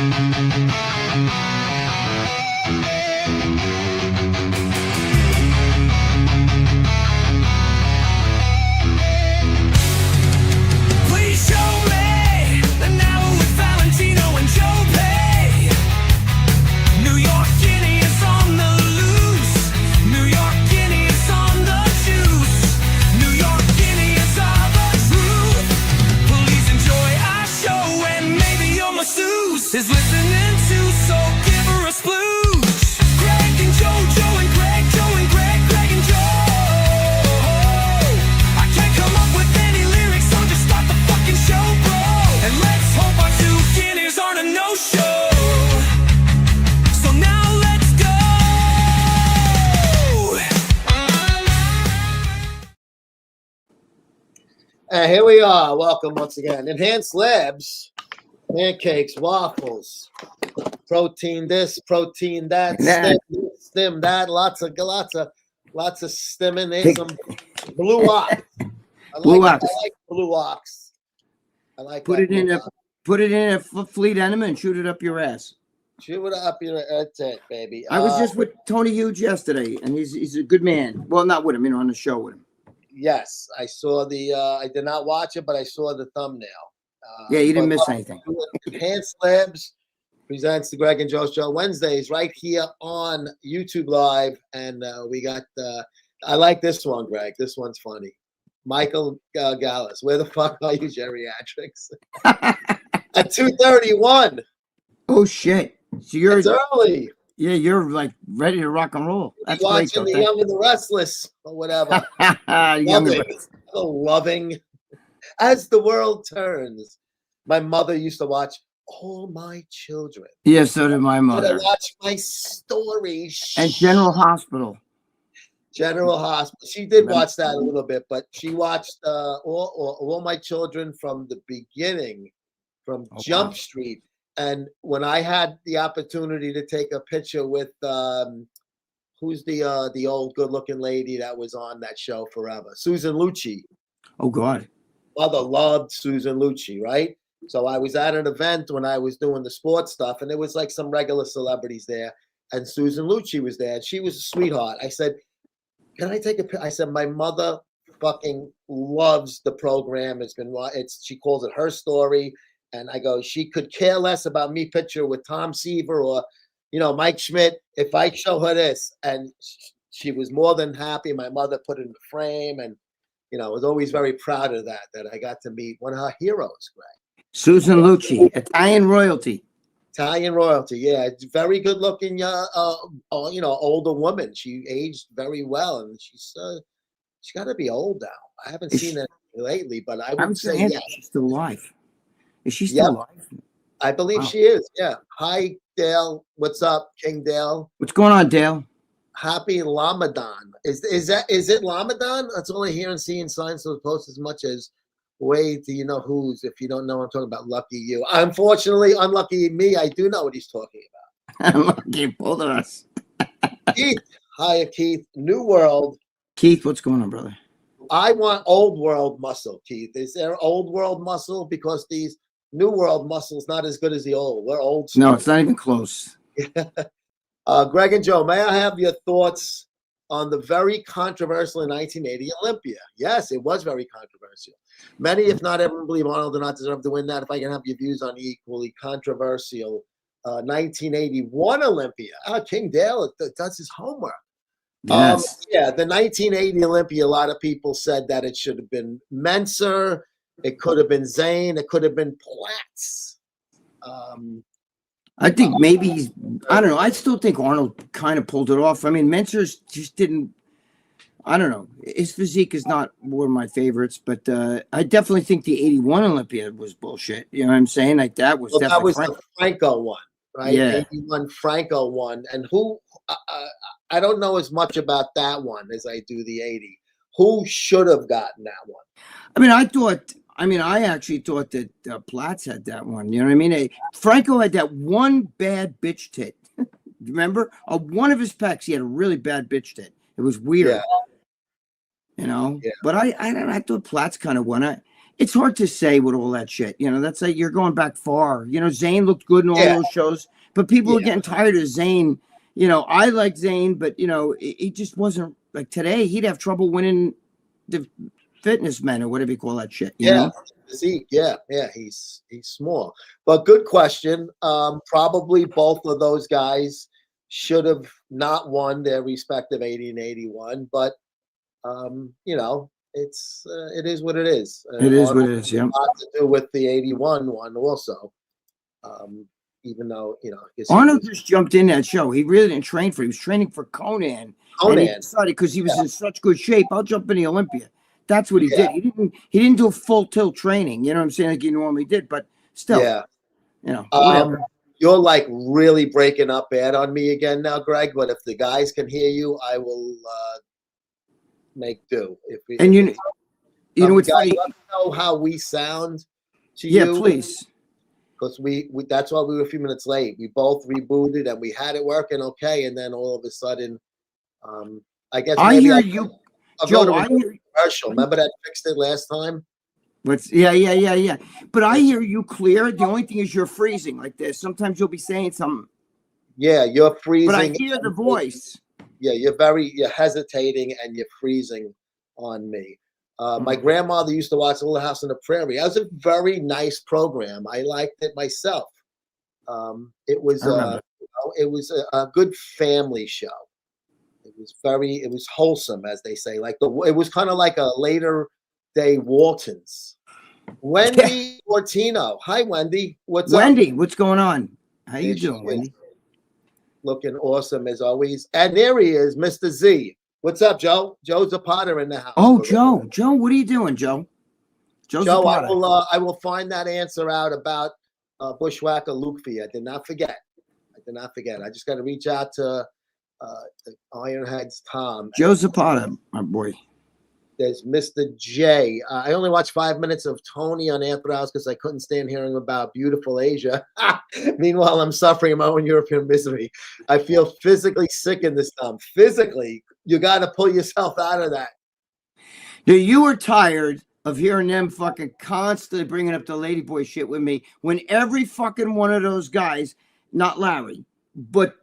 Please show me an hour with Valentino and Joe Pay. New York Guinea is on the loose. New York Guinea is on the juice. New York Guinea is all the truth. Please enjoy our show and maybe your masseuse is listening too, so give her a splooge. Greg and Joe, Joe and Greg, Joe and Greg, Greg and Joe. I can't come up with any lyrics, so just start the fucking show, bro. And let's hope our two Guineas aren't a no-show. So now let's go. And here we are. Welcome once again. Enhanced Labs, pancakes, waffles, protein this, protein that, stim that, lots of stimming. There's some blue ox. Blue ox. I like blue ox. I like Put that it in blue a ox. put it in a fleet enema and shoot it up your ass. Shoot it up your. That's it, baby. I was just with Tony Hughes yesterday, and he's a good man. Well, not with him, on the show with him. Yes, I saw the. I did not watch it, but I saw the thumbnail. Yeah, you didn't but, miss anything. Enhanced Labs presents the Greg and Joe Show Wednesdays right here on YouTube Live, and we got. I like this one, Greg. This one's funny. Michael Gallus, where the fuck are you, geriatrics? At 2:31. Oh shit! So you're It's early. yeah, you're like ready to rock and roll. That's great, Watching though. The Young and the Restless or whatever. Young and Loving. As the world turns. My mother used to watch All My Children. yeah, so did my I mother. watch My Story. And General Hospital. General Hospital. She did Remember? watch that a little bit, but she watched all My Children from the beginning, from Oh, Jump wow. Street. And when I had the opportunity to take a picture with who's the old good-looking lady that was on that show forever, Susan Lucci. Oh God. Mother loved Susan Lucci, right? So I was at an event when I was doing the sports stuff, and there was like some regular celebrities there, and Susan Lucci was there. And she was a sweetheart. I said, "Can I take a picture?" I said, "My mother fucking loves the program. She calls it her story." And I go, she could care less about me picture with Tom Seaver or, Mike Schmidt if I show her this. And she was more than happy. My mother put it in the frame, and was always very proud of that I got to meet one of her heroes, Greg. Susan Lucci, Italian royalty. Italian royalty, yeah, very good looking, older woman. She aged very well, and she's got to be old now. I haven't seen her lately, but I would say yes. She's still alive. Is she still alive? I believe Wow. she is. Yeah. Hi, Dale. What's up, King Dale? What's going on, Dale? Happy Ramadan. Is it Ramadan? That's all I hear and see in signs of the post as much as wait, do you know who's? If you don't know, I'm talking about lucky you. Unfortunately, unlucky me, I do know what he's talking about. Lucky both of us. Keith. Hiya, Keith. New World. Keith, what's going on, brother? I want old world muscle, Keith. Is there old world muscle? Because these new world muscle's not as good as the old. We're old school. No, it's not even close. Greg and Joe, may I have your thoughts on the very controversial 1980 Olympia? Yes, it was very controversial. Many, if not everyone, believe Arnold did not deserve to win that. If I can have your views on the equally controversial 1981 Olympia. King Dale does his homework. Yes. The 1980 Olympia, a lot of people said that it should have been Menser. It could have been Zane. It could have been Platz. I think maybe I don't know. I still think Arnold kind of pulled it off. I mean, Mentzer's just didn't. I don't know. His physique is not one of my favorites, but I definitely think the 81 Olympia was bullshit. You know what I'm saying? Like that was definitely the Franco one, right? Yeah. 81 Franco one. And who, I don't know as much about that one as I do the 80. Who should have gotten that one? I actually thought that Platz had that one. You know what I mean? Franco had that one bad bitch tit. Remember? One of his pecs, he had a really bad bitch tit. It was weird. Yeah. You know? Yeah. But I thought Platz kind of won. it's hard to say with all that shit. You know, that's like you're going back far. You know, Zayn looked good in all Yeah. those shows, but people Yeah. are getting tired of Zayn. You know, I like Zayn, but you know, he just wasn't like today. He'd have trouble winning the fitness men or whatever you call that shit. You Yeah, know, physique. Yeah, he's small. But good question. Probably both of those guys should have not won their respective 80 and 81. But you know, it is what it is. it is what Arnold it is. had Yeah. a lot to do with the 81 one also. Um, Even though I guess he Arnold was just jumped in that show. He really didn't train for it. He was training for Conan. And he Conan. decided because he was Yeah, in such good shape, I'll jump in the Olympia. That's what he yeah, did. He didn't do a full tilt training, you know what I'm saying, like he normally did, but still, yeah. you know, whatever. You're like really breaking up bad on me again now, Greg. But if the guys can hear you, I will make do. And If you know what's guys, funny? let me know how we sound to Yeah, you, please. because we that's why we were a few minutes late. We both rebooted and we had it working okay, and then all of a sudden, I guess I maybe hear you, I'll go Joe. to I a hear commercial. Remember that fixed it last time? yeah. But I It's, hear you clear. The only thing is you're freezing like this. Sometimes you'll be saying something, yeah, you're but I freezing. hear the voice. Yeah, you're hesitating and you're freezing on me. My Mhm. grandmother used to watch Little House on the Prairie. That was a very nice program. I liked it myself. It was I remember. it was a good family show. It was wholesome, as they say. It was kind of like a later day Waltons. Yeah. Wendy Ortino. Hi, Wendy. What's up? Wendy, what's going on? How you There she doing, is, Wendy? looking awesome as always. And there he is, Mr. Z. What's up, Joe? Joe Zapata in the house. Oh, for Joe. Joe, what are you doing, Joe? Joe Joe, Zapata. I will find that answer out about Bushwhacker Luke for you. I did not forget. I just got to reach out to Ironhead's Tom. Joe Zapata, my boy. There's Mr. J. I only watched 5 minutes of Tony on After Hours because I couldn't stand hearing about beautiful Asia. Meanwhile, I'm suffering in my own European misery. I feel physically sick in this town. Physically, you got to pull yourself out of that. Now, you were tired of hearing them fucking constantly bringing up the ladyboy shit with me when every fucking one of those guys, not Larry, but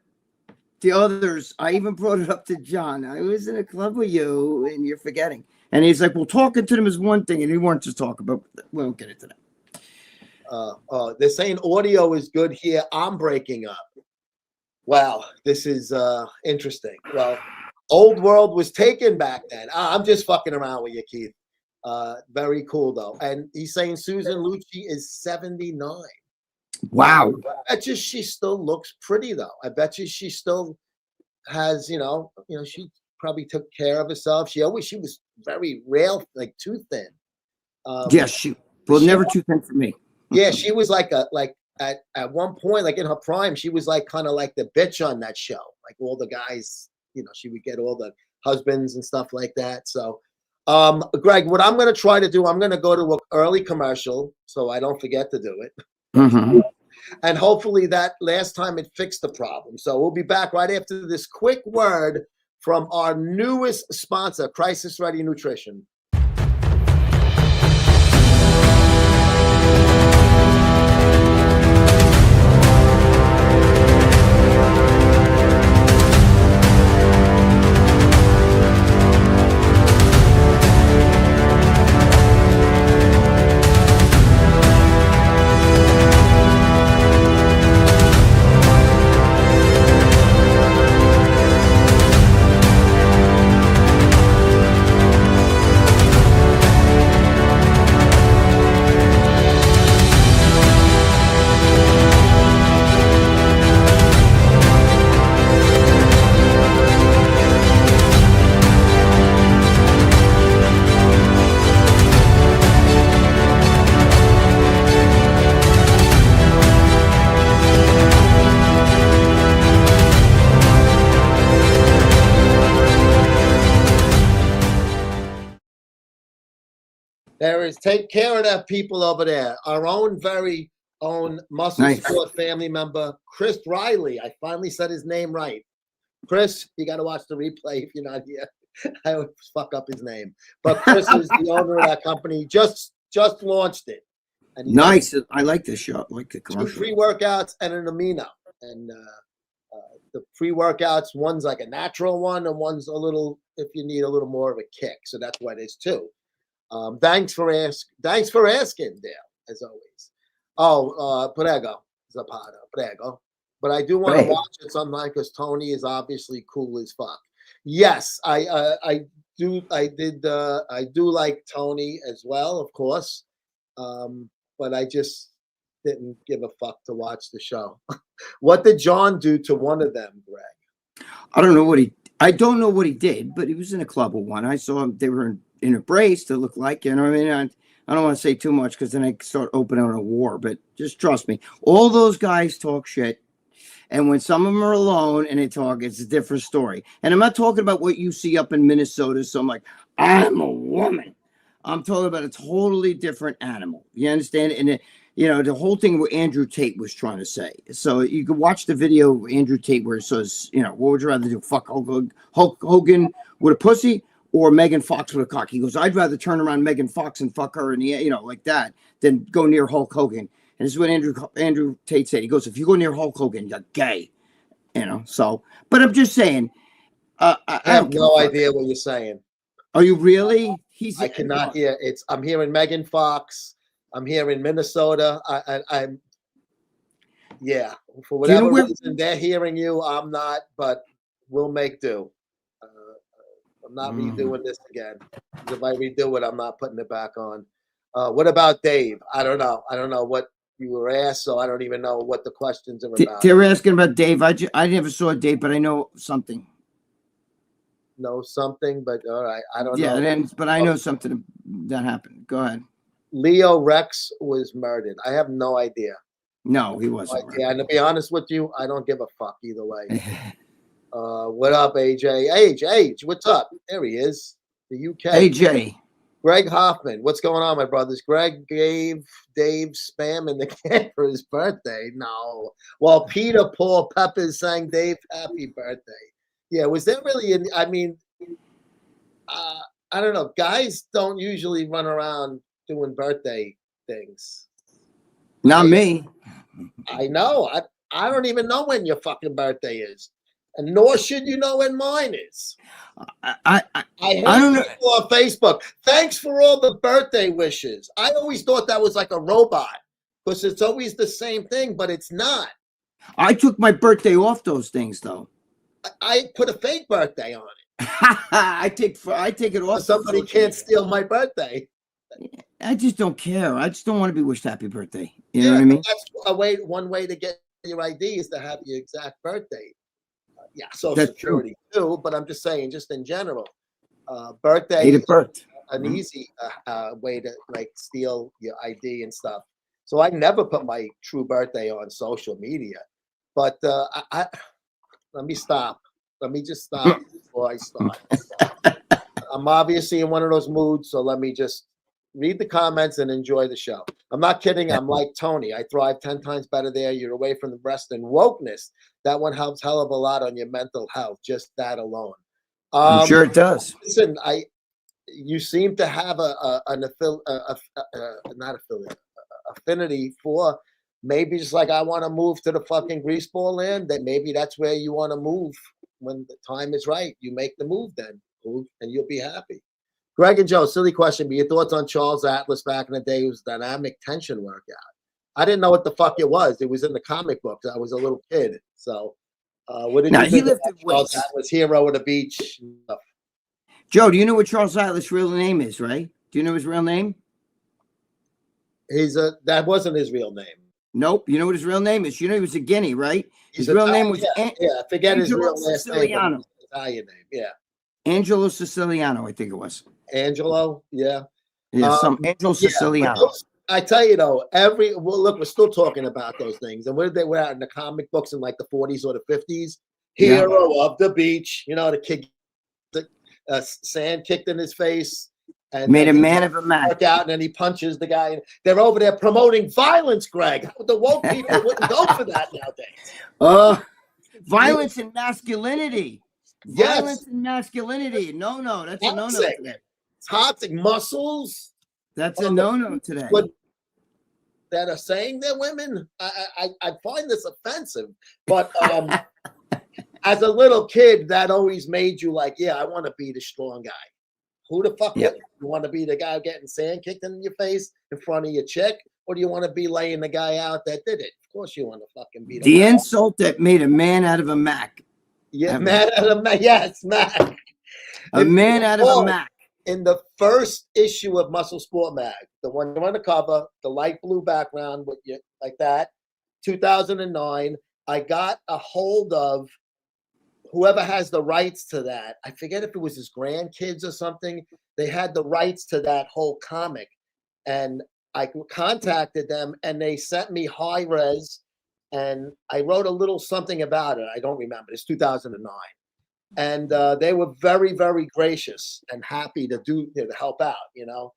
the others, I even brought it up to John. I was in a club with you and you're forgetting. And he's like, well, talking to them is one thing. And he wanted to talk about, we won't get into that. They're saying audio is good here. I'm breaking up. Wow, this is interesting. Well, Old World was taken back then. I'm just fucking around with you, Keith. Very cool though. And he's saying Susan Lucci is 79. Wow. I bet you she still looks pretty though. I bet you she still has, she probably took care of herself. She was very rail, like too thin. Yeah, she never too thin for me. Yeah, she was like at one point, like in her prime, she was like kind of like the bitch on that show. Like all the guys, she would get all the husbands and stuff like that. So Greg, what I'm gonna try to do, I'm gonna go to an early commercial so I don't forget to do it. Mm-hmm. And hopefully that last time it fixed the problem. So we'll be back right after this quick word from our newest sponsor, Crisis Ready Nutrition. There is, take care of that people over there. Our own very own muscle sport family member, Chris Riley. I finally said his name right. Chris, you got to watch the replay if you're not here. I always fuck up his name. But Chris is the owner of that company. Just just launched it. And he's Nice. I like this show. I like the got two commercial. pre-workouts and an amino. And the pre-workouts, one's like a natural one, and one's a little if you need a little more of a kick. So that's why there's two. Thanks for asking, Dale, as always. Oh, Prego, Zapata, Prego. But I do want to watch it sometime because Tony is obviously cool as fuck. Yes, I do like Tony as well, of course. But I just didn't give a fuck to watch the show. What did John do to one of them, Greg? I don't know what he did, but he was in a club with one. I saw him. They were in a brace to look like, you know what I mean? I don't want to say too much because then I start opening a war, but just trust me. All those guys talk shit. And when some of them are alone and they talk, it's a different story. And I'm not talking about what you see up in Minnesota. So I'm like, I'm a woman. I'm talking about a totally different animal. You understand? And the whole thing what Andrew Tate was trying to say. So you can watch the video of Andrew Tate where it says, what would you rather do? Fuck Hulk Hogan with a pussy or Megan Fox with a cock? He goes, I'd rather turn around Megan Fox and fuck her in the, like that than go near Hulk Hogan. And this is what Andrew Tate said. He goes, if you go near Hulk Hogan, you're gay. So, but I'm just saying. I have no idea what you're saying. Are you really? I cannot hear. I'm hearing Megan Fox. I'm hearing Minnesota. I'm for whatever reason they're hearing you. I'm not, but we'll make do. I'm not redoing this again. If I redo it, I'm not putting it back on. What about Dave? I don't know. I don't know what you were asked, so I don't even know what the questions are about. They were asking about Dave. I never saw Dave, but I know something. Know something, but all right. I don't know. Yeah, but I know something that happened. Go ahead. Leo Rex was murdered. I have no idea. No, he wasn't. Yeah, and to be honest with you, I don't give a fuck either way. What up, AJ? Age, what's up? There he is. The UK. AJ. Greg Hoffman. What's going on, my brothers? Greg gave Dave spam in the can for his birthday. No. Well, Peter Paul Peppers sang Dave happy birthday. Yeah, was there really I don't know. Guys don't usually run around doing birthday things. Not me. I know. I don't even know when your fucking birthday is. And nor should you know when mine is. I don't know. On Facebook. Thanks for all the birthday wishes. I always thought that was like a robot because it's always the same thing, but it's not. I took my birthday off those things though. I put a fake birthday on it. I take it off. Somebody can't steal my birthday. I just don't care. I just don't want to be wished happy birthday. You know what I mean? That's one way to get your ID is to have your exact birthday. Social Security too, but I'm just saying, just in general, birthday is an easy way to like steal your ID and stuff. So I never put my true birthday on social media. But let me stop. Let me just stop before I start. I'm obviously in one of those moods, so let me just read the comments and enjoy the show. I'm not kidding. I'm like Tony. I thrive 10 times better there. You're away from the rest and wokeness. That one helps hell of a lot on your mental health. Just that alone. I'm sure it does. Listen, you seem to have affinity for maybe just like I want to move to the fucking greaseball land. That maybe that's where you want to move when the time is right. You make the move then, and you'll be happy. Greg and Joe, silly question, but your thoughts on Charles Atlas back in the day? It was dynamic tension workout. I didn't know what the fuck it was. It was in the comic books. I was a little kid. So what did you think about Charles Atlas, hero of the beach? Joe, do you know what Charles Atlas' real name is, right? Do you know his real name? That wasn't his real name. Nope. You know what his real name is? You know he was a Guinea, right? His real name was I forget his real last name. Italian name, yeah. Angelo Siciliano, I think it was. Angelo, yeah. Yeah, Angelo Siciliano. I tell you though, look, we're still talking about those things. And where they were out in the comic books in like the 40s or the 50s. Hero of the beach, the kid, sand kicked in his face. And made a man of a man. Out and then he punches the guy. And they're over there promoting violence, Greg. The woke people wouldn't go for that nowadays. Violence and masculinity. Yes. Violence and masculinity. No, that's a no-no. Toxic muscles. That's a no-no today. What that are saying they're women, I find this offensive. But as a little kid, that always made you like, yeah, I want to be the strong guy. Who the fuck Yep. you want to be the guy getting sand kicked in your face in front of your chick? Or do you want to be laying the guy out that did it? Of course you want to fucking be The one. insult that made a man out of a Mac. Yeah, Ever. man out of yes, Mac. A If man you out of a recall, Mac. in the first issue of Muscle Sport Mag, the one on the cover, the light blue background with you like that, 2009, I got a hold of whoever has the rights to that. I forget if it was his grandkids or something. They had the rights to that whole comic. And I contacted them and they sent me high res and I wrote a little something about it. I don't remember. It's 2009. And they were very, very gracious and happy to to help out, you know.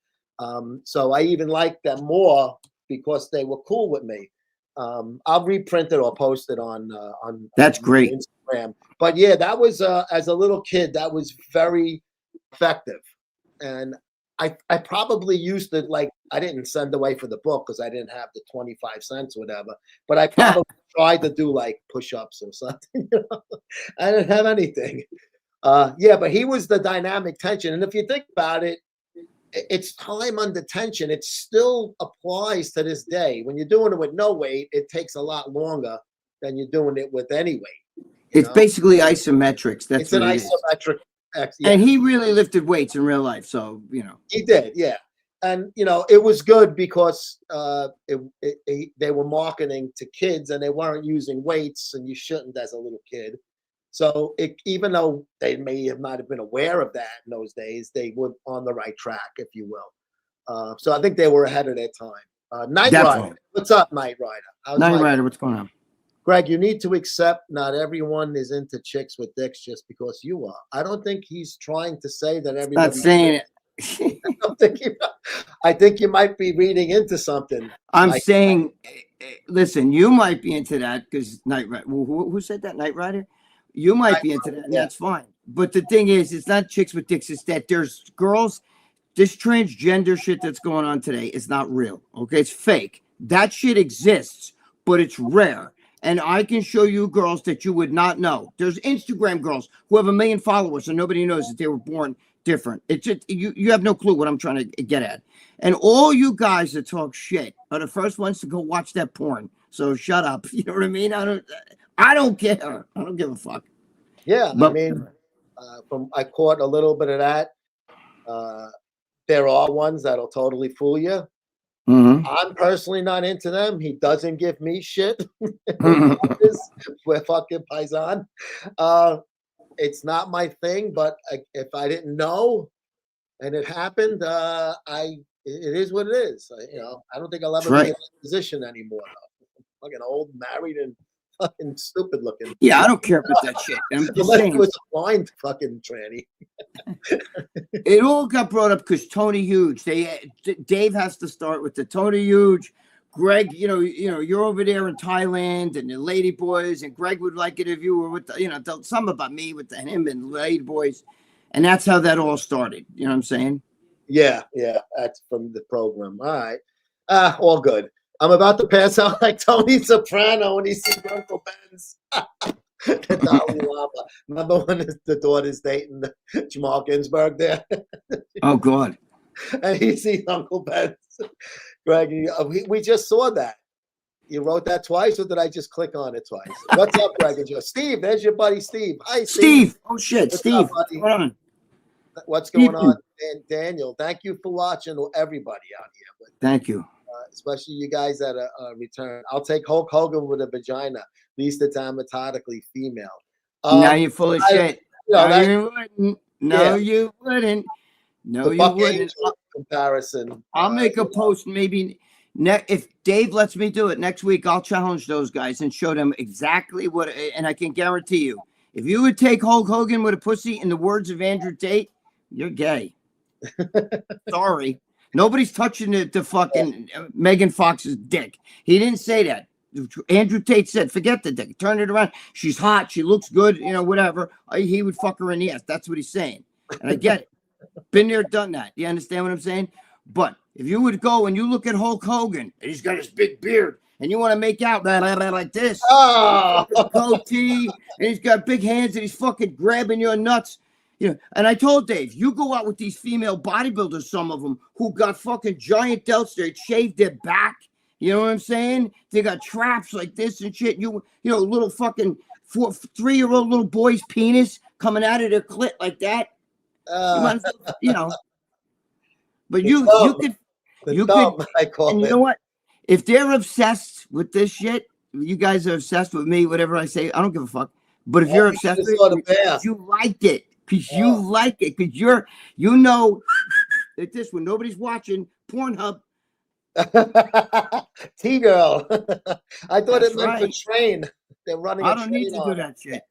So I even liked them more because they were cool with me. I'll reprint it or post it on That's great. Instagram. But yeah, that was as a little kid, that was very effective. And I probably used to, like, I didn't send away for the book because I didn't have the 25 cents or whatever, but I probably tried to do like push-ups or something. You know? I didn't have anything. Yeah, but he was the dynamic tension. And if you think about it, it's time under tension. It still applies to this day. When you're doing it with no weight, it takes a lot longer than you're doing it with any weight. It's basically isometrics. That's it's an what it is. isometric. Yeah. And he really lifted weights in real life. So, you know. He did, yeah. And, you know, it was good because they were marketing to kids and they weren't using weights, and you shouldn't as a little kid. So even though they may have not have been aware of that in those days, they were on the right track, if you will. So I think they were ahead of their time. Knight Rider. What's up, Knight Rider? Knight Rider, what's going on? Greg, you need to accept not everyone is into chicks with dicks just because you are. I don't think he's trying to say that everybody. Not saying it. I think you might be reading into something. I'm saying, listen, you might be into that because Knight Rider. Who said that? Knight Rider? You might be into that, and that's fine. But the thing is, it's not chicks with dicks. It's that there's girls. This transgender shit that's going on today is not real. Okay, it's fake. That shit exists, but it's rare. And I can show you girls that you would not know. There's Instagram girls who have 1 million followers and nobody knows that they were born different. It's just you have no clue what I'm trying to get at. And all you guys that talk shit are the first ones to go watch that porn. So shut up. You know what I mean? I don't care. I don't give a fuck. Yeah, But, I mean, I caught a little bit of that. There are ones that'll totally fool you. mm-hmm. I'm personally not into them. He doesn't give me shit. We're fucking paisan. It's not my thing, but if I didn't know and it happened, it is what it is. I don't think I'll ever be in that position anymore. I'm fucking old, married, and fucking stupid looking. Yeah, I don't care about that shit. I'm just Unless saying. it was a blind fucking tranny. It all got brought up because Tony Huge. Dave has to start with the Tony Huge. Greg, you're over there in Thailand and the Lady Boys, and Greg would like it if you were with some about me with him and Lady Boys, and that's how that all started. You know what I'm saying? Yeah, that's from the program. All right, all good. I'm about to pass out like Tony Soprano when he sees Uncle Ben's. The Dalai Lama. Remember when the daughter's dating Jamal Ginsburg there? Oh, God. And he sees Uncle Ben's. Greg, we just saw that. You wrote that twice, or did I just click on it twice? What's up, Greg? Steve, there's your buddy Steve. Hi, Steve. Oh, shit. What's Steve, up, buddy? what's going on? What's going on? And Daniel, thank you for watching, everybody out here. Thank you. Especially you guys that are return. I'll take Hulk Hogan with a vagina. At least it's anatomically female. Now you're full of shit. You wouldn't. No, you wouldn't. No, you wouldn't. Comparison. I'll make a post maybe if Dave lets me do it next week. I'll challenge those guys and show them exactly what. And I can guarantee you, if you would take Hulk Hogan with a pussy, in the words of Andrew Tate, you're gay. Sorry. Nobody's touching the fucking Megan Fox's dick. He didn't say that. Andrew Tate said, forget the dick. Turn it around. She's hot. She looks good. Whatever. He would fuck her in the ass. That's what he's saying. And I get it. Been there, done that. You understand what I'm saying? But if you would go and you look at Hulk Hogan, and he's got his big beard, and you want to make out like this, Oh, goatee, and he's got big hands, and he's fucking grabbing your nuts. You know, and I told Dave, you go out with these female bodybuilders, some of them who got fucking giant delts, they shaved their back. You know what I'm saying? They got traps like this and shit. You know, little fucking 3-year-old little boy's penis coming out of their clit like that. You know. But you could, I call and you it. know what? If they're obsessed with this shit, you guys are obsessed with me, whatever I say, I don't give a fuck. But if you're obsessed with it, you like it. Because you like it. Because you know, like this, when nobody's watching Pornhub. T-girl. I thought That's it meant right. for train. They're running. I don't need to do that shit.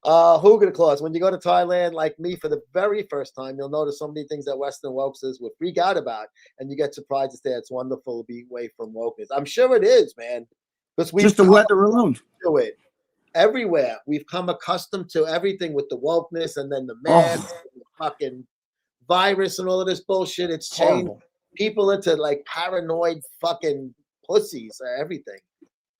Hooga Claus. When you go to Thailand, like me, for the very first time, you'll notice so many things that Western wokesters would freak out about, and you get surprised to say it's wonderful to be away from wokeness. I'm sure it is, man. Because we Just the weather alone. Do it everywhere. We've come accustomed to everything with the wokeness, and then the mask, and the fucking virus, and all of this bullshit. It's changed people into like paranoid fucking pussies or everything.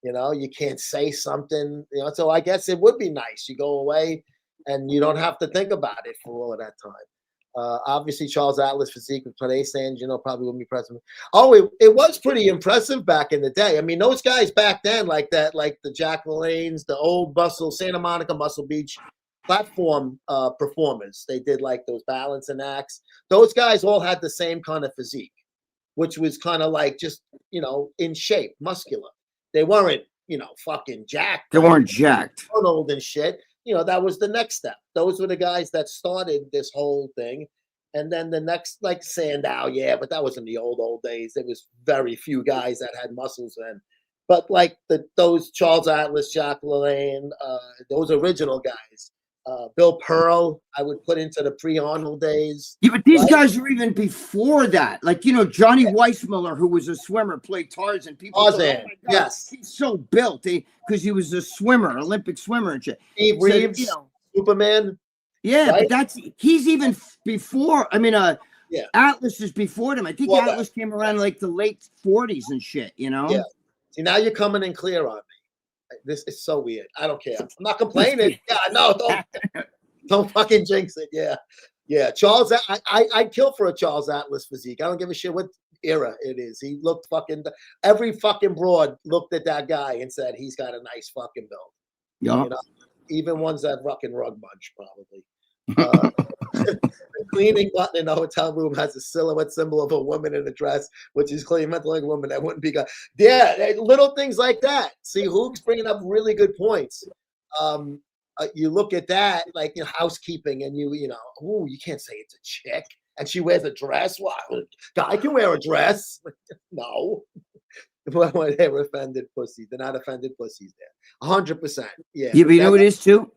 You know, you can't say something, you know, so I guess it would be nice. You go away and you don't have to think about it for all of that time. Obviously, Charles Atlas physique with today stands, you know, probably wouldn't be present. Oh, it was pretty impressive back in the day. I mean, those guys back then, like that, like the Jack LaLanne's, the old Santa Monica, Muscle Beach platform performers. They did like those balancing acts. Those guys all had the same kind of physique, which was kind of like just, you know, in shape, muscular. They weren't, you know, fucking jacked. They weren't jacked. Old and shit. You know, that was the next step. Those were the guys that started this whole thing. And then the next, like Sandow, yeah, but that was in the old days. There was very few guys that had muscles then. But like those Charles Atlas, Jack LaLanne, those original guys. Bill Pearl, I would put into the pre-Arnold days. Yeah, but these guys were even before that. Like, you know, Johnny Weissmuller, who was a swimmer, played Tarzan. People Tarzan, thought, oh my God, yes. he's so built because he was a swimmer, Olympic swimmer and shit. Steve Reeves, you know, Superman. Yeah, right? but he's even before. I mean, Atlas is before them. I think Atlas came around like the late 40s and shit, you know? Yeah. See, now you're coming in clear on me. This is so weird. I don't care. I'm not complaining. Yeah, no, don't fucking jinx it. Yeah. Charles, I'd kill for a Charles Atlas physique. I don't give a shit what era it is. He looked fucking. Every fucking broad looked at that guy and said he's got a nice fucking build. Yeah. You know, even ones that fucking rug bunch probably. The cleaning button in the hotel room has a silhouette symbol of a woman in a dress, which is clearly meant like a woman that wouldn't be good. Yeah, little things like that. See, Hoog's bringing up really good points. You look at that, like, you know, housekeeping, and you know, oh, you can't say it's a chick and she wears a dress. Well, guy can wear a dress. No. They were offended pussies. They're not offended pussies there. 100%. Yeah. Yeah, but you know what it is too?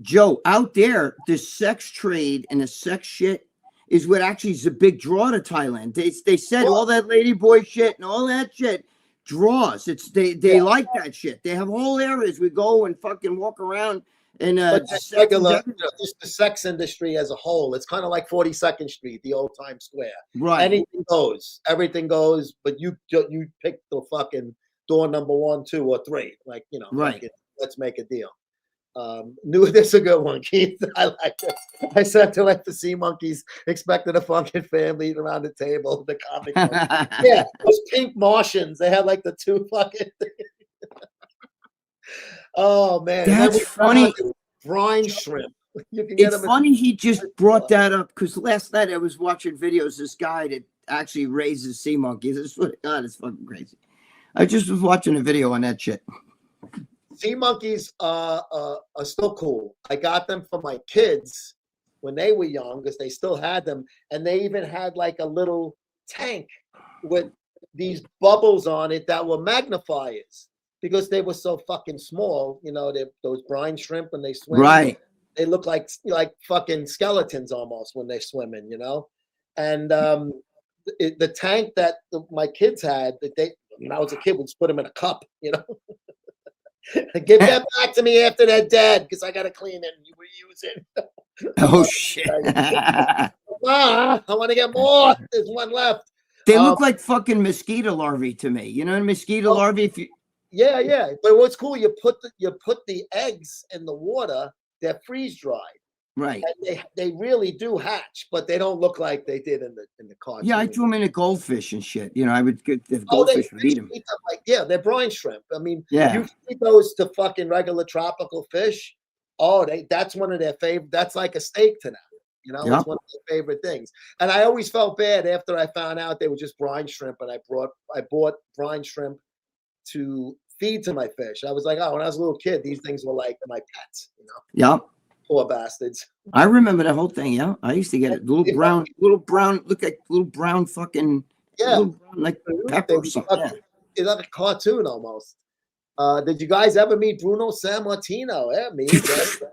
Joe, out there, the sex trade and the sex shit is what actually is a big draw to Thailand. They said all that ladyboy shit and all that shit draws. They like that shit. They have whole areas we go and fucking walk around and just regular, you know, just the sex industry as a whole. It's kind of like 42nd Street, the old Times Square. Right. Anything goes, everything goes, but you pick the fucking door number 1, 2, or 3. Like, you know, right. Let's make a deal. This a good one, Keith. I like it. I said to like the Sea Monkeys, expected a fucking family around the table. The comic book. Yeah, those pink Martians. They had like the 2 fucking. Oh man, that's funny. Brine shrimp. You can get it's funny he just brought that up because last night I was watching videos. This guy that actually raises sea monkeys. I swear to God, it's fucking crazy. I just was watching a video on that shit. Sea monkeys are still cool. I got them for my kids when they were young because they still had them, and they even had like a little tank with these bubbles on it that were magnifiers because they were so fucking small. You know, those brine shrimp when they swim, right? They look like fucking skeletons almost when they're swimming. You know, and the tank that my kids had, when I was a kid, would just put them in a cup. You know. Give that back to me after they're dead because I got to clean it and you reuse it. Oh, shit. I want to get more. There's one left. They look like fucking mosquito larvae to me. You know, mosquito larvae. If you yeah. But what's cool, you put the eggs in the water. They're freeze dried. right. And they really do hatch, but they don't look like they did in the cartoon. Yeah, I threw them in a goldfish and shit. You know, I would get the Oh, goldfish would eat them. Like, yeah, they're brine shrimp. I mean, Yeah. you feed those to fucking regular tropical fish. Oh, that's one of their favorite. That's like a steak to them. You know, Yep. it's one of their favorite things. And I always felt bad after I found out they were just brine shrimp, and I bought brine shrimp to feed to my fish. I was like, oh, when I was a little kid, these things were like my pets. You know, Yep. poor bastards. I remember that whole thing. Yeah, I used to get it. Little brown, look like little brown fucking, Yeah, little brown, like pepper or something. Yeah. It's like a cartoon almost. Did you guys ever meet Bruno Sammartino? Yeah, me.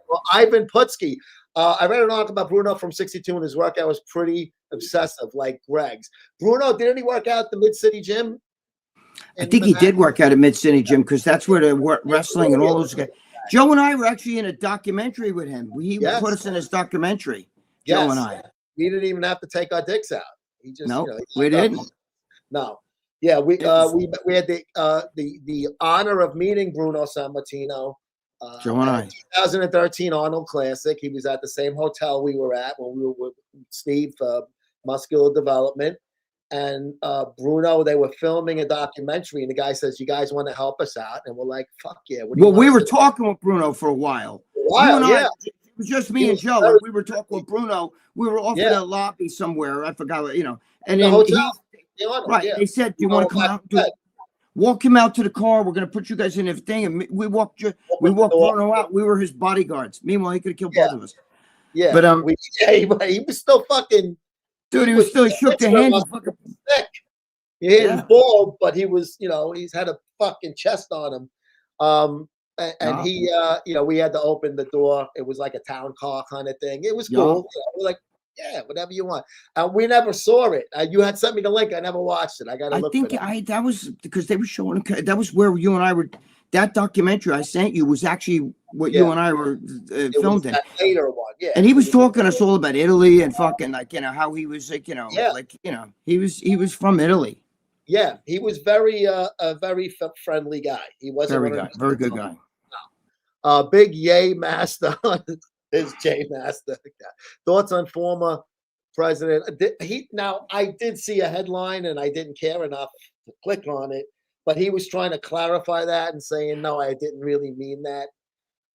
Well, Ivan Putski. I read an article about Bruno from '62, and his workout was pretty obsessive, like Gregg's. Bruno, didn't he work out at the Mid City Gym? I think he did work out at Mid City Gym because that's where the wrestling and all those guys. Joe and I were actually in a documentary with him. He put us in his documentary. Joe and I. We didn't even have to take our dicks out. He just we didn't. No. Yeah, we had the honor of meeting Bruno Sammartino. Joe and I. 2013 Arnold Classic. He was at the same hotel we were at when we were with Steve, Muscular Development. And Bruno, they were filming a documentary, and the guy says, "You guys want to help us out?" And we're like, "Fuck yeah!" Well, we were talking with Bruno for a while. It was just me and Joe. And we were talking with Bruno. We were off in a lobby somewhere. I forgot what, And then they said, "Do you want to come out? Walk him out to the car. We're gonna put you guys in the thing." And we walked Bruno out. We were his bodyguards. Meanwhile, he could have killed both of us. Yeah, but he was still fucking. Dude, he shook the hand. Sick. He was bald, but he was, he's had a fucking chest on him. And he, we had to open the door. It was like a town car kind of thing. It was cool. We're like, yeah, whatever you want. We never saw it. You had sent me the link. I never watched it. I got to look for it. That was because they were showing. That was where you and I were. That documentary I sent you was actually what you and I were filmed in. That later one, yeah. And he was talking to us all about Italy and fucking how he was like, he was from Italy. Yeah, he was a very friendly guy. He wasn't very good guy. Big yay master is Jay Master. Thoughts on former president? I did see a headline and I didn't care enough to click on it. But he was trying to clarify that and saying, no, I didn't really mean that.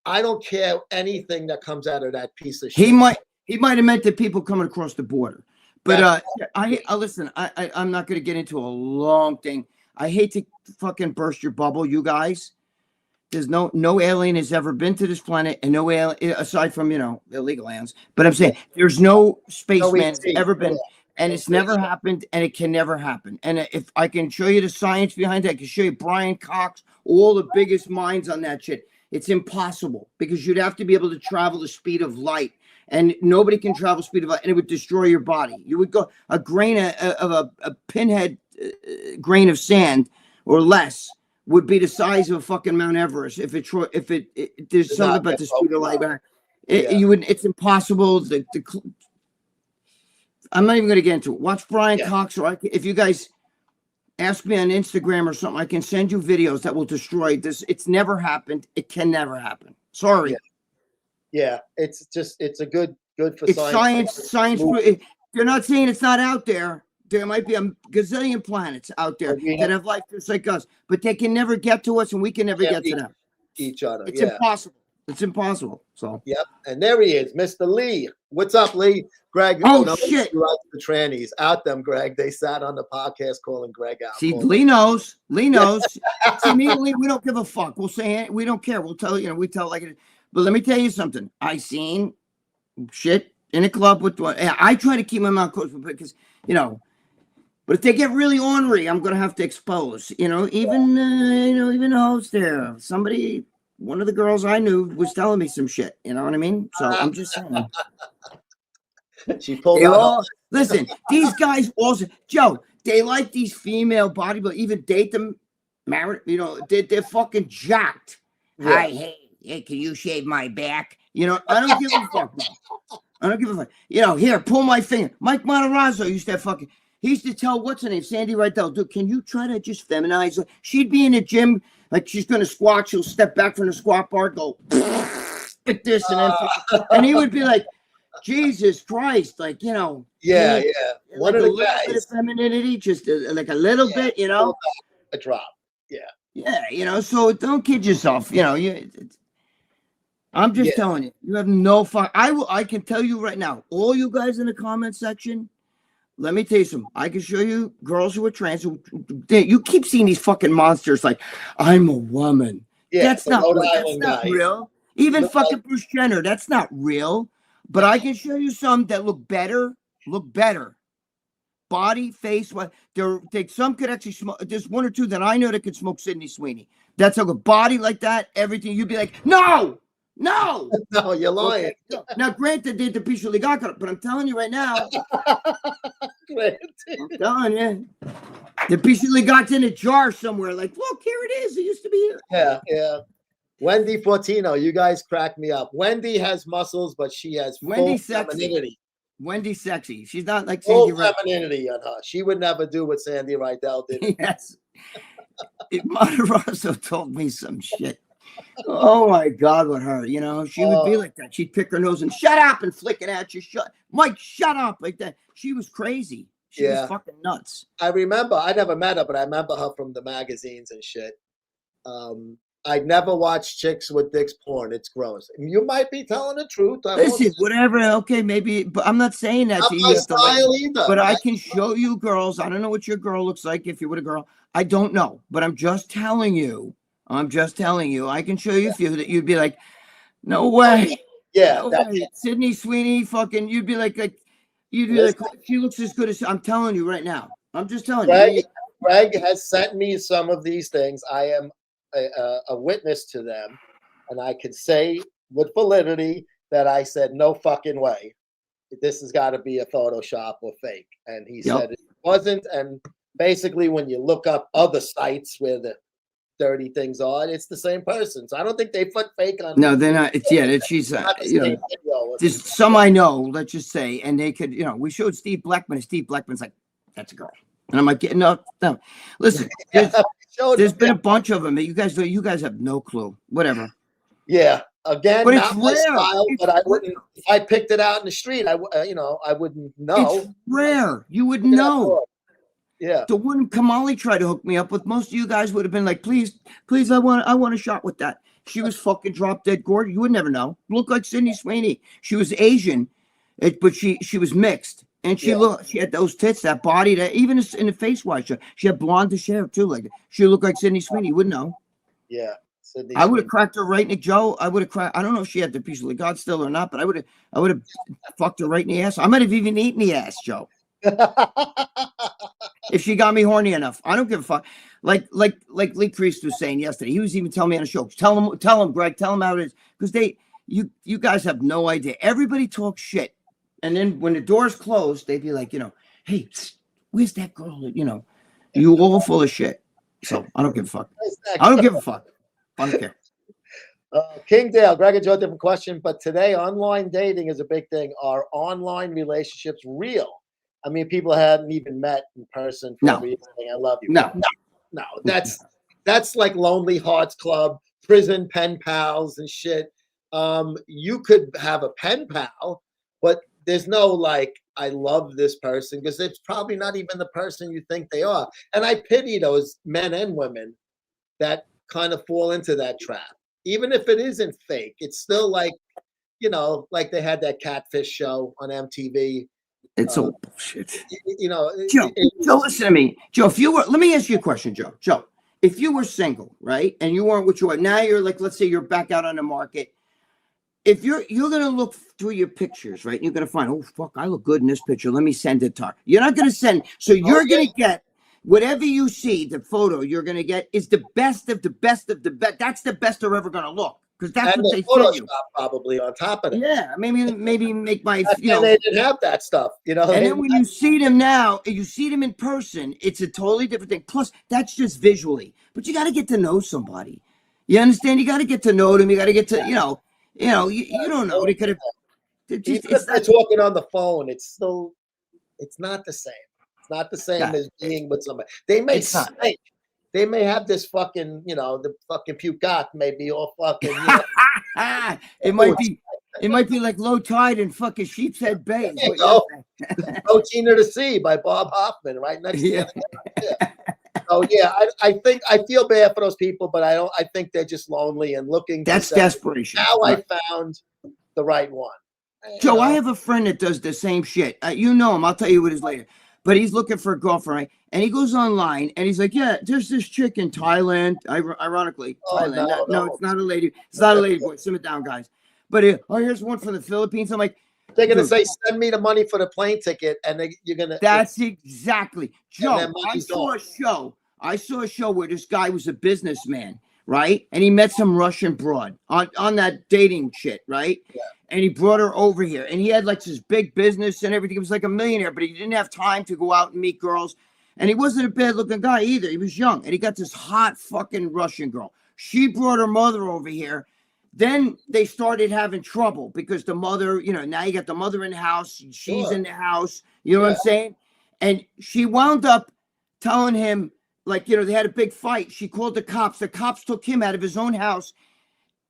I don't care anything that comes out of that piece of shit. He might have meant that people coming across the border. But I listen, I'm not going to get into a long thing. I hate to fucking burst your bubble, you guys. There's no alien has ever been to this planet, and no alien aside from illegal aliens. But I'm saying there's no spaceman ever been. And it's never happened, and it can never happen. And if I can show you the science behind it, I can show you Brian Cox, all the biggest minds on that shit. It's impossible because you'd have to be able to travel the speed of light, and nobody can travel the speed of light, and it would destroy your body. You would go a grain of a pinhead grain of sand or less would be the size of a fucking Mount Everest if there's something about the speed of light. It's impossible. I'm not even going to get into it. Watch Brian Cox, or if you guys ask me on Instagram or something, I can send you videos that will destroy this. It's never happened. It can never happen. Sorry. Yeah. It's a good for science. Science. They're not saying it's not out there. There might be a gazillion planets out there that have life just like us, but they can never get to us, and we can never get to them. Each other. It's impossible. It's impossible. So. Yep. And there he is, Mr. Lee. What's up, Lee? Greg. Shit. You like the trannies. Out them, Greg. They sat on the podcast calling Greg out. See, Lee knows. See, me and Lee, we don't give a fuck. We'll say we don't care. We'll tell we tell like it. But let me tell you something. I seen shit in a club with one. I try to keep my mouth closed because but if they get really ornery, I'm gonna have to expose. Even the host there. One of the girls I knew was telling me some shit. You know what I mean? So I'm just saying. She pulled out. Listen, these guys also, Joe, they like these female bodybuilders, even date them, married, they're fucking jacked. Yeah. Hey, can you shave my back? I don't give a fuck, man. I don't give a fuck. Here, pull my finger. Mike Matarazzo used to have fucking, He used to tell what's her name, Sandy Rydell, dude, can you try to just feminize her? She'd be in the gym like she's gonna squat. She'll step back from the squat bar, go like this, and he would be like, Jesus Christ, like, you know. Yeah, he- yeah. Like One of a the little bit of guys. femininity, just like a little bit, you know. A drop. Yeah, you know. So don't kid yourself. You know, I'm just Yeah. telling you, you have no fun. I can tell you right now, all you guys in the comment section. Let me tell you something. I can show you girls who are trans. You keep seeing these fucking monsters like, I'm a woman. Yeah, That's the not Rhode real. That's Island not guy. real. Even Look fucking Bruce Jenner. That's not real. But I can show you some that look better. Look better. Body, face, what? Some could actually smoke. There's one or two that I know that could smoke Sydney Sweeney. That's a good body like that. Everything. You'd be like, no. No, you're lying. Okay. Now, granted, they're the piece of Ligaka, but I'm telling you right now. I'm telling you. The piece of Ligaka in a jar somewhere. Like, look, here it is. It used to be here. Yeah, yeah. Wendy Fortino, you guys crack me up. Wendy has muscles, but she has full Wendy's sexy. femininity. Wendy's sexy. She's not like Full Sandy Rydell. femininity on her. She would never do what Sandy Rydell did. Yes. Monterosso told me some shit. Oh my God, with her, you know, she would be like that. She'd pick her nose and shut up and flick it at you. Mike, shut up, like that. She was crazy. She was fucking nuts. I remember, I never met her, but I remember her from the magazines and shit. I never watched chicks with dicks porn. It's gross. You might be telling the truth. Listen, whatever. Okay, maybe, but I'm not saying that. Not my style either. But I can show you girls. I don't know what your girl looks like. If you were a girl, I don't know. But I'm just telling you. I can show you a few that you'd be like, no way. Yeah. No way. Sydney Sweeney, fucking. You'd be like, she looks as good as. I'm telling you right now. I'm just telling you. Greg has sent me some of these things. I am a witness to them, and I can say with validity that I said no fucking way. This has got to be a Photoshop or fake, and he said it wasn't. And basically, when you look up other sites where the dirty things are, it's the same person. So I don't think they put fake on. No, they're not. She's you know. There's some I know. Let's just say, and they could, you know, we showed Steve Blackman, and Steve Blackman's like, that's a girl. And I'm like, no. Listen, there's been a bunch of them. You guys have no clue. Whatever. Yeah. Again, but not my style, but I wouldn't. If I picked it out in the street, I wouldn't know. It's rare. You would know. Yeah. The one Kamali tried to hook me up with, most of you guys would have been like, please, I want a shot with that. She was fucking drop dead gorgeous. You would never know. Looked like Sydney Sweeney. She was Asian, but she was mixed. And she had those tits, that body, that even in the face wash, she had blondish hair too. Like she looked like Sydney Sweeney. You wouldn't know. Yeah. I would have cracked her right, Nick Joe. I would have cracked. I don't know if she had the piece of God still or not, but I would have fucked her right in the ass. I might have even eaten the ass, Joe. If she got me horny enough. I don't give a fuck. Like Lee Priest was saying yesterday. He was even telling me on a show. Tell him, Greg, tell him how it is. Because you guys have no idea. Everybody talks shit. And then when the doors close, they'd be like, you know, hey, where's that girl? You know, you all full of shit. So I don't give a fuck. I don't give a fuck. I don't care. King Dale, Greg and Joe, different question. But today, online dating is a big thing. Are online relationships real? I mean, people hadn't even met in person. For I love you. No. That's like Lonely Hearts Club, prison pen pals and shit. You could have a pen pal, but there's no like, I love this person, because it's probably not even the person you think they are. And I pity those men and women that kind of fall into that trap. Even if it isn't fake, it's still like, you know, like they had that catfish show on MTV. It's all bullshit. You know, Joe, listen to me. Joe, let me ask you a question, Joe. Joe, if you were single, right, and you weren't what you are, now you're like, let's say you're back out on the market. If you're going to look through your pictures, right, and you're going to find, oh, fuck, I look good in this picture. Let me send it to her. You're not going to send. So you're going to get whatever you see, the photo you're going to get is the best of the best of the best. That's the best they're ever going to look. Because that's what they send you. Probably on top of it. Yeah, maybe make my, you know. They didn't have that stuff, you know. And then when you see them now, you see them in person, it's a totally different thing. Plus, that's just visually. But you got to get to know somebody. You understand? You got to get to know them. You got to get to, you don't know. They could have. Even if they're talking on the phone, it's not the same. It's not the same Yeah. as being with somebody. They may It's not. stink. They may have this fucking, the fucking puke may be all fucking. It might be. It might be like Low Tide and fucking Sheepshead Bay. Is what Oh, you're saying. No Gina to See by Bob Hoffman, right next to Yeah. yeah. So yeah, I think I feel bad for those people, but I don't. I think they're just lonely and looking. That's to say, desperation. now Right. I found the right one. Joe, I have a friend that does the same shit. You know him. I'll tell you what it is later. But he's looking for a girlfriend, right? And he goes online and he's like, "Yeah, there's this chick in Thailand." Ironically, Oh, Thailand. no. It's not a lady. It's not a lady boy. Simmer down, guys. But here's one from the Philippines. I'm like, They're gonna dude, say, "Send me the money for the plane ticket," and you're gonna. that's exactly Joe. then I money's saw gone. a show. I saw a show where this guy was a businessman, right? And he met some Russian broad on that dating shit, right? Yeah. And he brought her over here, and he had like this big business and everything. He was like a millionaire, but he didn't have time to go out and meet girls. And he wasn't a bad-looking guy either. He was young, and he got this hot fucking Russian girl. She brought her mother over here. Then they started having trouble because the mother, now you got the mother in the house. She's Sure. in the house. You know what I'm saying? And she wound up telling him, like, they had a big fight. She called the cops. The cops took him out of his own house.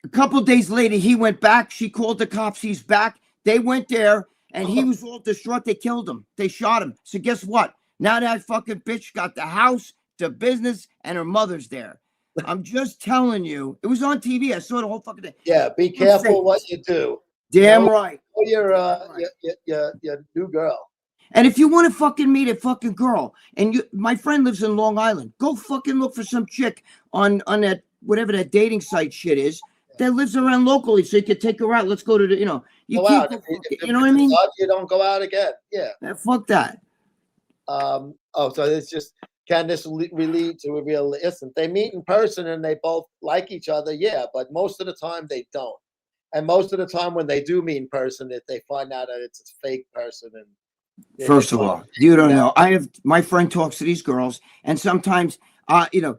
A couple of days later, he went back. She called the cops. He's back. They went there, and he was all distraught. They killed him. They shot him. So guess what? Now that fucking bitch got the house, the business, and her mother's there. I'm just telling you. It was on TV. I saw the whole fucking thing. Yeah, be careful what you do. Damn right. Know your new girl. And if you want to fucking meet a fucking girl, and my friend lives in Long Island, go fucking look for some chick on that whatever that dating site shit is that lives around locally, so you can take her out. Let's go to the, you Go can't out. go If you know what I mean? You don't go out again. Yeah. Fuck that. So it's just, can this lead to a real? Listen, they meet in person and they both like each other. Yeah, but most of the time they don't. And most of the time when they do meet in person, that they find out that it's a fake person. And first of all, you don't know. My friend talks to these girls, and sometimes,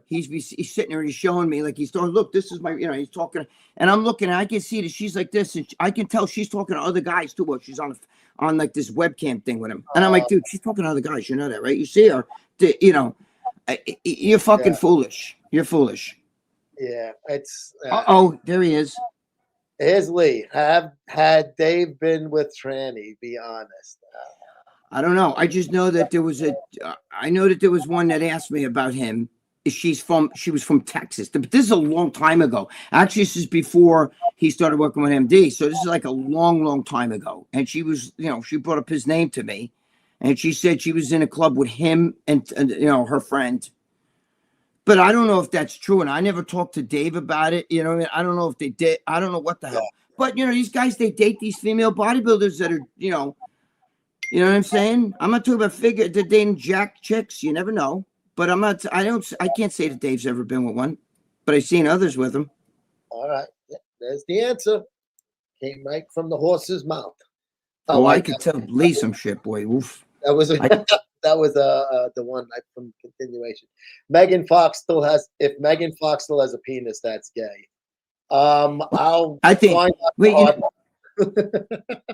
he's sitting there and he's showing me, like, he's talking. Look, this is my, he's talking, and I'm looking, and I can see that she's like this, and I can tell she's talking to other guys too. Well, she's on like this webcam thing with him, and I'm like, dude, she's talking to other guys. You know that, right? You see her, you're fucking foolish. You're foolish. Yeah, it's. There he is. Here's Lee. Had Dave been with Tranny? Be honest. I don't know. I just know that there was I know that there was one that asked me about him. She was from Texas, but this is a long time ago. Actually, this is before he started working with MD. So this is like a long, long time ago. And she was, she brought up his name to me, and she said she was in a club with him and her friend. But I don't know if that's true. And I never talked to Dave about it. You know what I mean? I don't know if they did. I don't know what the hell. But these guys, they date these female bodybuilders that are, you know what I'm saying? I'm not talking about they're dating jack chicks. You never know. But I can't say that Dave's ever been with one, but I've seen others with him. All right. Yeah, there's the answer. Came right from the horse's mouth. I could tell Lee some shit, boy. Oof. That was the one from continuation. Megan Fox still has. If Megan Fox still has a penis, that's gay. I think. Wait,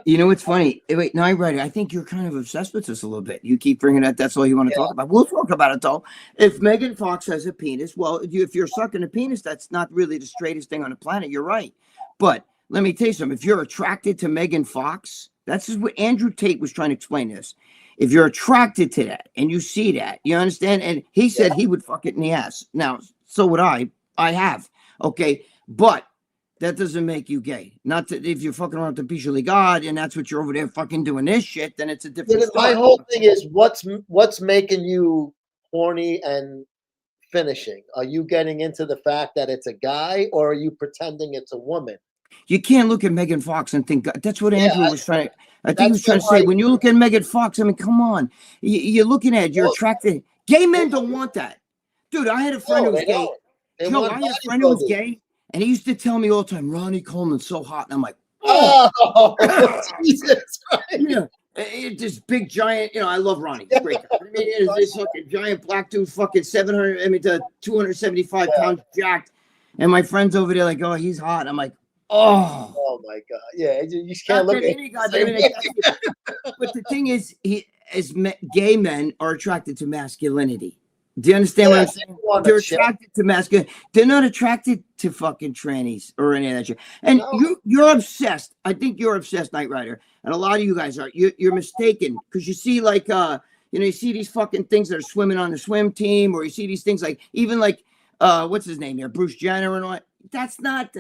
you know what's funny? Wait, no, I'm right. I think you're kind of obsessed with this a little bit. You keep bringing that. That's all you want to talk about. We'll talk about it though. If Megan Fox has a penis, well, if you're sucking a penis, that's not really the straightest thing on the planet. You're right. But let me tell you something. If you're attracted to Megan Fox, that's what Andrew Tate was trying to explain this. If you're attracted to that and you see that, you understand? And he said he would fuck it in the ass. Now, so would I. I have. Okay. But that doesn't make you gay. Not that if you're fucking around with the Bijou God and that's what you're over there fucking doing this shit, then it's a different story. My whole thing is what's making you horny and finishing? Are you getting into the fact that it's a guy, or are you pretending it's a woman? You can't look at Megan Fox and think that's what Andrew was trying to. I think he was trying to say, why- when you look at Megan Fox, I mean, come on, you're looking at it, you're attracted. Gay men don't want that, dude. I had a friend who was gay. Joe, I had a friend who was gay, and he used to tell me all the time, Ronnie Coleman's so hot, and I'm like, oh, Jesus Christ. Yeah, this big giant, I love Ronnie. He's great guy. I mean, it's this fucking giant black dude, fucking 275 pounds jacked. And my friend's over there like, oh, he's hot. I'm like, oh my God. Yeah, you just can't look at But the thing is, gay men are attracted to masculinity. Do you understand what I'm saying? They're attracted to masculinity. They're not attracted to fucking trannies or any of that shit. And No. you're obsessed. I think you're obsessed, Knight Rider. And a lot of you guys are. You're mistaken because you see like you see these fucking things that are swimming on the swim team, or you see these things like even like what's his name there, Bruce Jenner and all that. That's not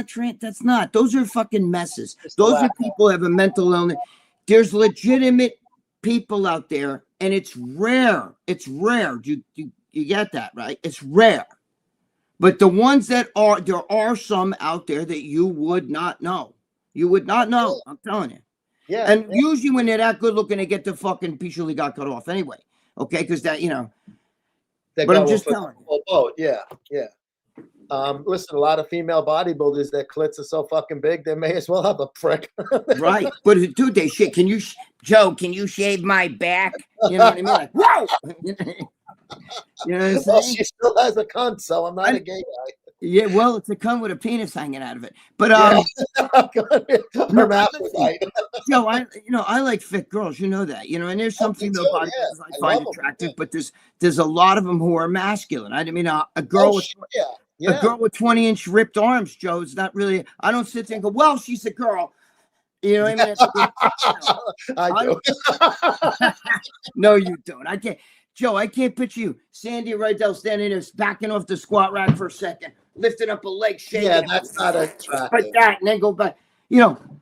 trans. That's not. Those are fucking messes. Those are people who have a mental illness. There's legitimate people out there, and it's rare. It's rare. You get that, right? It's rare. But the ones that are, there are some out there that you would not know. You would not know. I'm telling you. Yeah. And usually when they're that good looking, they get the fucking usually got cut off anyway. Okay, because that but I'm just telling you. Oh, yeah. Listen, a lot of female bodybuilders, their clits are so fucking big, they may as well have a prick. Right. But dude, they shit. Joe, can you shave my back? You know what I mean? Like, whoa! You know what I'm saying? Well, she still has a cunt, so I'm not a gay guy. Yeah, well, it's a cunt with a penis hanging out of it. But hermaphrodite. Joe, I like fit girls, you know that, and there's some female bodybuilders I find attractive, but there's a lot of them who are masculine. I mean, a girl with a girl with 20-inch ripped arms, Joe, is not really. I don't sit there and go, well, she's a girl. You know what I mean? I do. No, you don't. I can't. Joe, I can't picture you. Sandy Rydell standing there, backing off the squat rack for a second, lifting up a leg, shaking. Yeah, that's not attractive. Like that, and then go back.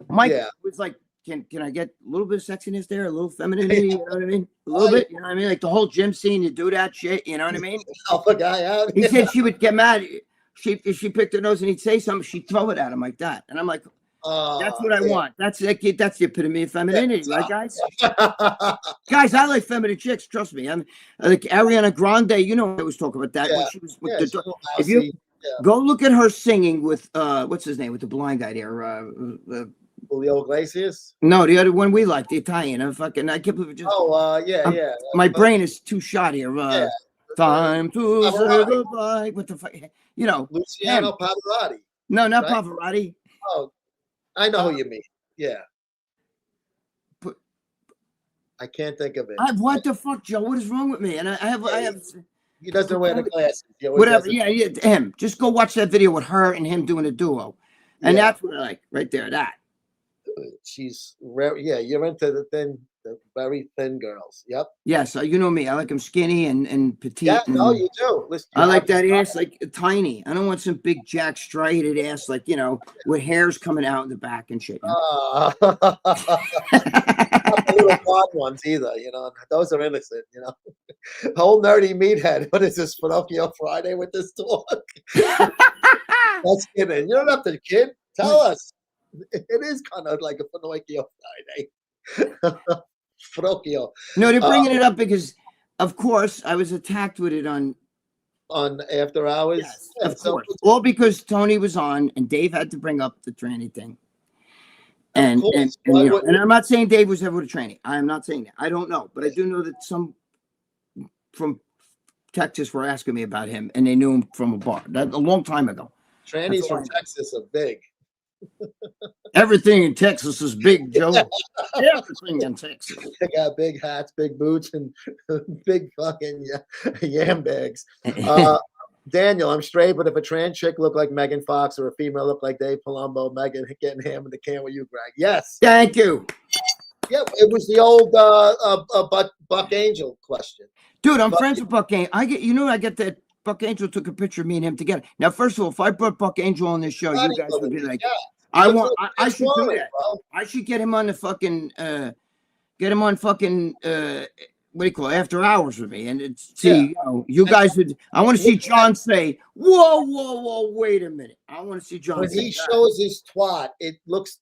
Mike was like, can I get a little bit of sexiness there, a little femininity, you know what I mean? A little bit, you know what I mean? Like the whole gym scene, you do that shit, you know what I mean? Help a guy out. He said she would get mad. If she picked her nose and he'd say something, she'd throw it at him like that. And I'm like, that's what I want. That's the epitome of femininity, right, guys? Guys, I like feminine chicks. Trust me. I'm like Ariana Grande. I was talking about that when she was with the. If you go look at her singing with what's his name, with the blind guy there, Julio Iglesias. No, the other one we like, the Italian. I can't believe it just. Yeah. My brain is too shot here. Time to say goodbye. What the fuck? Luciano Pavarotti. No, not Pavarotti. Oh. I know who you mean. Yeah. But I can't think of it. What the fuck, Joe? What is wrong with me? And I have. He doesn't wear the glasses. Whatever. Yeah, him. Just go watch that video with her and him doing a duo, and that's what I like right there. That. She's rare. Yeah, you're into the very thin girls. Yep. Yeah, so you know me. I like them skinny and petite. Yeah, no, you do. Listen, I like that ass like tiny. I don't want some big jack striated ass like with hairs coming out in the back and shit. Not the little blonde ones either. Those are innocent. Whole nerdy meathead. What is this, Pinocchio Friday with this talk? That's kidding. You don't have to kid. Tell us. It is kind of like a Pinocchio Friday. Pinocchio. No, they're bringing it up because, of course, I was attacked with it on After Hours. Yes, of course. All because Tony was on and Dave had to bring up the tranny thing. And I'm not saying Dave was ever with a tranny. I am not saying that. I don't know, but I do know that some from Texas were asking me about him, and they knew him from a bar. That a long time ago. Trannies from Texas are big. Everything in Texas is big, Joe. Everything in Texas. They got big hats, big boots, and big fucking yam bags. Daniel, I'm straight, but if a trans chick looked like Megan Fox or a female looked like Dave Palumbo, Megan getting ham in the can with you, Greg. Yes. Thank you. Yeah, it was the old Buck Angel question. Dude, I'm friends with Buck Angel. I get that Buck Angel took a picture of me and him together. Now, first of all, if I brought Buck Angel on this show, you guys would be like, I should do that. Bro. I should get him on the fucking, what do you call it, After Hours with me. And you guys would, I want to see John say, whoa, wait a minute. I want to see John when he shows his twat, it looks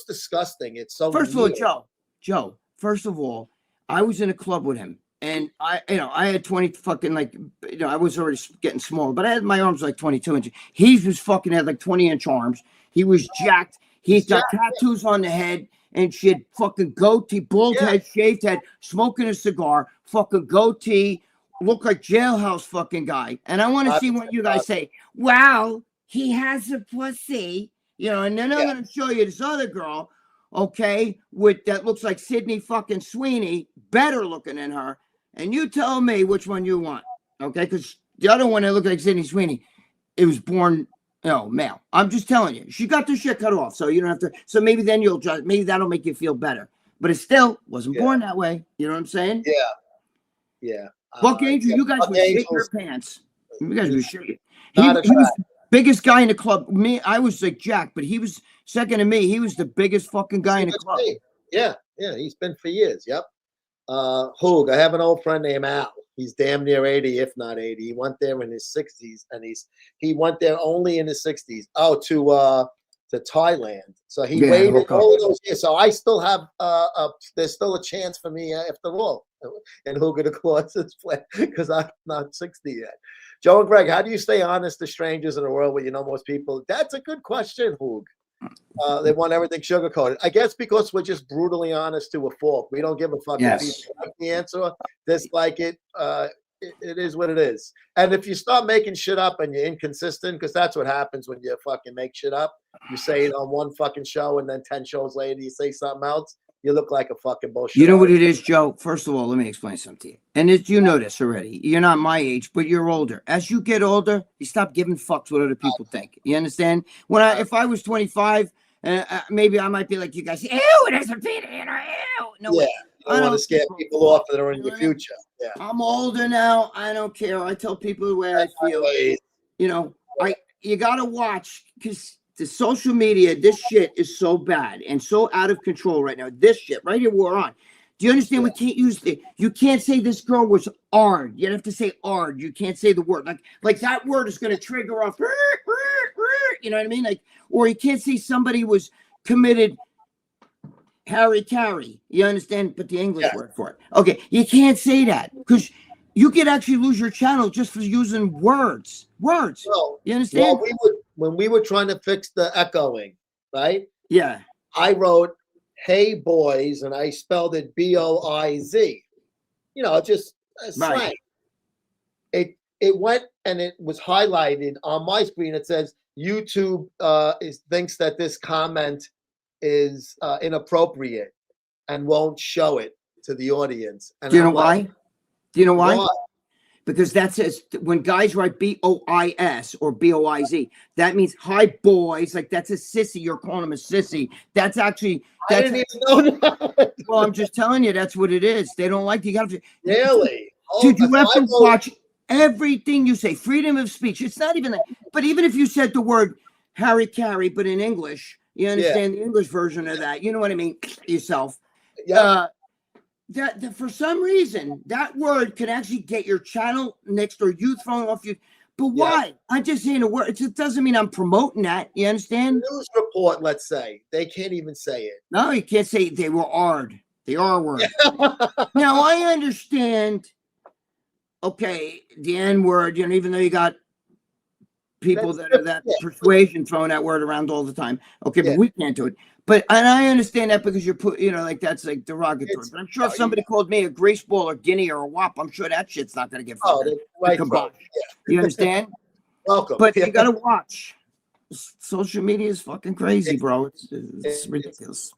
disgusting. It's so First of all, Joe, first of all, I was in a club with him. And I had 20 fucking I was already getting small, but I had my arms like 22 inches. He was fucking had like 20-inch arms. He was jacked. He's got tattoos on the head and shit. Fucking goatee, bald head, shaved head, smoking a cigar. Fucking goatee, look like jailhouse fucking guy. And I want to see what you guys say. Wow, he has a pussy, and then I'm gonna show you this other girl okay, with that looks like Sydney fucking Sweeney, better looking than her, and you tell me which one you want, okay? Because the other one that looked like Sydney Sweeney, it was born, male. I'm just telling you, she got the shit cut off, so you don't have to. So maybe then you'll just, maybe that'll make you feel better. But it still wasn't born that way. You know what I'm saying? Yeah. Yeah. Buck Angel, you guys Buck would shit your Angel's pants. You guys would shit. He not was attractive. the biggest guy in the club. Me, I was like Jack, but he was second to me. He was the biggest fucking guy in the club. Yeah, he's been for years. Yep. Hoog, I have an old friend named Al. He's damn near 80, if not 80. He went there in his 60s, and he went there only in his 60s. Oh, to Thailand. So he waited all of those years. So I still have there's still a chance for me after all in Hooga the Claus's play because I'm not 60 yet. Joe and Greg, how do you stay honest to strangers in a world where you know most people? That's a good question, Hoog. They want everything sugarcoated. I guess because we're just brutally honest to a fault. We don't give a fuck if people like the answer, dislike it. It is what it is. And if you start making shit up and you're inconsistent, because that's what happens when you fucking make shit up. You say it on one fucking show and then 10 shows later you say something else. You look like a fucking bullshit. You know what it is, Joe? First of all, let me explain something to you. And you know this already. You're not my age, but you're older. As you get older, you stop giving fucks what other people think. You understand? If I was 25, maybe I might be like you guys. Ew, there's a peanut in her. Ew. No way. I don't want to scare people off that are in your future. Yeah. I'm older now. I don't care. I tell people the way I feel. You gotta watch because the social media, this shit is so bad and so out of control right now. This shit right here we're on. Do you understand? We can't use you can't say this girl was ard. You have to say ard. You can't say the word. Like that word is gonna trigger off. You know what I mean? Or you can't say somebody was committed Harry Carey. You understand? But the English word for it. Okay, you can't say that because you could actually lose your channel just for using words. Well, you understand? Well, when we were trying to fix the echoing, right? Yeah. I wrote, "Hey boys," and I spelled it BOIZ. Just slang. Right. It went and it was highlighted on my screen. It says YouTube thinks that this comment is inappropriate and won't show it to the audience. And do you know why? Do you know why? Because that says when guys write BOIS or BOIZ, that means hi boys. Like that's a sissy. You're calling him a sissy. That's actually. I didn't even know that. Well, I'm just telling you, that's what it is. They don't like you. Got to really. Dude, you have to watch everything you say. Freedom of speech. It's not even. But even if you said the word Harry Carey, but in English, you understand the English version of that. You know what I mean? Yourself. Yeah. That for some reason that word could actually get your channel next or you thrown off you. But why? I'm just saying a word. It doesn't mean I'm promoting that. You understand? News report, let's say. They can't even say it. No, you can't say they were ard. The R word. Now I understand. Okay, the N word. Even though you got people that are that persuasion throwing that word around all the time. Okay, but we can't do it. And I understand that because you're that's like derogatory. But I'm sure if somebody called me a grease ball or guinea or a wop, I'm sure that shit's not going to get combined. You understand? Welcome. But you got to watch. Social media is fucking crazy, bro. It's ridiculous.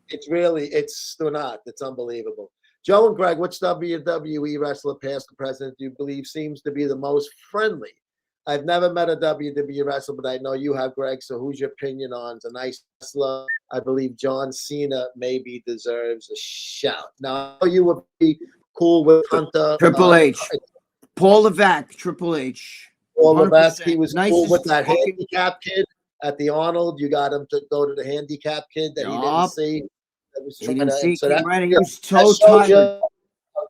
It's not. It's unbelievable. Joe and Greg, which WWE wrestler, past or present, do you believe seems to be the most friendly? I've never met a WWE wrestler, but I know you have, Greg. So who's your opinion on? It's a nice wrestler. I believe John Cena maybe deserves a shout. Now, you would be cool with Hunter. Triple H. Paul Levesque, Triple H. Paul Levesque, he was cool with that handicap kid at the Arnold. You got him to go to the handicap kid that he didn't see. That was he was so tired. A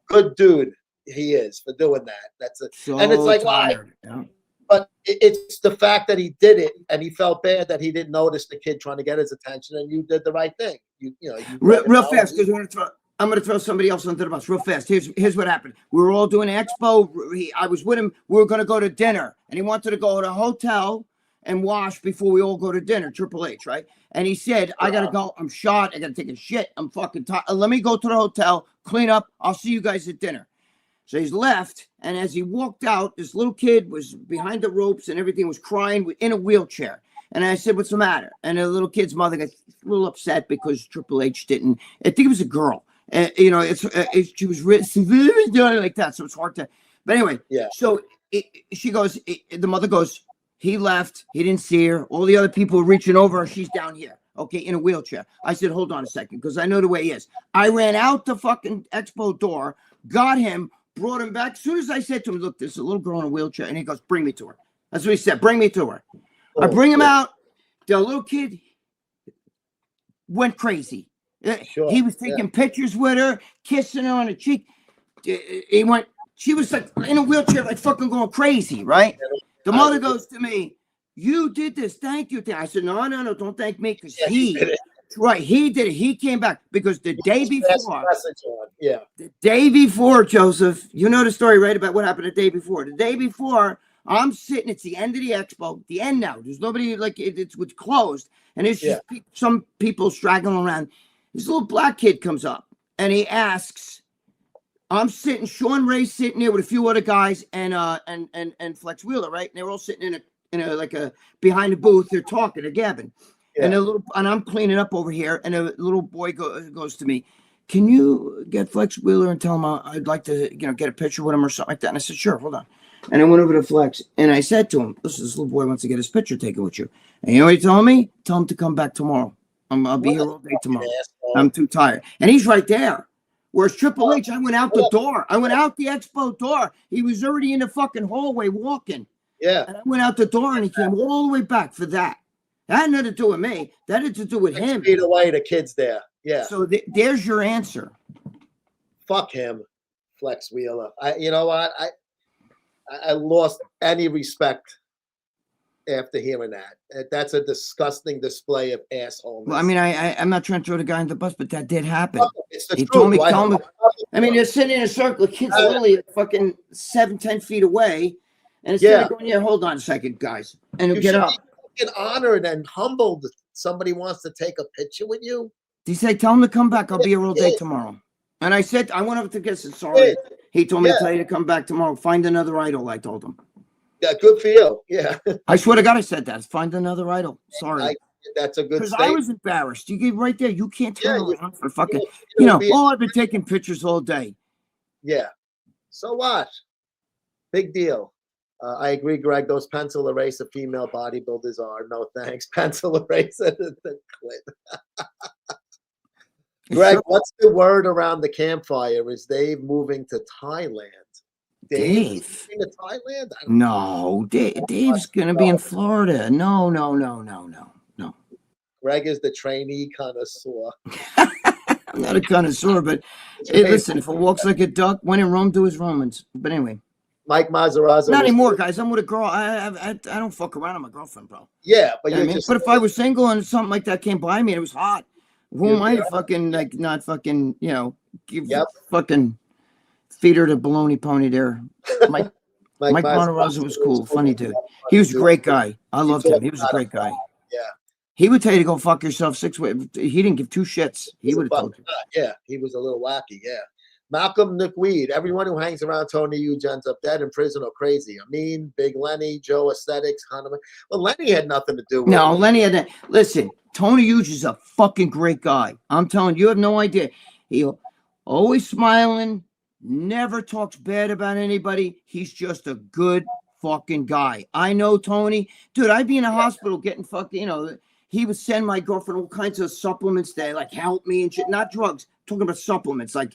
good dude he is for doing that. And it's like, tired. Why? But it's the fact that he did it and he felt bad that he didn't notice the kid trying to get his attention, and you did the right thing. Real fast, because I'm going to throw somebody else under the bus real fast. Here's what happened. We were all doing expo. I was with him. We were going to go to dinner, and he wanted to go to a hotel and wash before we all go to dinner. Triple H, right? And he said, "I got to go. I'm shot. I got to take a shit. I'm fucking tired. Let me go to the hotel, clean up. I'll see you guys at dinner." So he's left, and as he walked out, this little kid was behind the ropes and everything, was crying in a wheelchair. And I said, what's the matter? And the little kid's mother got a little upset because Triple H didn't. I think it was a girl. You know, she was like that, so it's hard to. But anyway, Yeah. So she goes. The mother goes. He left. He didn't see her. All the other people were reaching over her. She's down here, okay, in a wheelchair. I said, hold on a second, because I know the way he is. I ran out the fucking expo door, got him, brought him back. As soon as I said to him, look, there's a little girl in a wheelchair, and he goes, bring me to her. That's what he said. Bring me to her. I bring him out. The little kid went crazy. Sure. He was taking pictures with her, kissing her on the cheek. He went. She was like in a wheelchair, like fucking going crazy, right? The mother goes to me, "You did this. Thank you." I said, "No, don't thank me, because he did it. Right, he did it. He came back because the day before, the day before, Joseph, you know the story, right, about what happened the day before. The day before, I'm sitting. It's the end of the expo. The end now. There's nobody, like it's closed, and there's just some people straggling around. This little black kid comes up and he asks, I'm sitting, Sean Ray's sitting there with a few other guys and Flex Wheeler, right? And they're all sitting in a like a behind the booth, they're talking, they're gabbing. And I'm cleaning up over here, and a little boy goes to me, can you get Flex Wheeler and tell him I'd like to, get a picture with him or something like that? And I said, sure, hold on. And I went over to Flex and I said to him, listen, this little boy wants to get his picture taken with you. And you know what he told me? Tell him to come back tomorrow. I'll be here all day tomorrow. I'm too tired. And he's right there. Whereas Triple H, I went out the door. I went out the expo door. He was already in the fucking hallway walking. Yeah. And I went out the door and he came all the way back for that. That had nothing to do with me. That had to do with him. 6 feet away, the kid's there. Yeah. So there's your answer. Fuck him, Flex Wheeler. You know what? I lost any respect after hearing that. That's a disgusting display of asshole. Well, I mean, I'm not trying to throw the guy in the bus, but that did happen. It's the He truth. told me, I mean, they're sitting in a circle. The kid's literally fucking 7-10 feet away. And instead of going, hold on a second, guys. And he'll get up. Fucking honored and humbled that somebody wants to take a picture with you. He said, tell him to come back. I'll be here all day tomorrow. And I said, I went up to get sorry. He told me to tell you to come back tomorrow. Find another idol, I told him. Yeah, good for you. Yeah. I swear to God, I said that. Find another idol. Sorry. That's a good Because I was embarrassed. You get right there. You can't turn around for fucking, I've been taking pictures all day. Yeah. So what? Big deal. I agree, Greg. Those pencil eraser female bodybuilders are no thanks. Pencil eraser the clit. Greg, what's the word around the campfire? Is Dave moving to Thailand? Dave? To Thailand? No, Dave's gonna be in Florida. No. Greg is the trainee connoisseur. I'm not a connoisseur, but hey, listen, if it walks like a duck, when in Rome, do as Romans. But anyway. Mike Mazerazzo. Not anymore, guys. I'm with a girl. I don't fuck around. I'm a girlfriend, bro. Yeah, but but if I was single and something like that came by me and it was hot, who am I to fucking not fucking fucking feed her to baloney pony there? Mike Mazerazzo was cool, funny dude. He was a great guy. I loved him. He was a great guy. Yeah. He would tell you to go fuck yourself 6 ways. He didn't give two shits. He would have told you. Yeah, he was a little wacky. Yeah. Malcolm Nickweed. Everyone who hangs around Tony Hughes ends up dead in prison or crazy. Amin, Big Lenny, Joe Aesthetics, Hahnemann. Well, Lenny had nothing to do with it. Lenny had that. Listen, Tony Hughes is a fucking great guy. I'm telling you, you have no idea. He always smiling, never talks bad about anybody. He's just a good fucking guy. I know Tony. Dude, I'd be in a hospital getting fucking, he would send my girlfriend all kinds of supplements that like help me and shit. Not drugs. Talking about supplements, like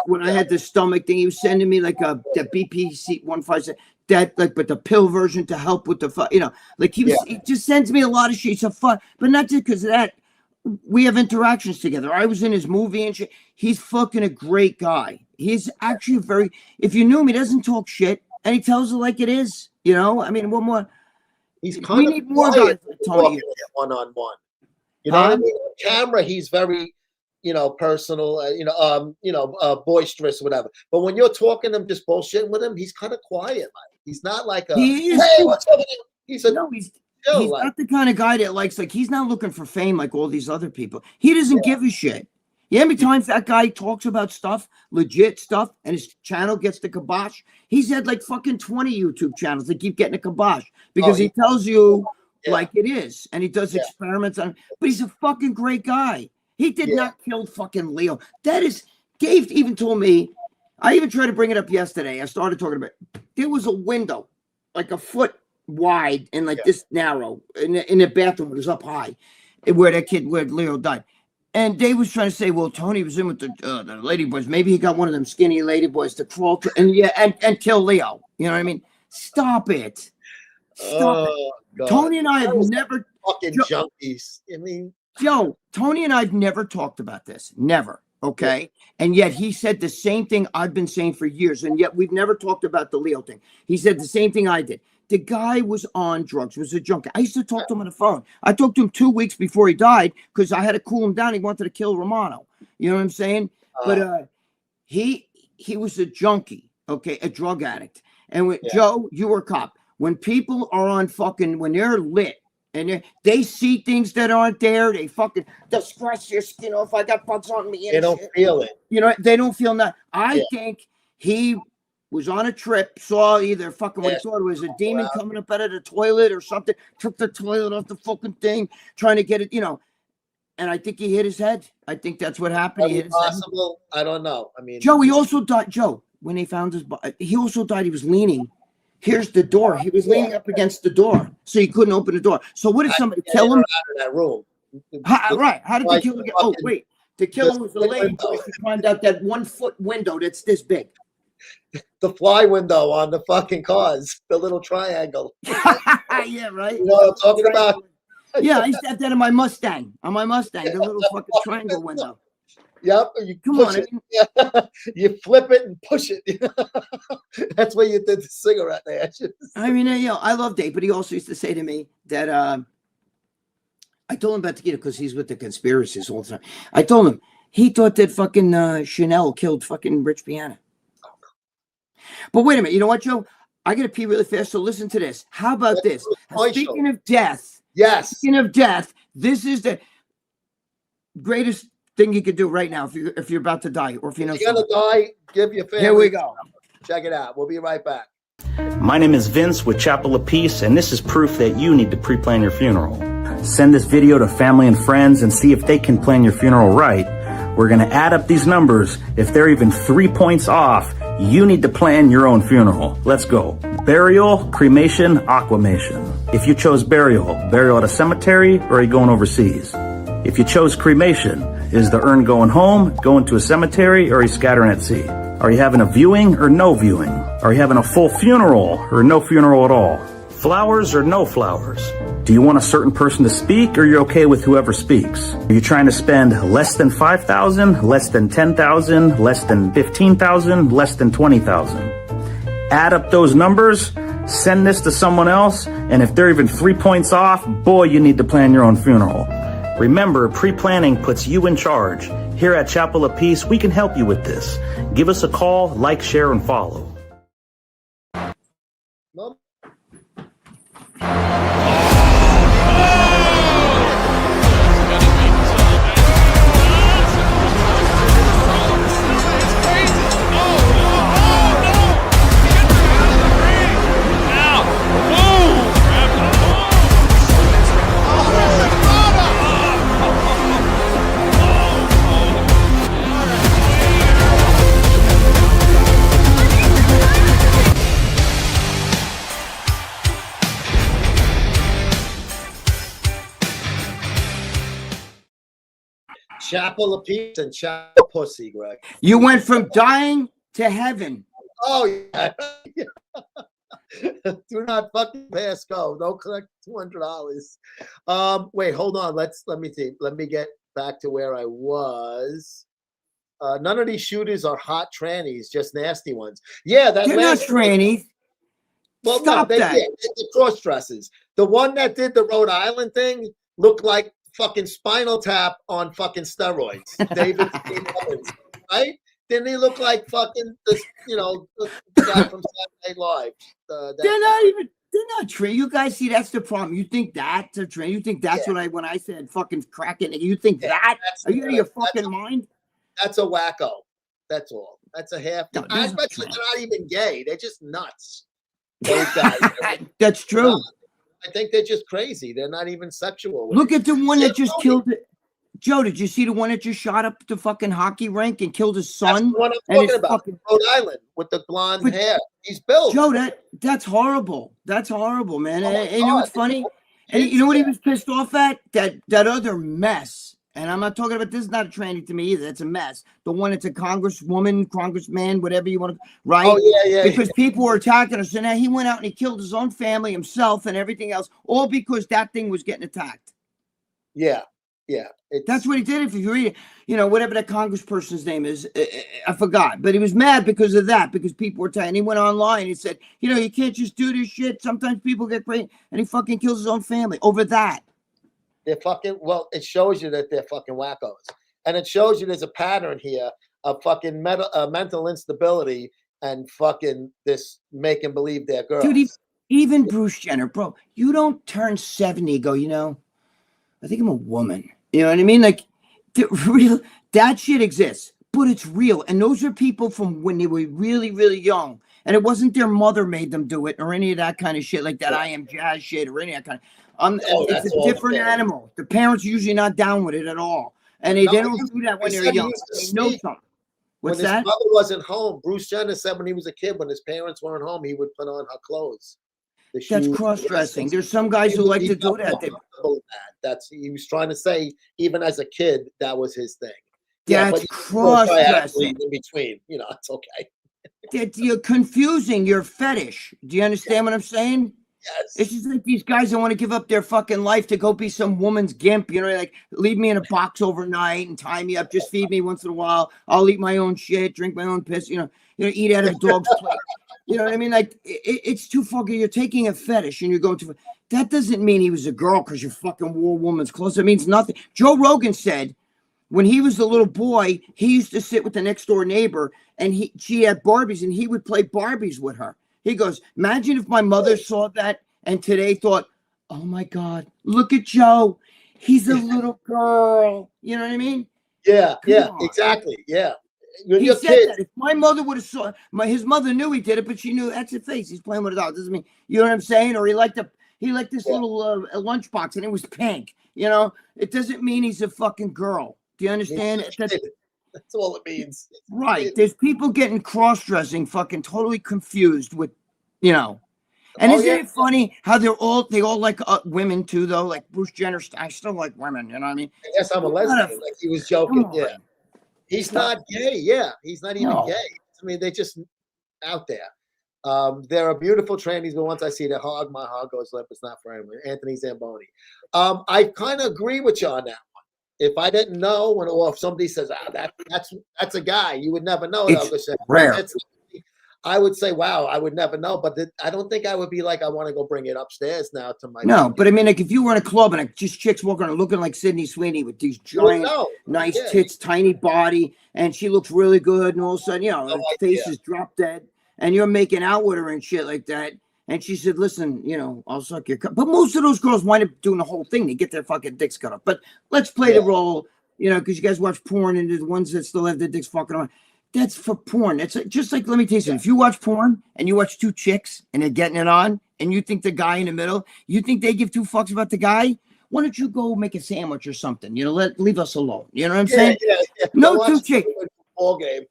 when I had the stomach thing, he was sending me like the BPC 157, that but the pill version to help with the like he just sends me a lot of shit. It's a fun, but not just because of that. We have interactions together. I was in his movie and shit. He's fucking a great guy. He's actually if you knew him, he doesn't talk shit and he tells it like it is. I mean, one more. We need more guys like Tony one-on-one. You know what I mean? On camera, he's very personal, boisterous, whatever. But when you're talking to him, just bullshitting with him, he's kind of quiet. Like he's not like he is. Hey, what's up with you? He's not the kind of guy that likes he's not looking for fame like all these other people. He doesn't give a shit. You know how many times that guy talks about stuff, legit stuff, and his channel gets the kibosh? He's had like fucking 20 YouTube channels that keep getting a kibosh because he tells you like it is, and he does experiments on. But he's a fucking great guy. He did not kill fucking Leo. That is, Dave even told me. I even tried to bring it up yesterday. I started talking about. There was a window, like a foot wide and like this narrow in the bathroom. It was up high, where Leo died. And Dave was trying to say, well, Tony was in with the lady boys. Maybe he got one of them skinny lady boys to crawl to, and kill Leo. You know what I mean? Stop it. Stop it. God. Tony and I have never fucking junkies. I mean, Joe, Tony and I've never talked about this. Never. Okay. And yet he said the same thing I've been saying for years. And yet we've never talked about the Leo thing. He said the same thing I did. The guy was on drugs, was a junkie. I used to talk to him on the phone. I talked to him 2 weeks before he died because I had to cool him down. He wanted to kill Romano. You know what I'm saying? But he was a junkie, okay, a drug addict. And when, Joe, you were a cop. When people are on fucking, when they're lit and they see things that aren't there, they fucking scratch your skin off. I got bugs on me. They don't feel it. You know, they don't feel that. I think he was on a trip, saw either fucking what he thought it was a demon coming up out of the toilet or something, took the toilet off the fucking thing, trying to get it, you know. And I think he hit his head. I think that's what happened. He hit his possible? Head. I don't know. I mean, Joe, he also died. Joe, when they found his body, he also died. He was leaning. Here's the door. He was leaning up against the door, so he couldn't open the door. So what did somebody kill him? Out of that room. Right. How did they kill him? Oh, wait. To kill him was the lady. He climbed out that 1 foot window that's this big. The fly window on the fucking cars, the little triangle. Yeah, right. You know what I'm talking about? Yeah, I used to have that in my Mustang. On my Mustang, the little fucking triangle window. Yep. You Come on. You flip it and push it. That's where you did the cigarette ashes. I mean, you know, I love Dave, but he also used to say to me that I told him about the kid because he's with the conspiracies all the time. I told him he thought that fucking Chanel killed fucking Rich Piana. But wait a minute. You know what, Joe? I got to pee really fast, so listen to this. How about this? Speaking of death. Yes. Speaking of death, this is the greatest thing you could do right now if you're about to die or if you know you're going to die, give your family. Here we go. Check it out. We'll be right back. My name is Vince with Chapel of Peace, and this is proof that you need to pre-plan your funeral. Send this video to family and friends and see if they can plan your funeral right. We're going to add up these numbers. If they're even 3 points off, you need to plan your own funeral. Let's go. Burial, cremation, aquamation. If you chose burial at a cemetery, or are you going overseas? If you chose cremation, is the urn going home, going to a cemetery, or are you scattering at sea? Are you having a viewing or no viewing? Are you having a full funeral or no funeral at all? Flowers or no flowers? Do you want a certain person to speak, or you're okay with whoever speaks? Are you trying to spend less than $5,000, less than $10,000, less than $15,000, less than $20,000? Add up those numbers, send this to someone else, and if they're even 3 points off, boy, you need to plan your own funeral. Remember, pre-planning puts you in charge. Here at Chapel of Peace, we can help you with this. Give us a call, like, share, and follow. Chapel of Peace and Chapel of Pussy, Greg. You went from dying to heaven. Oh, yeah. Do not fucking pass go. Don't collect $200. Wait, hold on. Let me see. Let me get back to where I was. None of these shooters are hot trannies, just nasty ones. Yeah, They're not trannies. Well, Stop no, that. They're cross dressers. The one that did the Rhode Island thing looked like fucking Spinal Tap on fucking steroids. David Evans, right? Didn't he look like fucking this, the guy from Saturday Night Live? They're not trained. You guys see, that's the problem. You think that's a train. You think that's when I said fucking cracking. You think that? Are you out of your fucking mind? That's a wacko. That's all. That's a half. No, I bet you they're not even gay. They're just nuts. Those guys. That's true. I think they're just crazy. They're not even sexual. Look at the one that just Tony. killed it. Joe, did you see the one that just shot up the fucking hockey rink and killed his That's son? the one I'm and talking his about. fucking- Rhode Island with the blonde But- hair. He's built. Joe, that's horrible. That's horrible, man. Oh my And you know what's God. funny? And you know what he was pissed off at? That other mess. And I'm not talking about this. Is not a tranny to me either. That's a mess. The one that's a congresswoman, congressman, whatever you want to, right? Oh yeah. Because people were attacking us, and now he went out and he killed his own family, himself, and everything else, all because that thing was getting attacked. Yeah. That's what he did. If you read it, you know, whatever that congressperson's name is, I forgot. But he was mad because of that, because people were telling. He went online. He said, you know, you can't just do this shit. Sometimes people get crazy, and he fucking kills his own family over that. They're fucking. Well, it shows you that they're fucking wackos, and it shows you there's a pattern here of fucking mental instability and fucking this making believe they're girls. Dude, even Bruce Jenner, bro, you don't turn 70 and go, you know, I think I'm a woman. You know what I mean? Like, that shit exists, but it's real. And those are people from when they were really, really young. And it wasn't their mother made them do it or any of that kind of shit, like that I am jazz shit or any of that kind of. It's a different animal. The parents are usually not down with it at all. And they don't do that when they're young. They know something. What's when that? his mother wasn't home, Bruce Jenner said when he was a kid, when his parents weren't home, he would put on her clothes. That's cross-dressing. There's some guys who like to do that. That's he was trying to say. Even as a kid, that was his thing. That's cross-dressing. In between, you know, it's okay. You're confusing your fetish. Do you understand what I'm saying? Yes. It's just like these guys that want to give up their fucking life to go be some woman's gimp. You know, like leave me in a box overnight and tie me up. Just feed me once in a while. I'll eat my own shit, drink my own piss. You know, eat out of a dog's plate. You know what I mean? Like it's too fucking. You're taking a fetish and you're going to. That doesn't mean he was a girl because you fucking wore a woman's clothes. It means nothing. Joe Rogan said when he was a little boy, he used to sit with the next door neighbor and she had Barbies and he would play Barbies with her. He goes, imagine if my mother saw that and today thought, oh my God, look at Joe. He's a little girl. You know what I mean? Yeah, Come on. exactly. Yeah. He said that if my mother would have saw his mother knew he did it, but she knew that's his face. He's playing with a doll. Doesn't mean, you know what I'm saying? Or he liked this little lunchbox and it was pink. You know, it doesn't mean he's a fucking girl. Do you understand? That's all it means. Right. There's people getting cross-dressing, fucking totally confused with, you know. And isn't it funny how they all like women too, though? Like Bruce Jenner, I still like women. You know what I mean? I guess I'm a lesbian. Like he was joking. Yeah. He's not gay. Yeah. He's not even gay. I mean, they're just out there. There are beautiful trannies, but once I see the hog, my heart goes limp. It's not for anyone. Anthony Zamboni. I kind of agree with you on that one. If I didn't know, or if somebody says, that's a guy, you would never know. It's rare. I would say, wow, I would never know. But I don't think I would be like, I want to go bring it upstairs now to my. No, but I mean, like if you were in a club and just chicks walking around looking like Sydney Sweeney with these giant, nice tits, tiny body, and she looks really good, and all of a sudden, you know, her face is drop dead, and you're making out with her and shit like that. And she said, listen, you know, I'll suck your cup. But most of those girls wind up doing the whole thing. They get their fucking dicks cut off. But let's play the role, you know, because you guys watch porn and the ones that still have their dicks fucking on. That's for porn. It's just like, let me tell you something. If you watch porn and you watch two chicks and they're getting it on and you think the guy in the middle, you think they give two fucks about the guy? Why don't you go make a sandwich or something? You know, leave us alone. You know what I'm saying? Yeah. No two chicks. Ball game.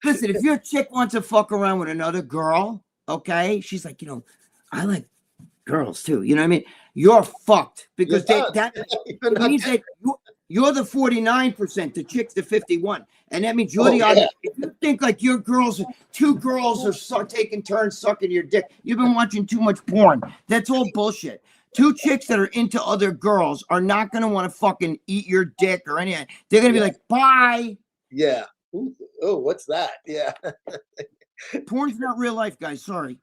Listen, if your chick wants to fuck around with another girl, okay, she's like, you know, I like girls too. You know what I mean? You're fucked because that means that you're the 49%, the chick's the 51%. And that means you're the other. If you think like two girls are taking turns sucking your dick, you've been watching too much porn. That's all bullshit. Two chicks that are into other girls are not going to want to fucking eat your dick or anything. They're going to be like, bye. Yeah. Oh, what's that? Yeah. Porn's not real life, guys. Sorry.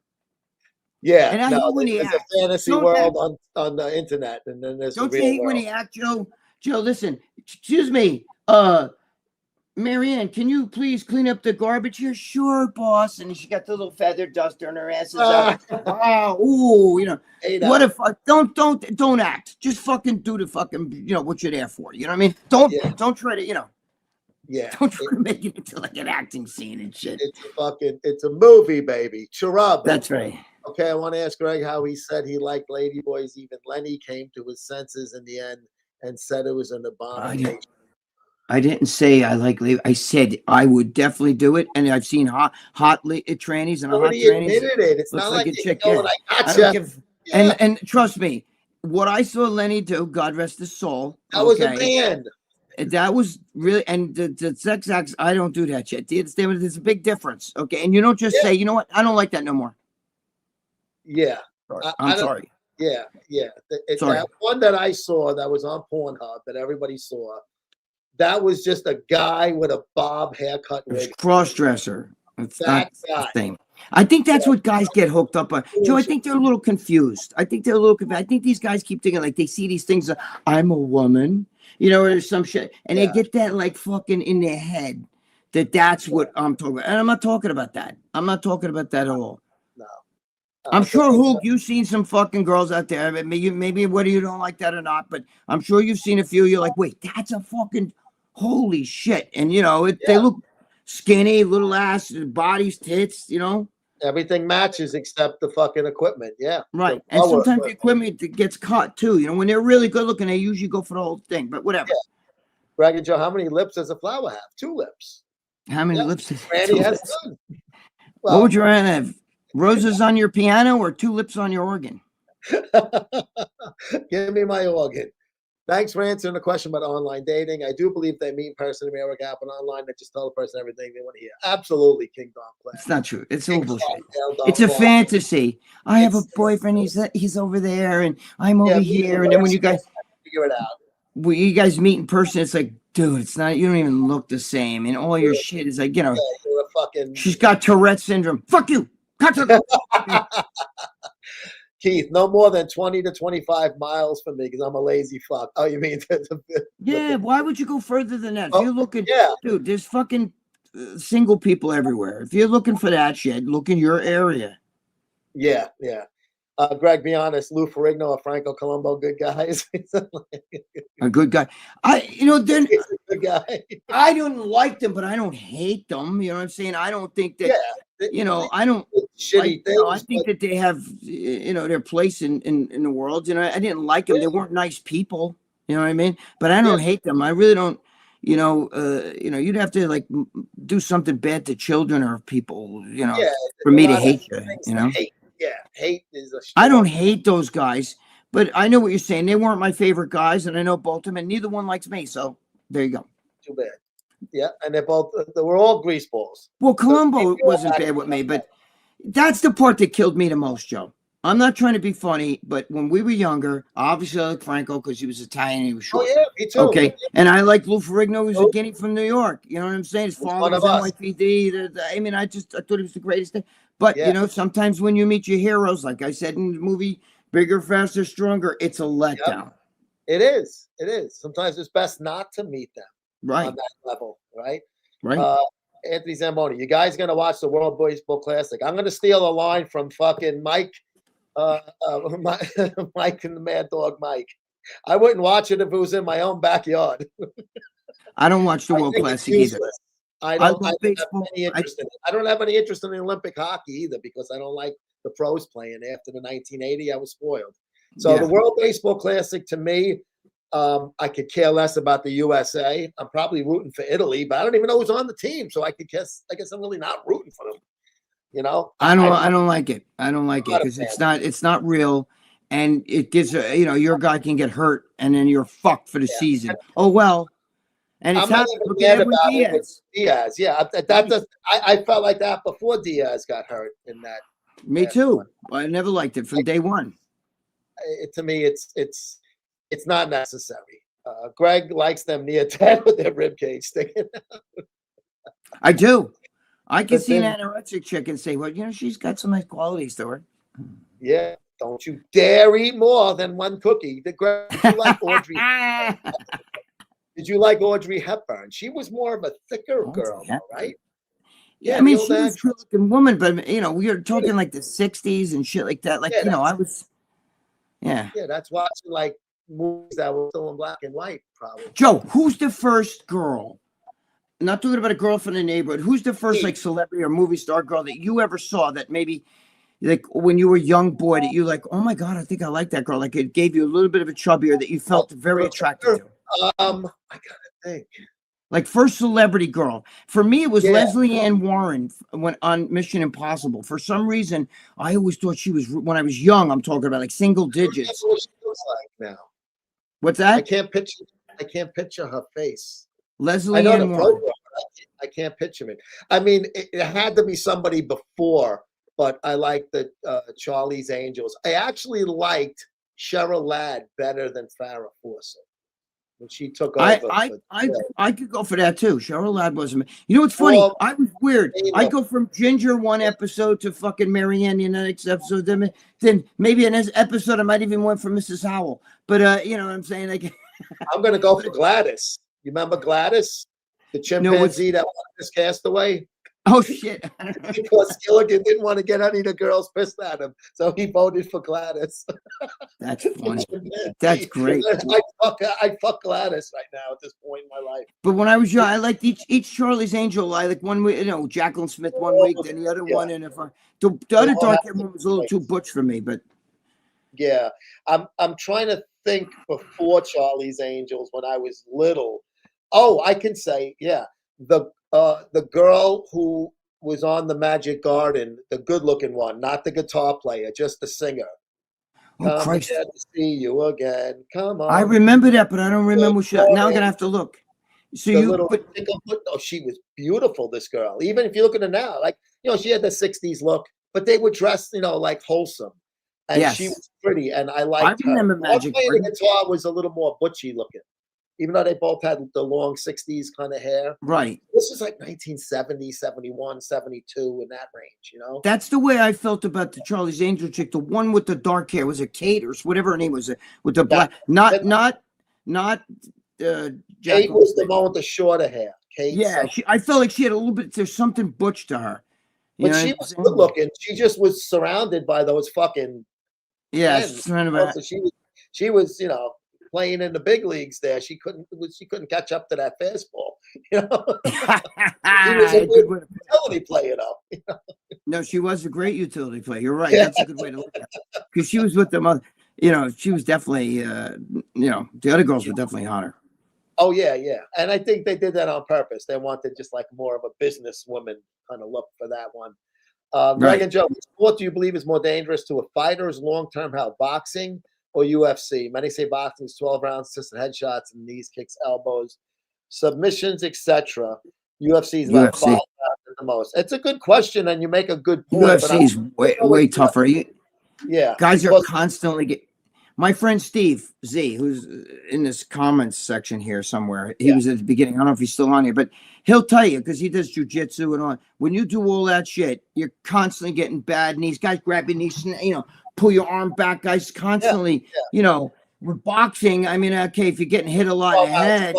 Yeah. And I hate when he acts. There's a fantasy world on the internet, and then there's don't the you real hate world. when he acts, Joe? Joe, listen. Excuse me. Marianne, can you please clean up the garbage here? Sure, boss. And she got the little feather duster in her ass. You know. What if don't act. Just fucking do the fucking, you know, what you're there for. You know what I mean? Don't try to, you know. Yeah. Don't try to make it into like an acting scene and shit. It's a movie, baby. Cherub. That's right. Okay, I want to ask Greg how he said he liked Ladyboys. Even Lenny came to his senses in the end and said it was an abomination. I didn't say I like labor. I said I would definitely do it, and I've seen hot trannies and a hot Already trannies. admitted it. It's Looks not like like a you chick. go Yeah. and I I gotcha. don't give. Yeah. And trust me, what I saw Lenny do, God rest his soul. That was a okay, man. and that was really, and the sex acts. I don't do that shit. Do you understand? There's a big difference. Okay, and you don't just say, you know what, I don't like that no more. Yeah. Sorry. I I'm don't- sorry. Yeah, yeah. Sorry. That one that I saw that was on Pornhub that everybody saw, that was just a guy with a bob haircut It was wig. cross dresser. It's not That the guy. thing. I think that's what guys get hooked up on. Joe, I think they're a little confused. I think these guys keep thinking like they see these things. I'm a woman, you know, or some shit, and they Yeah. get that like fucking in their head that's what I'm talking about. And I'm not talking about that. I'm not talking about that at all. No. I'm sure, Hulk, you've seen some fucking girls out there. Maybe whether you don't like that or not, but I'm sure you've seen a few. You're like, wait, that's a fucking holy shit. And you know, they look skinny, little ass, bodies, tits, you know. Everything matches except the fucking equipment. Yeah. Right. The And lower sometimes the equipment gets caught too. You know, when they're really good looking, they usually go for the whole thing. But whatever. Greg and Joe, how many lips does a flower have? 2 lips. How many Yeah. lips? Randy has none. What would you rather have? Roses on your piano or 2 lips on your organ? Give me my organ. Thanks for answering the question about online dating. I do believe they meet in person in America, but online they just tell the person everything they want to hear. Absolutely, King Don Plan. It's not true. It's all King bullshit. Don It's a Plan. fantasy. I have a It's- boyfriend. He's over there, and I'm over here. And then when you guys figure it out. meet in person, it's like, dude, it's not. You don't even look the same, and all your shit is like, you know, Yeah, you're a fucking she's got Tourette syndrome. Fuck you. Cut to- Keith, no more than 20 to 25 miles from me because I'm a lazy fuck. Oh, you mean Yeah, why would you go further than that? If Oh, you're looking, yeah. dude, there's fucking single people everywhere. If you're looking for that shit, look in your area. Yeah, yeah. Greg, be honest, Lou Ferrigno or Franco Colombo, good guys. He's A good guy. Then a good guy. I don't like them, but I don't hate them. You know what I'm saying? I don't think that, Yeah. you know, I don't Shitty like, things. I think that they have, you know, their place in the world. You know, I didn't like them. They weren't nice people. You know what I mean? But I don't hate them. I really don't. You know, you'd have to like do something bad to children or people. You know, for me to hate you. You know, hate. Yeah, hate is a. I don't hate those guys, but I know what you're saying. They weren't my favorite guys, and I know both of them, and neither one likes me. So there you go. Too bad. Yeah, and they're both. They were all greaseballs. Well, Columbo wasn't bad with me, but that's the part that killed me the most, Joe. I'm not trying to be funny, but when we were younger, obviously I liked Franco because he was Italian and he was short. Oh yeah, me too. Okay, and I like Lou Ferrigno, who's a guinea from New York. You know what I'm saying? His father one was of us. NYPD. I mean, I thought he was the greatest thing. But you know, sometimes when you meet your heroes, like I said in the movie Bigger, Faster, Stronger, it's a letdown. It is. It is. Sometimes it's best not to meet them Right. on that level, right? Right. Anthony Zamboni, you guys gonna watch the World Baseball Classic? I'm gonna steal a line from fucking Mike, Mike and the Mad Dog Mike. I wouldn't watch it if it was in my own backyard. I don't watch the World think it's Classic either. useless. I don't love have baseball. any interest in it. I don't have any interest in the Olympic hockey either because I don't like the pros playing. After the 1980, I was spoiled. So Yeah. the World Baseball Classic to me, I could care less about the USA. I'm probably rooting for Italy, but I don't even know who's on the team. So I guess I'm really not rooting for them. You know, I don't like it. I don't like it Not a because fan. it's not real, and it gives you know, your guy can get hurt and then you're fucked for the season. Oh well, and it's I'm not happened. even Look mad at Edwin about it with Diaz. Diaz. Yeah, that does. I felt like that before Diaz got hurt in that. Me too. I never liked it from day one. To me, it's not necessary. Greg likes them near 10 with their rib cage sticking. I do. I can But see an then- anorexic chick and say, well, you know, she's got some nice qualities to her. Yeah, don't you dare eat more than one cookie. Did you like Audrey? Did you like Audrey Hepburn? She was more of a thicker Audrey girl, Hepburn. right? Yeah, I the mean, old she was a actress. good-looking woman, but you know, we were talking like the '60s and shit like that. Like, Yeah, you know, I was, yeah. Yeah, that's watching like movies that were still in black and white, probably. Joe, who's the first girl? Not talking about a girl from the neighborhood. Who's the first Me. like celebrity or movie star girl that you ever saw that maybe like when you were a young boy that you like, oh my God, I think I like that girl. Like it gave you a little bit of a chubbier that you felt very attracted to. I gotta think. Like first celebrity girl. For me, it was Yeah. Leslie Ann Warren when on Mission Impossible. For some reason, I always thought she was when I was young. I'm talking about like single I don't digits. remember what she looks like now. What's I that? can't picture. I can't picture her face. I Leslie know the Ann program. Warren. But I can't picture it. I mean, it had to be somebody before, but I liked the Charlie's Angels. I actually liked Cheryl Ladd better than Farrah Fawcett when she took over. I could go for that too. Cheryl Ladd wasn't. You know what's funny? Well, I was weird. you I know, go from Ginger one episode to fucking Marianne the next episode. Then maybe in this episode I might even went for Mrs. Howell. But you know what I'm saying? Like, I'm gonna go for Gladys. You remember Gladys, the chimpanzee that was cast away? oh shit. Because Gilligan didn't want to get any of the girls pissed at him, so he voted for Gladys. That's funny. That's great. I'd fuck Gladys right now at this point in my life. But when I was young, I liked each Charlie's Angel. I like one week, you know, Jacqueline Smith one week, then the other one, and if the other dark hair one was a little too butch for me. But yeah, I'm trying to think before Charlie's Angels when I was little. Oh, I can say, yeah, the girl who was on the Magic Garden, the good-looking one, not the guitar player, just the singer. oh Christ, Glad to see you again. Come on. I remember that, but I don't remember what she. Now I'm gonna have to look. So The you, little but oh, she was beautiful, this girl. Even if you look at her now, like, you know, she had the 60s look, but they were dressed, you know, like wholesome. And she yes, was pretty, and I I liked her. remember One Magic playing the Garden. guitar was a little more butchy looking, even though they both had the long 60s kind of hair. Right. This is like 1970, 71, 72, in that range, you know? That's the way I felt about the Charlie's Angel chick. The one with the dark hair was it Kate or whatever her name was, with the black. Not Kate Jacqueline was the Smith. one with the shorter hair. Kate. Yeah, I felt like she had a little bit. There's something butch to her. You But know she what I'm was saying? good looking. She just was surrounded by those fucking Yeah, men. kind of So she was, you know, playing in the big leagues there. She couldn't catch up to that fastball. You know, she was a good utility player though. No, she was a great utility player. You're right. Yeah. That's a good way to look at it. Because she was with the mother. You know, she was definitely. You know, the other girls were definitely hotter. Oh yeah, yeah. And I think they did that on purpose. They wanted just like more of a businesswoman kind of look for that one. Greg and Joe, which sport do you believe is more dangerous to a fighter's long-term health, boxing or UFC? Many say boxing is 12 rounds, assisted headshots, and knees, kicks, elbows, submissions, etc. UFC is about 5 rounds at the most. It's a good question, and you make a good point. UFC is way tougher. Yeah, guys are constantly get. My friend Steve Z, who's in this comments section here somewhere, he was at the beginning. I don't know if he's still on here, but he'll tell you because he does jujitsu and all. When you do all that shit, you're constantly getting bad knees. Guys grabbing knees, you know, pull your arm back. Guys constantly, you know, with boxing. I mean, okay, if you're getting hit a lot in the head,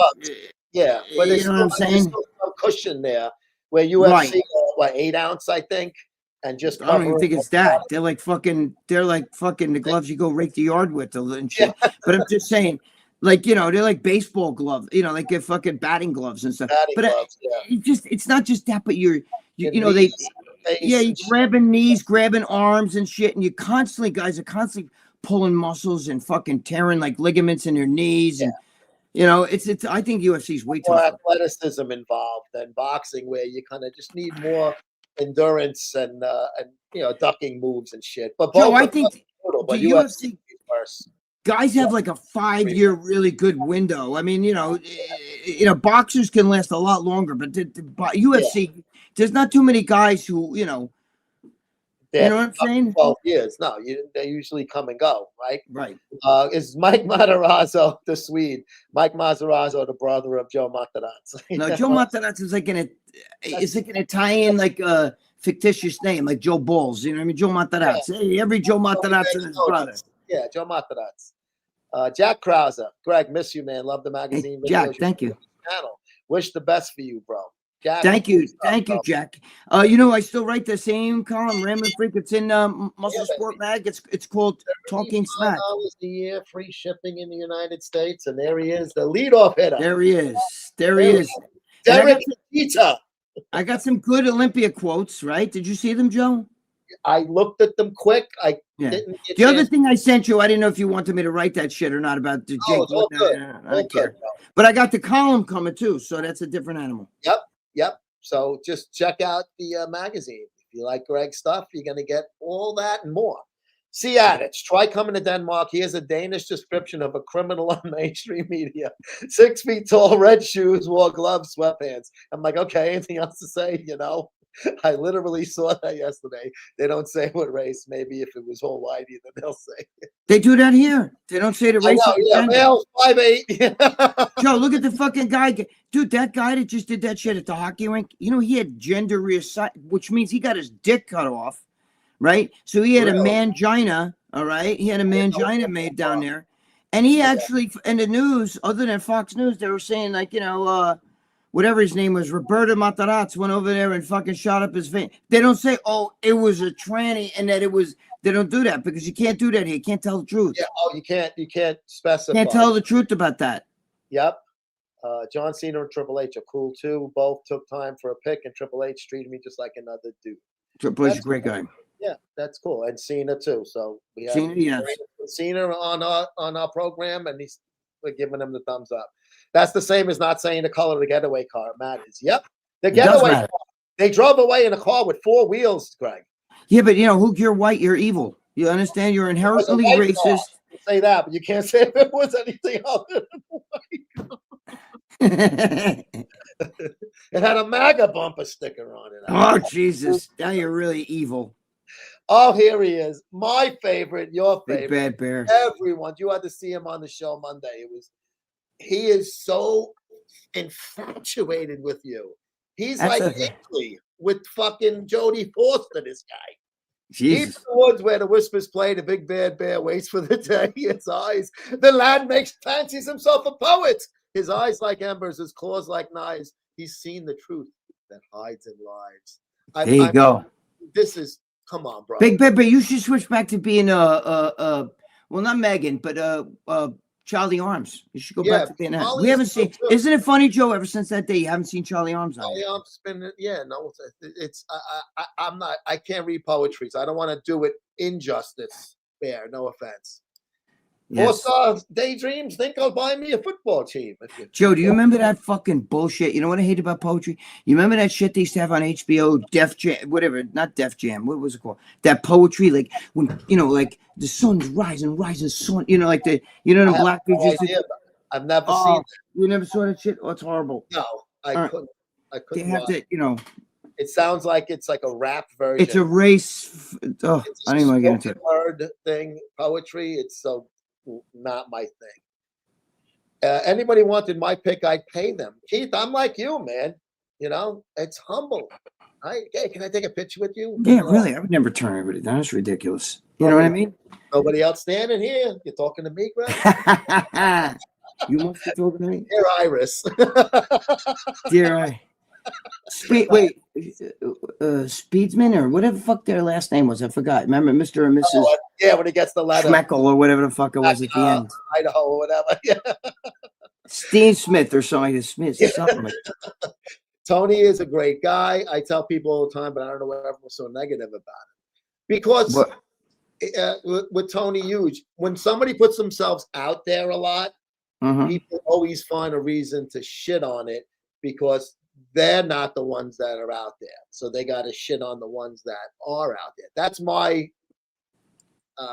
yeah, but you know what I'm saying? There's some cushion there. Where UFC, what 8 ounce, I think. And just I don't even think it's that. They're like fucking the gloves you go rake the yard with and shit. But I'm just saying, like, you know, they're like baseball gloves, you know, like they're fucking batting gloves and stuff. It's not just that, but you know, you're grabbing knees, grabbing arms and shit, and guys are constantly pulling muscles and fucking tearing like ligaments in their knees and you know, it's I think UFC is way tougher. More athleticism involved than boxing, where you kind of just need more endurance and you know, ducking moves and shit. But Joe, I think the UFC first. Guys have like a 5-year really good window. I mean, you know, boxers can last a lot longer, but the UFC, there's not too many guys who, you know what I'm saying? 12 years. No, they usually come and go, right? Right. Is Mike Matarazzo the Swede? Mike Matarazzo, the brother of Joe Matarazzo. No, Joe Matarazzo is like an Italian, like fictitious name, like Joe Balls. You know what I mean? Joe Matarazzo. Hey, every Joe Matarazzo is his brother. Yeah, Joe Matarazzo. Jack Krause. Greg, miss you, man. Love the magazine. Hey, Jack, thank you. Channel. Wish the best for you, bro. Jack, thank you, Jack. You know, I still write the same column, Random Freak. It's in Muscle Sport Mag. It's called Talking Smack. $35 a year, free shipping in the United States, and there he is, the leadoff hitter. There he is. There he is. Derek Peter. I got some good Olympia quotes. Right? Did you see them, Joe? I looked at them quick. I Yeah. didn't get The other chance- thing I sent you, I didn't know if you wanted me to write that shit or not about the Jake. it's all good. I All don't care. good, bro. But I got the column coming too, so that's a different animal. Yep. So just check out the magazine. If you like Gregg's stuff, you're going to get all that and more. See addicts. Try coming to Denmark. Here's a Danish description of a criminal on mainstream media. 6 feet tall, red shoes, wore gloves, sweatpants. I'm like, okay, anything else to say? I literally saw that yesterday. They don't say what race. Maybe if it was all whitey, then they'll say. They do that here. They don't say the I race. know, of the yeah, gender. male, 5'8". Joe, look at the fucking guy. Dude, that guy that just did that shit at the hockey rink, he had gender reassigned, which means he got his dick cut off, right? So he had a Really? mangina, all right? He had a mangina made down there. And he actually, in the news, other than Fox News, they were saying, like, whatever his name was, Roberta Matarazzo went over there and fucking shot up his vein. They don't say, oh, it was a tranny and that it was, they don't do that because you can't do that here. You can't tell the truth. Yeah, you can't specify. Can't tell the truth about that. Yep. John Cena and Triple H are cool too. Both took time for a pick, and Triple H treated me just like another dude. Triple H is a great guy. Yeah, that's cool. And Cena too. So we have Cena, yeah. Cena on our program, and we're giving him the thumbs up. That's the same as not saying the color of the getaway car matters. Yep, the getaway car. They drove away in a car with 4 wheels, Greg. Yeah, but Hook, you're white, you're evil. You understand? You're inherently racist. Say that, but you can't say if it was anything other than white. It had a MAGA bumper sticker on it. Oh, Jesus. Now you're really evil. Oh, here he is. My favorite, your Big favorite. bad bear. Everyone. You had to see him on the show Monday. He is so infatuated with you. He's That's like Hinkley with fucking Jodie Foster, this guy. Jesus. Deep in the woods where the whispers play, the big bad bear waits for the day. His eyes, the lad fancies himself a poet. His eyes like embers, his claws like knives. He's seen the truth that hides in lives. There you go. This is, come on, bro. Big bad bear, you should switch back to being well, not Megan, but Charlie Arms. You should go back to being that. We haven't seen. Isn't it funny, Joe? Ever since that day, you haven't seen Charlie Arms on. Charlie Arms been, it's I'm not. I can't read poetry, so I don't want to do it injustice. Bear, no offense. Yes. Daydreams. Think I'll buy me a football team. Joe, do you remember that fucking bullshit? You know what I hate about poetry? You remember that shit they used to have on HBO, Def Jam, whatever, not Def Jam. What was it called? That poetry, like when like the sun's rising, sun. Like the black people. I've never seen that. You never saw that shit? Oh, it's horrible. No, I couldn't. They have to, It sounds like it's like a rap version. It's a race. Oh, I don't even want to get into it. Word thing, poetry. It's so not my thing. Anybody wanted my pick, I'd pay them. Keith, I'm like you, man. It's humble. Hey, can I take a picture with you? Yeah, really. I would never turn everybody down. That's ridiculous. You know what I mean? Nobody else standing here. You're talking to me, Greg? You must be talking to me. Dear Iris. Dear I. Speedsman or whatever the fuck their last name was. I forgot. Remember Mr. and Mrs. Yeah, when he gets the letter. Schmeckel or whatever the fuck it was at the end. Idaho or whatever. Yeah. Steve Smith or something like Smith. Something like that. Tony is a great guy. I tell people all the time, but I don't know why everyone's so negative about it. Because with Tony Huge, when somebody puts themselves out there a lot, people always find a reason to shit on it because they're not the ones that are out there. So they got to shit on the ones that are out there. That's my...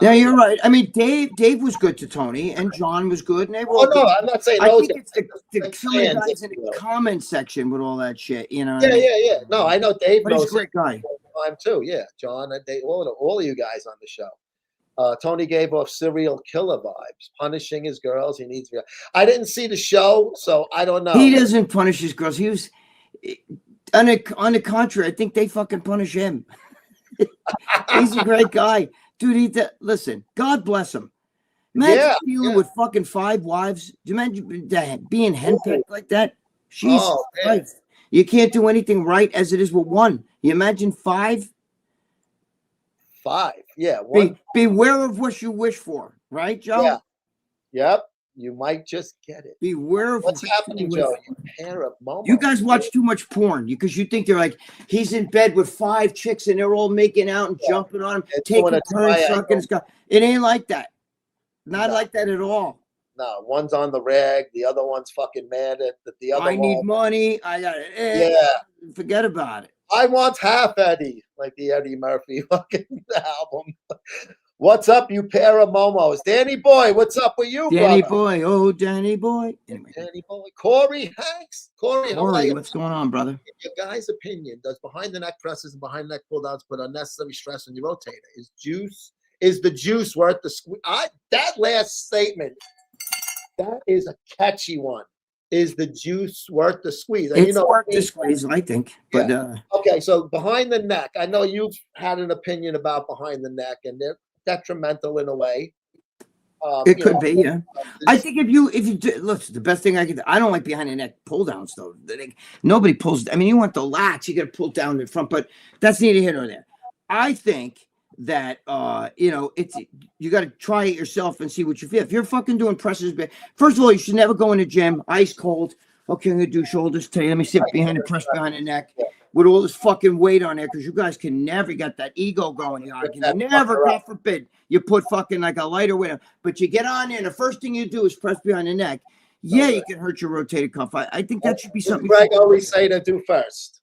yeah, you're right. I mean, Dave was good to Tony, and John was good, and they were all no, good. I'm not saying I those think it's some of the guys in the comment section with all that shit, Yeah. No, I know Dave but he's knows a great guy. time too. Yeah, John and Dave, all of you guys on the show. Tony gave off serial killer vibes, punishing his girls. He needs. I didn't see the show, so I don't know. He doesn't punish his girls. He was on the contrary. I think they fucking punish him. He's a great guy, dude. Listen, God bless him. Imagine dealing with fucking 5 wives. Do you imagine being henpecked like that? Jesus Christ. You can't do anything right as it is with one. You imagine 5? 5, yeah. One. Beware of what you wish for, right, Joe? Yeah. Yep. You might just get it. Beware of What's happening, Joe? You pair of Momo. You guys watch too much porn because you think they're like he's in bed with 5 chicks and they're all making out and jumping on him, taking turns, sucking. It ain't like that. Not like that at all. No, one's on the rag, the other one's fucking mad at the other one. I need money. I got it. Yeah. Forget about it. I want half Eddie, like the Eddie Murphy fucking album. What's up, you pair of momos? Danny Boy, what's up with you, Danny brother? Boy, oh, Danny Boy. Anyway. Danny Boy. Corey Hanks. Corey, what's going on, brother? In your guy's opinion, does behind the neck presses and behind the neck pull downs put unnecessary stress on your rotator? Is the juice worth the squeeze? That last statement, that is a catchy one. Is the juice worth the squeeze? And It's worth the squeeze, I think. But okay, so behind the neck, I know you've had an opinion about behind the neck, and they're detrimental in a way. It could be, yeah. I think if you do, look, the best thing I can do, I don't like behind the neck pull downs though. Nobody pulls. I mean, you want the lats, you got to pull down in front, but that's neither here nor there. I think that it's you got to try it yourself and see what you feel. If you're fucking doing presses, first of all, you should never go in the gym ice cold. Okay, I'm gonna do shoulders today. Let me sit behind the press behind the neck with all this fucking weight on there because you guys can never get that ego going here. I can never, God forbid, you put fucking like a lighter weight on. But you get on there, and the first thing you do is press behind the neck. Yeah, you can hurt your rotator cuff. I think that should be something. Greg always say to do first.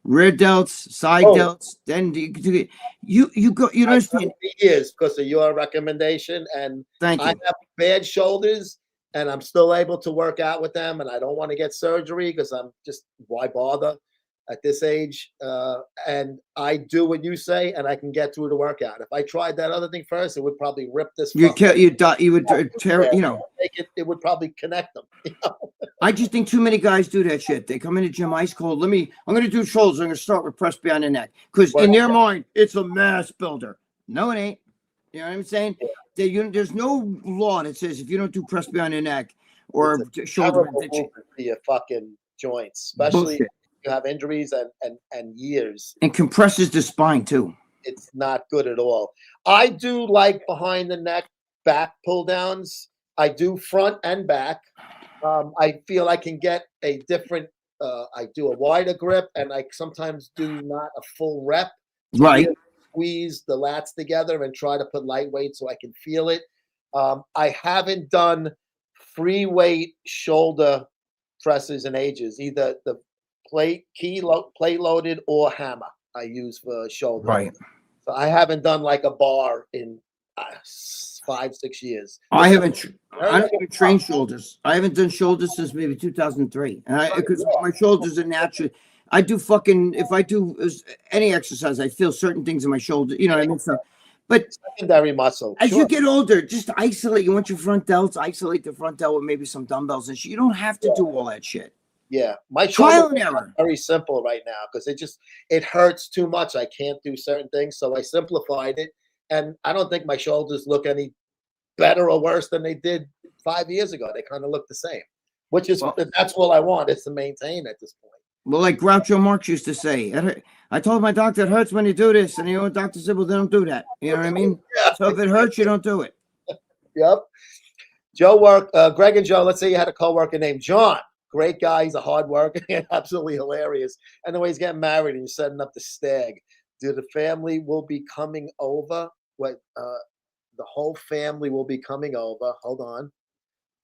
Rear delts, side delts. Then you go. You understand? Years because of your recommendation, and thank you. I have bad shoulders, and I'm still able to work out with them, and I don't want to get surgery because I'm just why bother at this age. And I do what you say, and I can get through the workout. If I tried that other thing first, it would probably rip this. You would tear. It would probably connect them. You know? I just think too many guys do that shit. They come in the gym ice cold. I'm going to do shoulders. I'm going to start with press behind the neck because in their mind, it's a mass builder. No, it ain't. You know what I'm saying? There's no law that says if you don't do press behind the neck or shoulder for your fucking joints, especially if you have injuries and years. And compresses the spine too. It's not good at all. I do like behind the neck back pull downs. I do front and back. I feel I can get a different, I do a wider grip, and I sometimes do not a full rep. Right. Squeeze the lats together and try to put lightweight so I can feel it. I haven't done free weight shoulder presses in ages, either the plate loaded or hammer I use for shoulder. Right. So I haven't done like a bar in 5-6 years. I haven't even trained shoulders. I haven't done shoulders since maybe 2003. And because my shoulders are naturally, I do fucking, if I do any exercise, I feel certain things in my shoulder. You know what I mean? So, but secondary muscle. As you get older, just isolate. You want your front delts, isolate the front delt with maybe some dumbbells and shit. You don't have to do all that shit. Yeah, my trial shoulder and error. Very simple right now because it hurts too much. I can't do certain things, so I simplified it. And I don't think my shoulders look any better or worse than they did 5 years ago. They kind of look the same, which is that's all I want is to maintain at this point. Well, like Groucho Marx used to say, I told my doctor it hurts when you do this, and the doctor said, "Well, then don't do that." You know what I mean? Yeah. So if it hurts, you don't do it. Yep. Greg and Joe. Let's say you had a coworker named John. Great guy. He's a hard worker and absolutely hilarious. And the way he's getting married and you're setting up the stag. Dude, the family will be coming over. The whole family will be coming over. Hold on.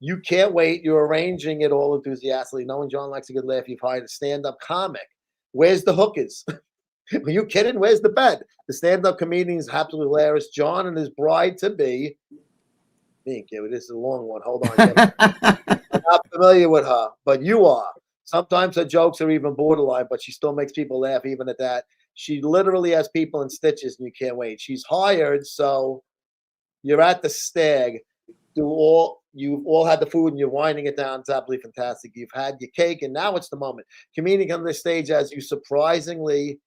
You can't wait. You're arranging it all enthusiastically. Knowing John likes a good laugh, you've hired a stand-up comic. Where's the hookers? Are you kidding? Where's the bed? The stand-up comedian is absolutely hilarious. John and his bride-to-be. Thank you. This is a long one. Hold on. I'm not familiar with her, but you are. Sometimes her jokes are even borderline, but she still makes people laugh even at that. She literally has people in stitches, and you can't wait. She's hired, so you're at the stag. You've all had the food, and you're winding it down. It's absolutely fantastic. You've had your cake, and now it's the moment. Comedian on the stage as you surprisingly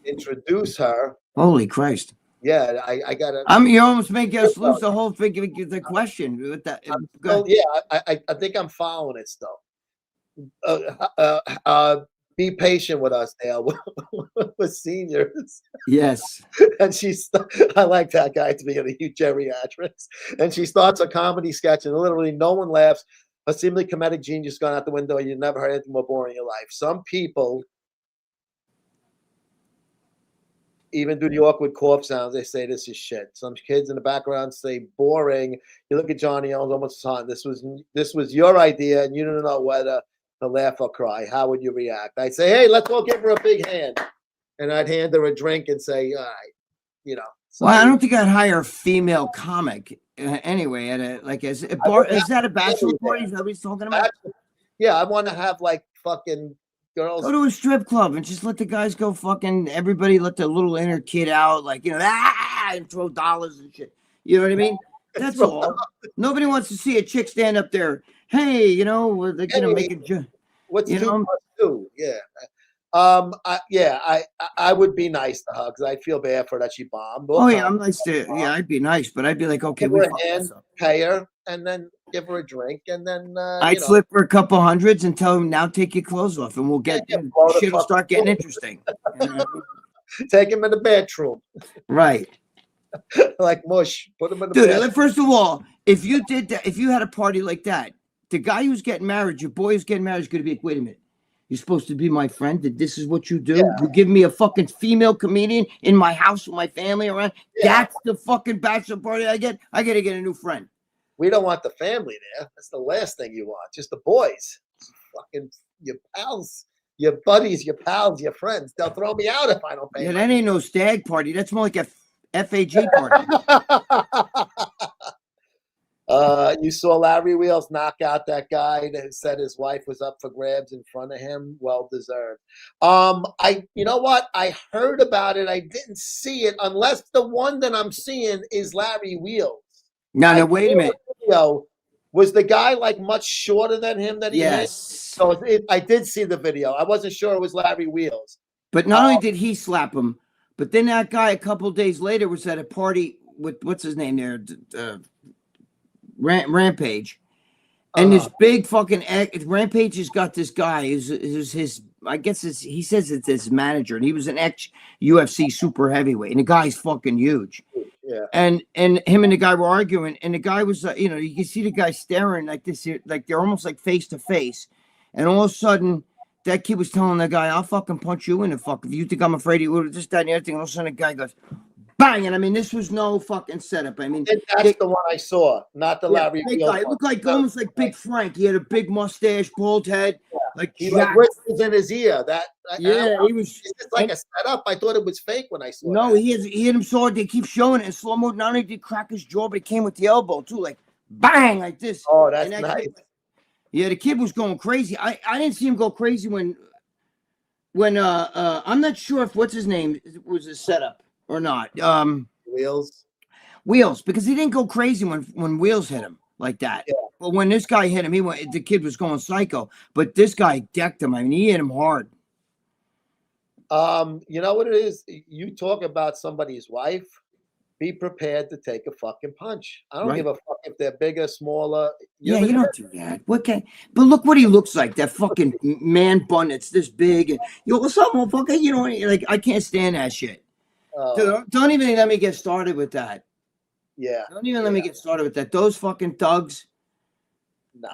introduce her. Holy Christ! Yeah, I gotta. You almost make us lose the whole thing. The question with that. I think I'm following it still. be patient with us, Dale. We're seniors. Yes. And I like that guy to be a huge geriatrics. And she starts a comedy sketch, and literally no one laughs. A seemingly comedic genius gone out the window. You never heard anything more boring in your life. Some people even do the awkward cough sounds. They say this is shit. Some kids in the background say boring. You look at Johnny Owens almost hot. This was your idea, and you don't know whether to laugh or cry. How would you react? I'd say, hey, let's all give her a big hand. And I'd hand her a drink and say, all right, you know. Well, I don't think I'd hire a female comic anyway. At a like as a bar, is that a bachelor party? Is that what he's talking about? Yeah, I want to have like fucking girls. Go to a strip club and just let the guys go fucking. Everybody let the little inner kid out, like and throw dollars and shit. You know what I mean? That's all. Nobody wants to see a chick stand up there. Hey, they're gonna make a. What's 2 plus 2? Yeah. I would be nice to her because I feel bad for her that she bombed. I'm nice to. Yeah, I'd be nice, but I'd be like, okay, give her a hand, pay her, and then give her a drink, and then I'd slip her a couple hundreds and tell him now take your clothes off, and we'll get shit will start getting interesting. Take him in the bedroom, right? Like mush. Put him in the bedroom. Dude, first of all, if you did that, if you had a party like that, the guy who's getting married, your boy who's getting married, is going to be like, wait a minute. You're supposed to be my friend. That this is what you do. Yeah. You give me a fucking female comedian in my house with my family around. Yeah. That's the fucking bachelor party I get. I got to get a new friend. We don't want the family there. That's the last thing you want. Just the boys. Fucking your pals, your buddies, your pals, your friends. They'll throw me out if I don't pay. Yeah, that ain't no stag party. That's more like a FAG party. You saw Larry Wheels knock out that guy that said his wife was up for grabs in front of him. Well deserved. You know what? I heard about it. I didn't see it unless the one that I'm seeing is Larry Wheels. No, wait a minute. Video. Was the guy like much shorter than him that he hit? So I did see the video. I wasn't sure it was Larry Wheels. But not only did he slap him, but then that guy a couple of days later was at a party with what's his name there? Rampage, and this big fucking Rampage has got this guy is his. I guess he says it's his manager, and he was an ex-UFC super heavyweight, and the guy's fucking huge. Yeah. And him and the guy were arguing, and the guy was you can see the guy staring like this, like they're almost like face to face, and all of a sudden that kid was telling the guy, "I'll fucking punch you in the fuck if you think I'm afraid of you." Just that and the other thing. And all of a sudden the guy goes. Bang! And I mean, this was no fucking setup. I mean, that's the one I saw, not the Larry. Big guy. It looked like almost like Big Frank. He had a big mustache, bald head, like he whispers in his ear. He was. Is this like a setup? I thought it was fake when I saw. No, he hit him so hard. They keep showing it in slow mo. Not only did he crack his jaw, but it came with the elbow too, like bang, like this. Oh, that's nice. The kid was going crazy. I didn't see him go crazy when I'm not sure if what's his name was a setup or not. Wheels, because he didn't go crazy when Wheels hit him like that. Yeah. But when this guy hit him, the kid was going psycho. But this guy decked him. I mean, he hit him hard. You know what it is? You talk about somebody's wife. Be prepared to take a fucking punch. I don't give a fuck if they're bigger, smaller. You don't do that. But look what he looks like. That fucking man bun that's this big. And what's up, motherfucker? Like I can't stand that shit. Dude, don't even let me get started with that. Yeah. Don't even let me get started with that. Those fucking thugs. Nah.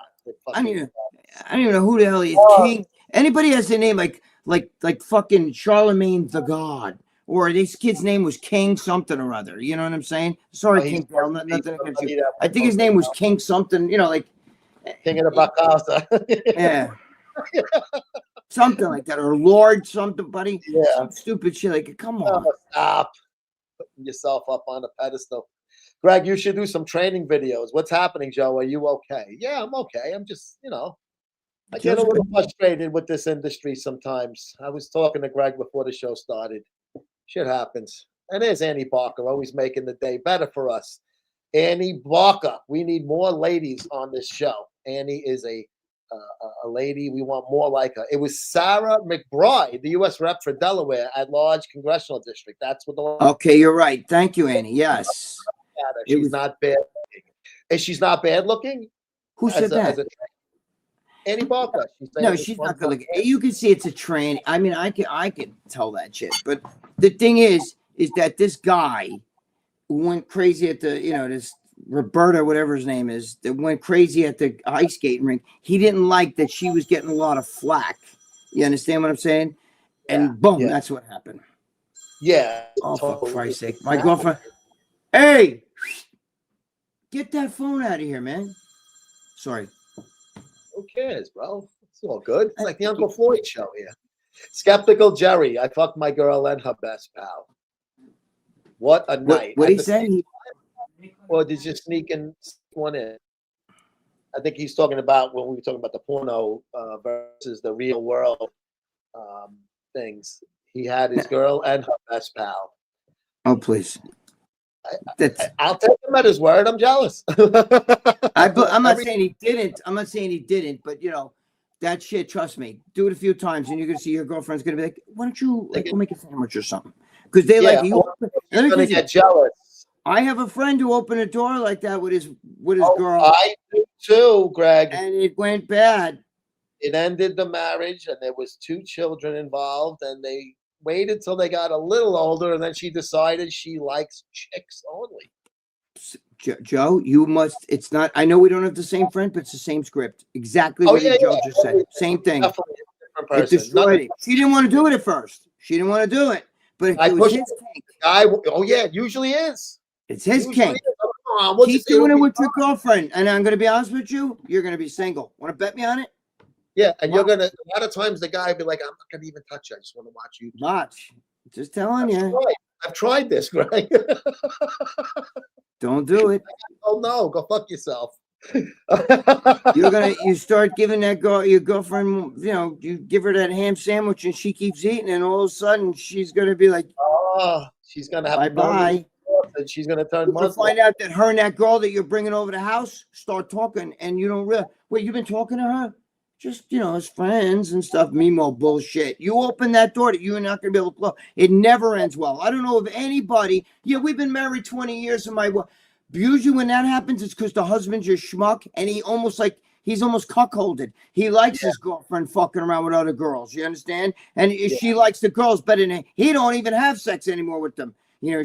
I don't even know who the hell he is. King. Anybody has a name like fucking Charlemagne the God, or this kid's name was King something or other. You know what I'm saying? Sorry, King Bell. Nothing against you. I think his name was King something. Like King of the Bacasa. Yeah. Something like that, or Lord something, buddy. Yeah. Some stupid shit. Like, come on. Stop putting yourself up on a pedestal. Greg, you should do some training videos. What's happening, Joe? Are you okay? Yeah, I'm okay. I'm just, I get a little frustrated with this industry sometimes. I was talking to Greg before the show started. Shit happens. And there's Annie Barker, always making the day better for us. Annie Barker. We need more ladies on this show. Annie is a lady. We want more like her. It was Sarah McBride, the U.S. rep for Delaware at large congressional district. That's what the. Okay, you're right. Thank you, Annie. Yes. She's not bad looking. And she's not bad looking. Who said that? Annie Barker. She's No, she's not gonna look. You can see it's a train. I mean, I can tell that shit. But the thing is that this guy who went crazy at the, this Roberta, whatever his name is, that went crazy at the ice skating rink. He didn't like that she was getting a lot of flack. You understand what I'm saying? And boom, that's what happened. Yeah. Oh, totally. for Christ's sake. My girlfriend, hey, get that phone out of here, man. Sorry. Who cares, bro? It's all good. It's like the Uncle Floyd show here. Skeptical Jerry. I fucked my girl and her best pal. What a night. What he say? Or did you sneak one in? I think he's talking about when we were talking about the porno versus the real world things. He had his girl and her best pal. Oh, please. I'll take him at his word. I'm jealous. I'm not saying he didn't. I'm not saying he didn't, but that shit, trust me, do it a few times and you're going to see your girlfriend's going to be like, why don't you go make a sandwich or something? Because they like you. You're going to get jealous. I have a friend who opened a door like that with his girl. I do too, Greg. And it went bad. It ended the marriage, and there was 2 children involved, and they waited till they got a little older, and then she decided she likes chicks only. Joe, you must. It's not. I know we don't have the same friend, but it's the same script. Exactly what Joe just said. Same thing. Definitely a different person. It destroyed it. She didn't want to do it at first. She didn't want to do it, but it was his kink. It usually is. It's his kink. Keep doing it with your girlfriend, and I'm going to be honest with you. You're going to be single. Want to bet me on it? Yeah, and you're gonna. A lot of times the guy will be like, "I'm not gonna even touch you. I just want to watch you." Watch. Just telling you. I've tried this, Greg. Don't do it. Oh no, go fuck yourself. You start giving that girl, your girlfriend, you give her that ham sandwich and she keeps eating, and all of a sudden she's gonna be like, "Oh, she's gonna have bye." And she's gonna turn. You'll find out that her and that girl that you're bringing over the house start talking, and you don't realize. Wait, you've been talking to her? Just, as friends and stuff. Meanwhile, bullshit. You open that door that you're not going to be able to close. It never ends well. I don't know of anybody. Yeah, we've been married 20 years. And usually when that happens, it's because the husband's your schmuck and he's almost cuckolded. He likes his girlfriend fucking around with other girls. You understand? And she likes the girls better than he don't even have sex anymore with them.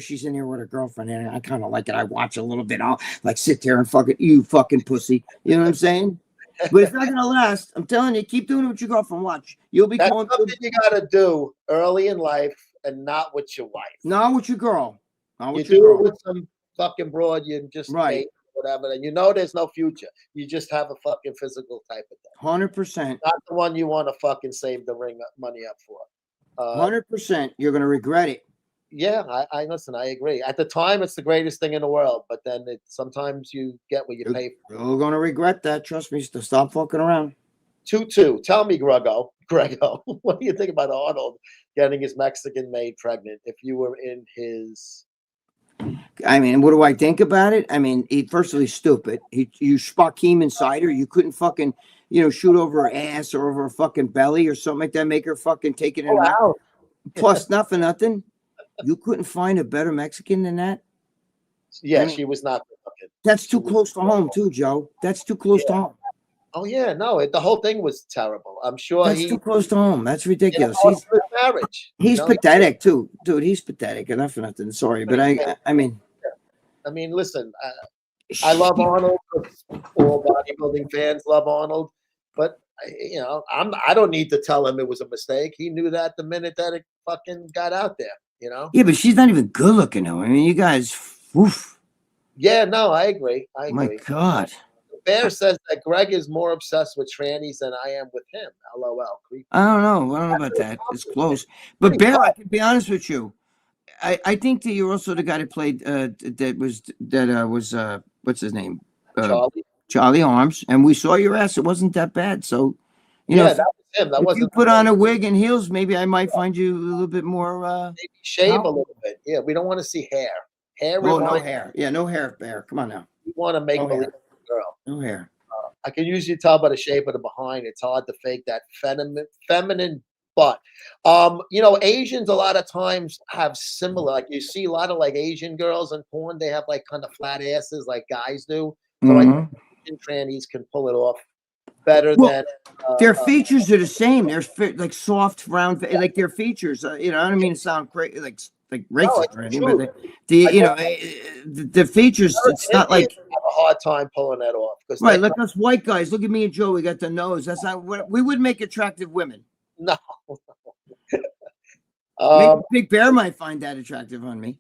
She's in here with her girlfriend and I kind of like it. I watch a little bit. I'll sit there and you fucking pussy. You know what I'm saying? But it's not gonna last. I'm telling you, keep doing it with your girlfriend. Watch, you'll be. That's something you gotta do early in life, and not with your wife. Not with your girl. Not with you your do girl. It with some fucking broad. You just right, whatever, and there's no future. You just have a fucking physical type of thing. 100%. Not the one you want to fucking save the money up for. 100%. You're gonna regret it. Yeah, I listen. I agree. At the time, it's the greatest thing in the world, but then sometimes you get what you pay for. You're gonna regret that. Trust me. Stop fucking around. 2-2. Tell me, Grego, what do you think about Arnold getting his Mexican maid pregnant? If you were in his, I mean, what do I think about it? I mean, firstly, stupid. You spark him inside her. You couldn't fucking, shoot over her ass or over her fucking belly or something like that. Make her fucking take it in. Wow. Plus, not for nothing. You couldn't find a better Mexican than that? Yeah, she was not. That's too close to home, too, Joe. That's too close to home. Oh, yeah. No, the whole thing was terrible. I'm sure that's too close to home. That's ridiculous. He's pathetic, too. Dude, he's pathetic. Enough for nothing. Sorry, but I mean. I mean, listen, I love Arnold. All bodybuilding fans love Arnold. But, I don't need to tell him it was a mistake. He knew that the minute that it fucking got out there. Yeah, but she's not even good looking though. I mean, you guys, woof. Yeah, no, I agree. My God. Bear says that Greg is more obsessed with trannies than I am with him. LOL. I don't know about that. It's close. But Bear, I can be honest with you. I think that you're also the guy that played was what's his name? Charlie Arms. And we saw your ass. It wasn't that bad. So that was him. That if you put on a wig and heels, maybe I might find you a little bit more. Maybe shave a little bit. Yeah, we don't want to see hair. No hair. Yeah, no hair, Bear. Come on now. We want to make believe girl. No hair. I can usually tell by the shape of the behind. It's hard to fake that feminine butt. Asians a lot of times have similar. Like you see a lot of Asian girls in porn. They have kind of flat asses like guys do. So Asian trannies can pull it off better than their features are the same. They're like soft, round, like their features. You know, I don't mean to sound crazy, like racist it's or anything, true. but the features. It's not like Indians have a hard time pulling that off because right. Like us white guys. Look at me and Joe. We got the nose. That's not what we would make attractive women. no. Maybe Big Bear might find that attractive on me.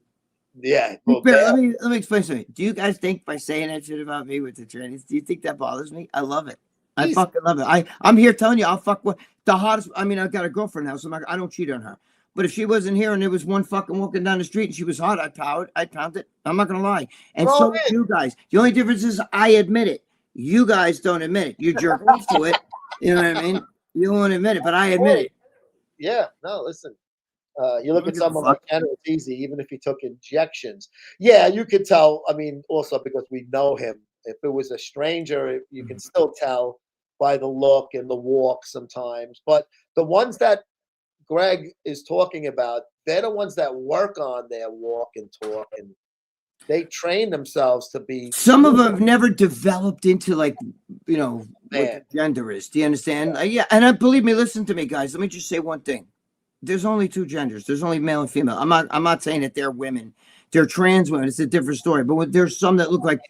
Yeah. Big Bear, let me explain something. Do you guys think by saying that shit about me with the trannies, do you think that bothers me? I love it. I fucking love it. I'm here telling you, I'll fuck with the hottest. I mean, I've got a girlfriend now, so I don't cheat on her. But if she wasn't here and there was one fucking walking down the street and she was hot, I'd pound it. I'm not gonna lie. And so do you guys. The only difference is I admit it. You guys don't admit it. You jerk off to it. You know what I mean? You won't admit it, but I admit it. Yeah. No, listen. You look at someone like Kenner, it's easy, even if he took injections. Yeah, you could tell. I mean, also because we know him. If it was a stranger, you can still tell by the look and the walk sometimes. But the ones that Gregg is talking about, they're the ones that work on their walk and talk, and they train themselves to be. Some of them have never developed into like, you know, what the gender is. Do you understand? Yeah, and believe me, listen to me, guys. Let me just say one thing. There's only two genders. There's only male and female. I'm not saying that they're women. They're trans women. It's a different story. But there's some that look like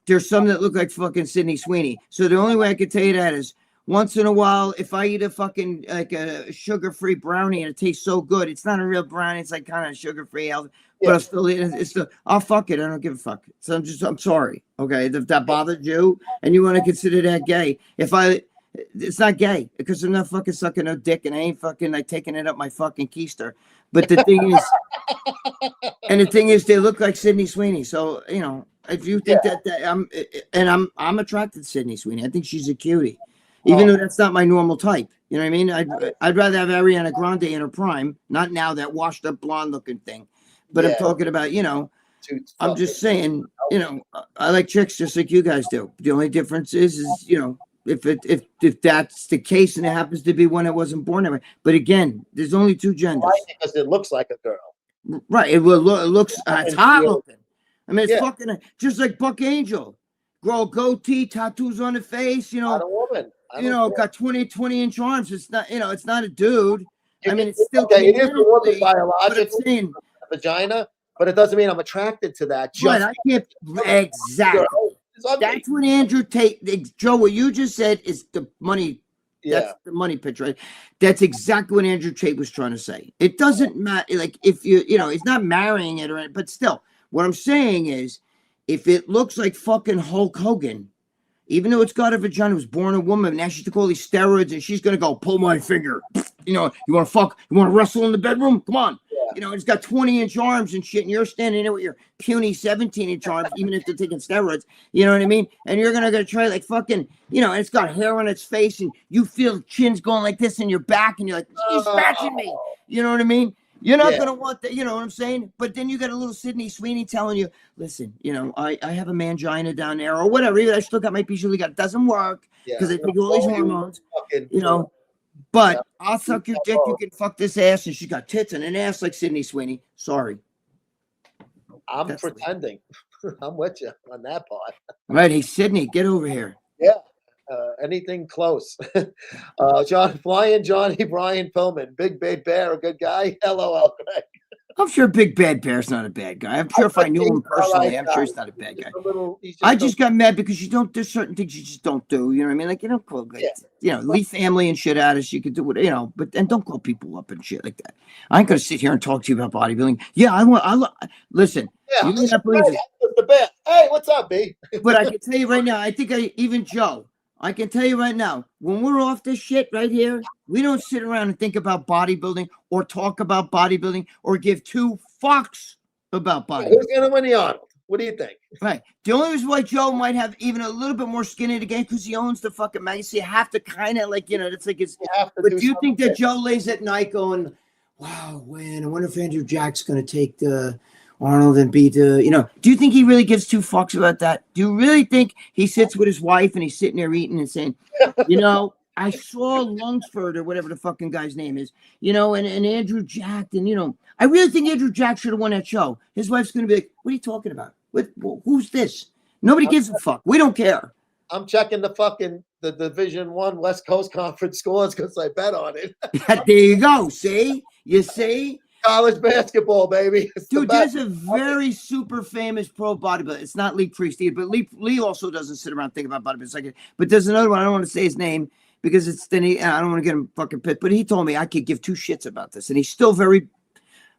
there's some that look like fucking Sydney Sweeney. So the only way I could tell you that is once in a while, if I eat a fucking like a sugar-free brownie and it tastes so good, it's not a real brownie. It's like kind of sugar-free. But I'll fuck it. I don't give a fuck. So I'm sorry. Okay, if that bothered you and you want to consider that gay, it's not gay because I'm not fucking sucking no dick and I ain't fucking like taking it up my fucking keister. But the thing is, they look like Sydney Sweeney. So you know, if you think that I'm attracted to Sydney Sweeney. I think she's a cutie, even though that's not my normal type. You know what I mean? I'd rather have Ariana Grande in her prime, not now that washed up blonde looking thing. But I'm talking about, you know, I'm just saying, you know, I like chicks just like you guys do. The only difference is you know. If that's the case and it happens to be one that wasn't born that way. But again, there's only two genders. Right, because it looks like a girl. Right. It looks it's hot looking. I mean, it's fucking just like Buck Angel. Grow goatee, tattoos on the face, you know. Not a woman. You know, got 20-inch arms. It's not, you know, it's not a dude. I mean, it's still it is a woman biologically, a vagina, but it doesn't mean I'm attracted to that. Right, I can't exactly. That's what Andrew Tate, Joe, what you just said is the money. That's the money pitch, right? That's exactly what Andrew Tate was trying to say. It doesn't matter, like, if you know, he's not marrying it or anything, but still, what I'm saying is, if it looks like fucking Hulk Hogan, even though it's got a vagina, was born a woman, now she took all these steroids and she's gonna go pull my finger. You know, you want to fuck? You want to wrestle in the bedroom? Come on. You know, it's got 20-inch arms and shit, and you're standing there with your puny 17-inch arms, even if they're taking steroids. You know what I mean? And you're gonna try like fucking, you know, and it's got hair on its face, and you feel chins going like this in your back, and you're like, he's scratching me. You know what I mean? You're not gonna want that. You know what I'm saying? But then you got a little Sydney Sweeney telling you, listen, you know, I have a mangina down there or whatever. Even I still got my piece. It doesn't work because I take all these hormones. You know. But I'll suck your dick. You can fuck this ass, and she got tits and an ass like Sydney Sweeney. Sorry, I'm pretending. I'm with you on that part. All right, hey Sydney, get over here. Yeah, anything close. Flying Johnny Brian Pillman, Big Bad Bear, a good guy. LOL, Greg. I'm sure Big Bad Bear's not a bad guy. I'm sure if I knew him personally, I'm sure he's not a bad guy. I just got mad because there's certain things you just don't do. You know what I mean? Like, you don't call, you know, leave family and shit out of you could do it, you know, and don't call people up and shit like that. I ain't going to sit here and talk to you about bodybuilding. Yeah, listen. Yeah, you may not believe it. The bear. Hey, what's up, B? But I can tell you right now, I think even Joe, I can tell you right now, when we're off this shit right here, we don't sit around and think about bodybuilding or talk about bodybuilding or give two fucks about bodybuilding. Who's going to win the Arnold? What do you think? Right. The only reason why Joe might have even a little bit more skin in the game because he owns the fucking magazine. So you have to kind of like, you know, it's like it's. But do you think that Joe lays at night going, wow, man, I wonder if Andrew Jack's going to take the Arnold and beat the, you know, do you think he really gives two fucks about that? Do you really think he sits with his wife and he's sitting there eating and saying, you know, I saw Lunsford or whatever the fucking guy's name is, you know, and Andrew Jack, and, you know, I really think Andrew Jack should have won that show. His wife's going to be like, what are you talking about? Who's this? Nobody gives a fuck. We don't care. I'm checking the Division One West Coast Conference scores because I bet on it. There you go. See? You see? College basketball, baby. It's the Dude, best. there's a very super famous pro bodybuilder. It's not Lee Priest either, but Lee also doesn't sit around thinking about bodybuilding. It's like, but there's another one. I don't want to say his name because it's then I don't want to get him fucking pissed. But he told me I could give two shits about this, and he's still very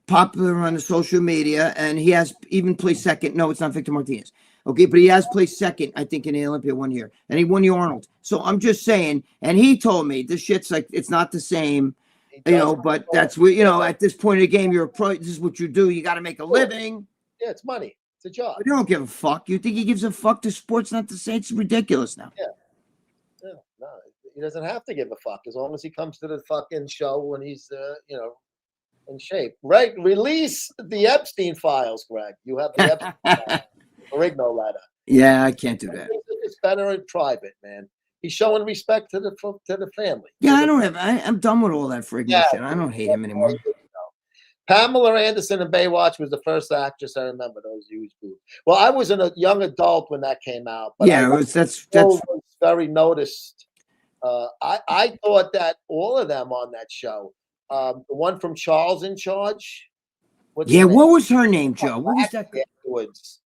popular on the social media, and he has even placed second. No, it's not Victor Martinez. Okay, but he has placed second, I think, in the Olympia one year, and he won the Arnold. So I'm just saying, and he told me this shit's like it's not the same. You know, but that's what, you know, at this point in the game, you're a pro. This is what you do. You got to make a living. Yeah, it's money. It's a job. But you don't give a fuck. You think he gives a fuck to sports not to say? It's ridiculous now. Yeah. No, he doesn't have to give a fuck as long as he comes to the fucking show when he's, you know, in shape. Right? Release the Epstein files, Greg. You have the Epstein files. Rigno letter. Yeah, I can't do that. It's better in private, man. He's showing respect to the family. Yeah, I don't have. I'm done with all that freaking Yeah. shit. I don't hate him anymore. Pamela Anderson in Baywatch was the first actress I remember those huge boobs. Well, I was a young adult when that came out, but Yeah, that's was very noticed. I thought that all of them on that show, the one from Charles in Charge. yeah. What was her name, Joe? What was that? Afterwards.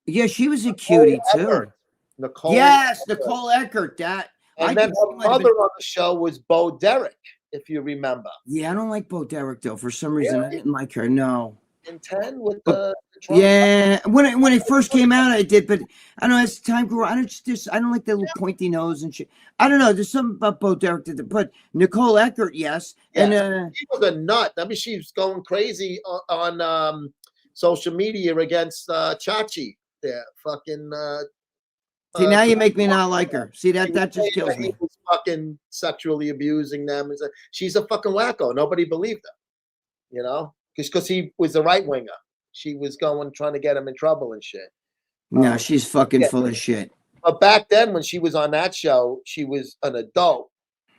Yeah, she was a cutie too. Nicole. Yes, Nicole Eckert. That. And then her mother on the show was Bo Derek, if you remember. Yeah, I don't like Bo Derek though. For some reason, I didn't like her. No. In 10 with the yeah, when it first came out, I did, but I don't know. As time grew, I don't like that little pointy nose and shit. I don't know. There's something about Bo Derek that, but Nicole Eckert, yes, and she was a nut. I mean, she was going crazy on social media against Chachi. There, fucking. See, now you make me not like her. See, that just kills me. He was fucking sexually abusing them. She's a fucking wacko. Nobody believed her, you know, because he was a right winger. She was trying to get him in trouble and shit. No, she's fucking full of shit. But back then, when she was on that show, she was an adult,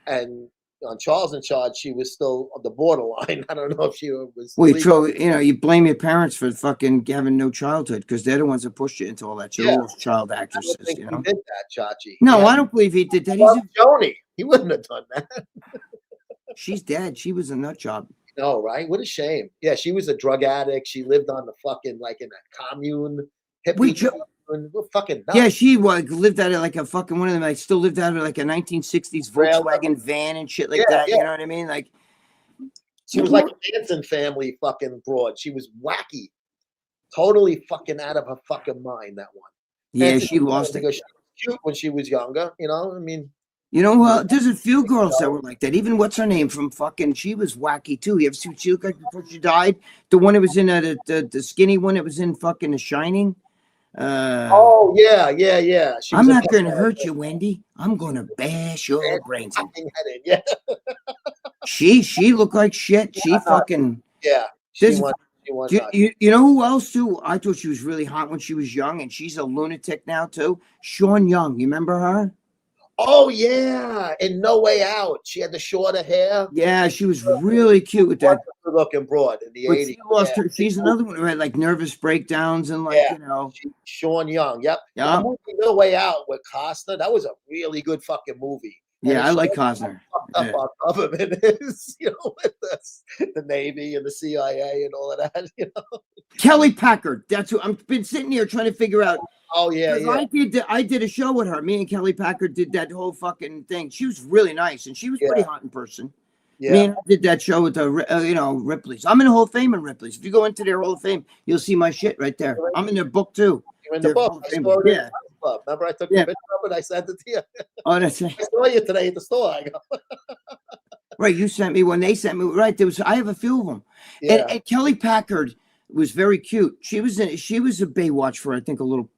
and on Charles in Charge, she was still on the borderline. I don't know if she was. Well, you blame your parents for fucking having no childhood because they're the ones that pushed you into all that shit. All those child actresses, you know. He did that, Chachi. No, I don't believe he did that. Joni, he wouldn't have done that. She's dead. She was a nut job. No, right? What a shame. Yeah, she was a drug addict. She lived on the fucking in a commune. We're fucking nuts. Yeah, she lived out of like a fucking one of them. Like still lived out of like a 1960s Volkswagen van and shit like that. You know what I mean? Like she was like a Manson family fucking broad. She was wacky, totally fucking out of her fucking mind. That one. Yeah, she lost it. She was cute when she was younger. You know, I mean. You know, there's a few girls that were like that. Even what's her name from fucking? She was wacky too. You ever see what she looked like before she died? The one that was in the skinny one that was in fucking The Shining. Oh yeah. I'm not going to hurt you, Wendy. I'm going to bash your brains in. Yeah. She looked like shit. She fucking She you know who else too? I thought she was really hot when she was young, and she's a lunatic now too. Sean Young, you remember her? Oh yeah, in No Way Out, she had the shorter hair. Yeah, she was really cute with that. Good looking broad in the 80s. She lost her. She's another one who had like nervous breakdowns and you know. Sean Young, yep. Yeah. The movie No Way Out with Costner, that was a really good fucking movie. Yeah, I like Costner. Our government is, you know, with the Navy and the CIA and all of that, you know. Kelly Packard. That's who I've been sitting here trying to figure out. Oh yeah. I did a show with her. Me and Kelly Packard did that whole fucking thing. She was really nice, and she was pretty hot in person. Yeah. Me and I did that show with the Ripley's. I'm in the Hall of Fame in Ripley's. If you go into their Hall of Fame, you'll see my shit right there. I'm in their book too. You're in the book. Yeah. Remember, I took a picture of it. I sent it to you. Oh, that's right. I saw you today at the store. I go. Right, you sent me one. They sent me right. I have a few of them. Yeah. And Kelly Packard was very cute. She was a Baywatch for I think a little.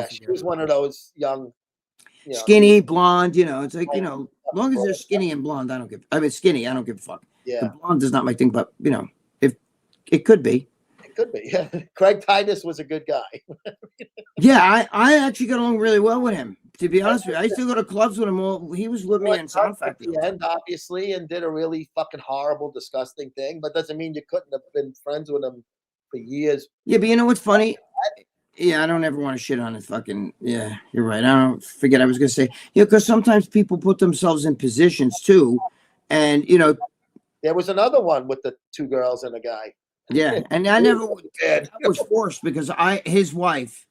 She was one of those young, skinny blonde. You know, it's like as long as they're skinny and blonde, I don't give. I mean, skinny, I don't give a fuck. Yeah, the blonde is not my thing, but if it could be. Could be. Yeah. Craig Titus was a good guy. Yeah, I actually got along really well with him. To be honest with you, I used to go to clubs with him. He was with me in Sound Factory. At the end, obviously, and did a really fucking horrible, disgusting thing. But doesn't mean you couldn't have been friends with him for years. Yeah, but you know what's funny? Yeah, I don't ever want to shit on it. Fucking yeah, you're right. I don't forget. I was gonna say because sometimes people put themselves in positions too, and There was another one with the 2 girls and a guy. yeah, and I never Dead. that was forced because his wife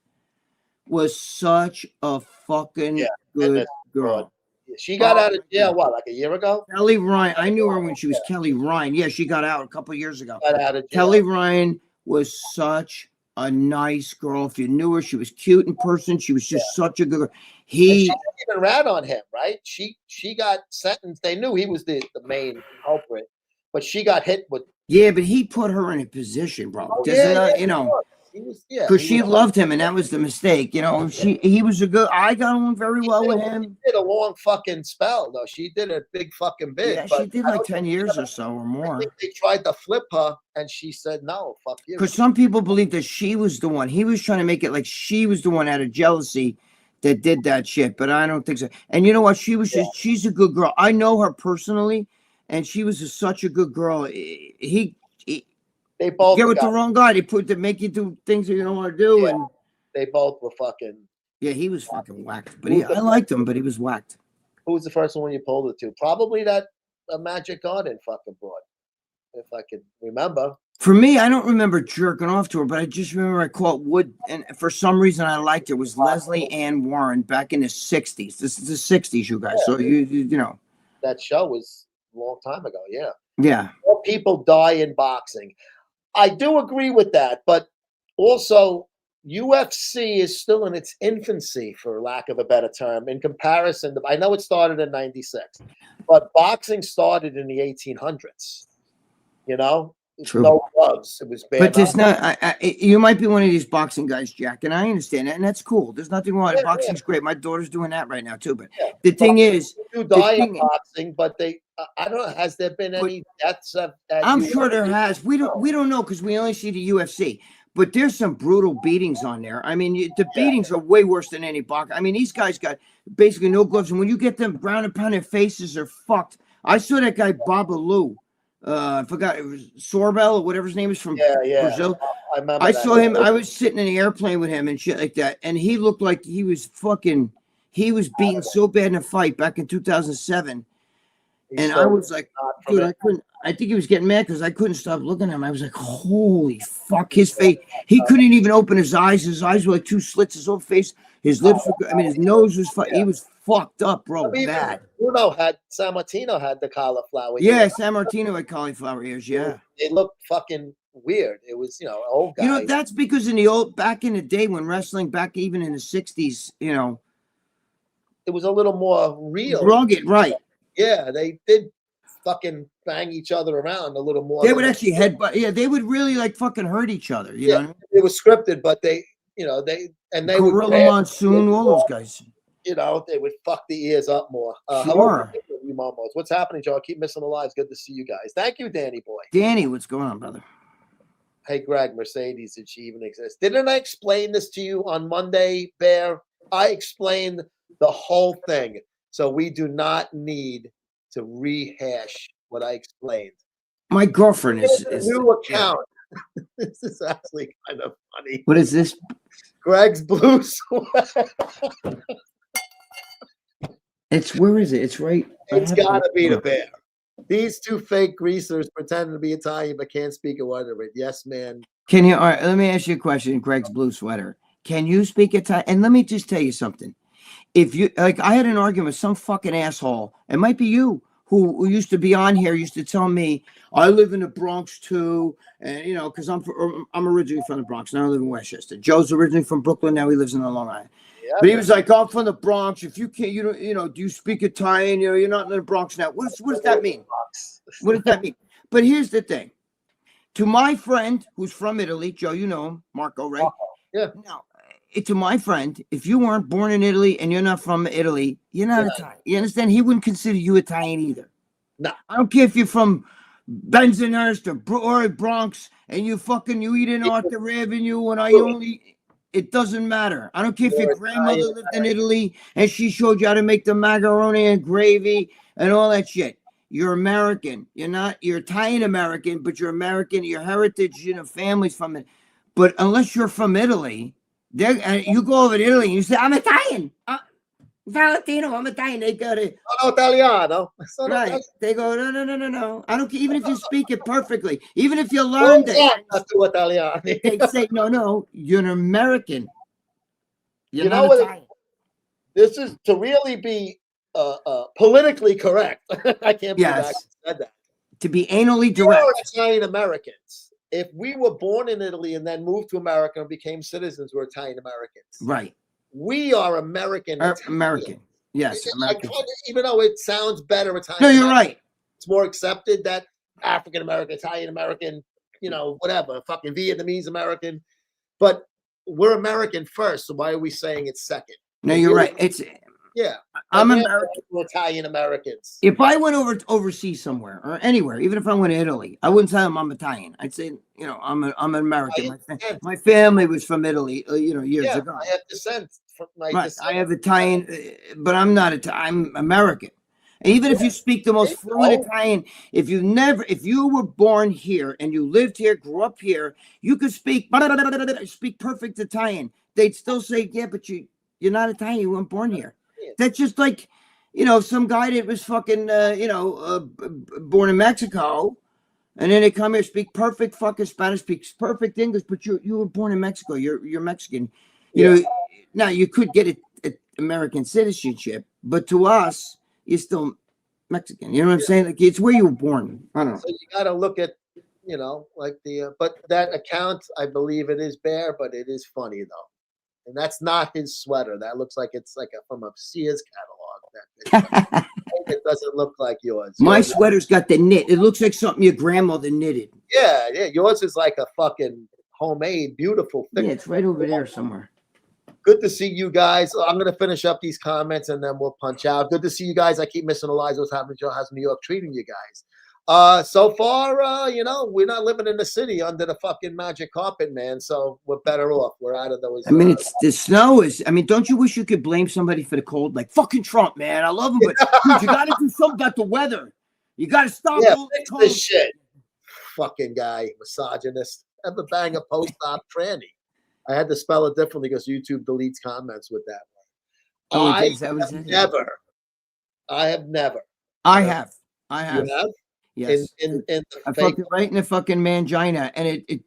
was such a fucking Yeah, good goodness, girl. She got out of jail, what, like a year ago? Kelly Ryan, I knew her when she was Kelly Ryan. Yeah, she got out a couple years ago. Got out of jail. Kelly Ryan was such a nice girl. If you knew her, she was cute in person. She was just such a good girl. And He she didn't even rat on him, right? She got sentenced. They knew he was the main culprit, but she got hit with. Yeah, but he put her in a position, bro. Oh, Doesn't yeah, you know? He was, yeah, Because he she was- loved him, and that was the mistake. He was a good. I got on very well with him. She did a long fucking spell, though. She did a big fucking bit. Yeah, but she did I like don't 10 years or so or I more. think they tried to flip her, and she said, "No, fuck you." Because some people believe that she was the one. He was trying to make it like she was the one out of jealousy that did that shit, but I don't think so. And you know what? She's a good girl. I know her personally, and she was such a good girl. He They both get with the got- wrong guy. They make you do things that you don't want to do, Yeah. and They both were fucking. yeah, he was fucking whacked. But I liked him, but he was whacked. Who was the first one you pulled it to? Probably that Magic Garden fucking broad, if I could remember. For me, I don't remember jerking off to her, but I just remember I caught Wood, and for some reason I liked her. It was Leslie Ann Warren back in the 60s. This is the 60s, you guys. So you know. That show was a long time ago. Yeah. Yeah. More people die in boxing. I do agree with that, but also UFC is still in its infancy, for lack of a better term, in comparison to. I know it started in '96, but boxing started in the 1800s. You know, True. no gloves. It was bare. But there's not. You might be one of these boxing guys, Jack, and I understand that, and that's cool. There's nothing wrong. Yeah, Boxing's great. My daughter's doing that right now too. But Yeah. the thing is, You die in thing- boxing, but they. I don't know. Has there been any deaths? I'm sure there has. We don't know because we only see the UFC. But there's some brutal beatings on there. I mean, the beatings are way worse than any box. I mean, these guys got basically no gloves, and when you get them ground and pound, their faces are fucked. I saw that guy Babalu. I forgot it was Sorbel or whatever his name is from Brazil. I remember. I that. saw him. I was sitting in the airplane with him and shit like that, and he looked like he was fucking. He was beaten so bad in a fight back in 2007, He's and so I was like, not from dude, it. I couldn't. I think he was getting mad because I couldn't stop looking at him. I was like, holy fuck, his face. He couldn't even open his eyes. His eyes were like 2 slits. His whole face, his lips were. I mean, his nose was. He was fucked up, bro. I mean, Bad. San Martino had the cauliflower. Yeah, ears. San Martino had cauliflower ears. Yeah. It looked fucking weird. It was, old guy. You know, that's because back in the day when wrestling, back even in the 60s, It was a little more real. rugged, right? Yeah, they did fucking bang each other around a little more. They than would actually headbutt. Yeah, they would really like fucking hurt each other. You know, what I mean? It was scripted, but they would Gorilla grab- Monsoon, all those guys. they would fuck the ears up more. Sure. Hello, you momos. What's happening, Joe? Keep missing the lives. Good to see you guys. Thank you, Danny boy. Danny, what's going on, brother? Hey, Greg, Mercedes, did she even exist? Didn't I explain this to you on Monday, Bear? I explained the whole thing, so we do not need to rehash what I explained. My girlfriend is New account. This is actually kind of funny. What is this? Greg's blue sweat. It's where is it? It's right. It's got to be the Bear. These 2 fake greasers pretend to be Italian but can't speak a word of it. Yes, man. Can you? All right, let me ask you a question. Greg's blue sweater. Can you speak Italian? And let me just tell you something. If you like, I had an argument with some fucking asshole. It might be you who used to be on here. Used to tell me I live in the Bronx too, and because I'm originally from the Bronx. Now I live in Westchester. Joe's originally from Brooklyn. Now he lives in Long Island. Yeah, But he was like, I'm from the Bronx. If you can't, do you speak Italian? You're not in the Bronx now. What does that mean? What does that mean? But here's the thing. To my friend who's from Italy, Joe, you know him, Marco, right? Yeah. Now, to my friend, if you weren't born in Italy and you're not from Italy, you're not Italian. You understand? He wouldn't consider you Italian either. No. I don't care if you're from Bensonhurst or Bronx and you eat in Arthur Avenue and it doesn't matter. I don't care if your grandmother lived in Italy and she showed you how to make the macaroni and gravy and all that shit. You're American. You're Italian American, but you're American. Your heritage, family's from it. But unless you're from Italy, You go over to Italy and you say, I'm Italian. Valentino, I'm Italian. They go to Sono Italiano. Sono right. Italiano. They go, no. I don't care. Even if you speak it perfectly, even if you learned it, Tu Italiani. they say, no, you're an American. You're You know not what? Italian. This is to really be politically correct. I can't believe I Yes. actually said that. To be anally We are direct. Italian Americans. If we were born in Italy and then moved to America and became citizens, we're Italian Americans. Right. We are American. American. Yes, American. Even though it sounds better, Italian. No, you're right. It's more accepted that African American, Italian American, whatever, fucking Vietnamese American. But we're American first, so why are we saying it's second? No, you're right. It's Yeah. I'm Like, American. we're Italian Americans. If I went overseas somewhere or anywhere, even if I went to Italy, I wouldn't say I'm Italian. I'd say, I'm an American. My family was from Italy, years Yeah, ago. I have descent from my Right. descent. I have Italian, but I'm not I'm American. And even if you speak the most fluent Italian, if you were born here and you lived here, grew up here, you could speak perfect Italian. They'd still say, yeah, but you're not Italian. You weren't born here. That's just like, some guy that was fucking, born in Mexico, and then they come here, speak perfect fucking Spanish, speaks perfect English, but you were born in Mexico. You're Mexican. Now you could get a American citizenship, but to us, you're still Mexican. You know what I'm saying? Like, it's where you were born. I don't know. So you got to look at, like but that account, I believe it is bare, but it is funny though. And that's not his sweater. That looks like it's like from a Sears catalog. It doesn't look like yours. My sweater's got the knit. It looks like something your grandmother knitted. Yeah. Yours is like a fucking homemade, beautiful thing. Yeah, it's right over there somewhere. Good to see you guys. I'm going to finish up these comments and then we'll punch out. Good to see you guys. I keep missing Eliza. What's happening? Joe, how's New York treating you guys? So far, we're not living in the city under the fucking magic carpet, man. So we're better off. We're out of those. I mean, it's the snow is. I mean, don't you wish you could blame somebody for the cold? Like fucking Trump, man. I love him, but dude, you got to do something about the weather. You got to stop all fix the this shit. Fucking guy, misogynist. Ever bang a post-op tranny? I had to spell it differently because YouTube deletes comments with that one. I have never. I have. You have? Yes. I fucked it right in the fucking mangina, and it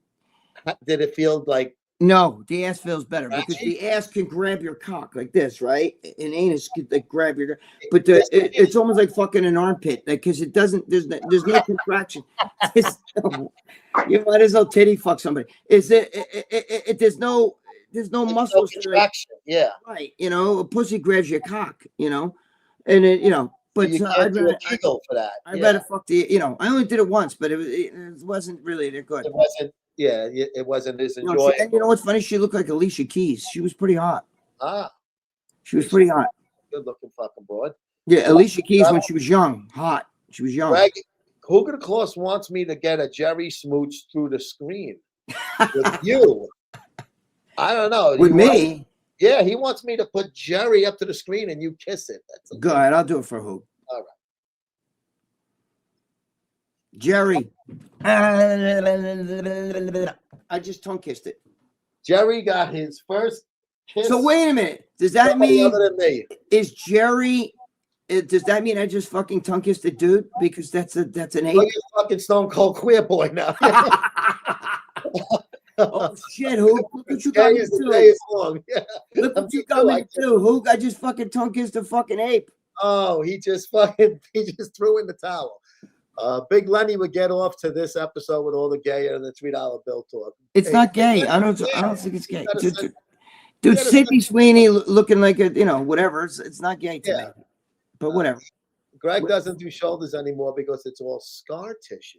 did it feel like? No, the ass feels better because the ass can grab your cock like this, right? And anus could like grab your, but it's almost like fucking an armpit, like because it doesn't. There's no contraction. You might as well titty fuck somebody. There's no muscles. No contraction. Yeah. Right. A pussy grabs your cock. And it But you can't do a jiggle for that. I'd rather fuck the. I only did it once, but it wasn't really that good. It wasn't. Yeah, it wasn't as enjoyable. No, and you know what's funny? She looked like Alicia Keys. She was pretty hot. She was pretty hot. Good looking fucking broad. Yeah, Alicia Keys when she was young, hot. She was young. Greg, Hooger Claus wants me to get a Jerry smooch through the screen with you. I don't know. With me? Yeah, he wants me to put Jerry up to the screen and you kiss it. That's good. I'll do it for Hoog. All right. Jerry. I just tongue kissed it. Jerry got his first kiss. So wait a minute. Does that mean other than me? Is Jerry? Does that mean I just fucking tongue kissed a dude? Because that's an ape. Well, you're fucking stone cold queer boy now. Oh shit, Hoog! Look what you got me to do. Yeah. Look what you got me to do, Hoog! I just fucking tongue kissed a fucking ape. Oh, he just threw in the towel. Big Lenny would get off to this episode with all the gay and the $3 bill talk. It's not gay. I don't think it's gay. Dude, Sydney Sweeney looking like a whatever. It's not gay to me. But whatever. Greg doesn't do shoulders anymore because it's all scar tissue.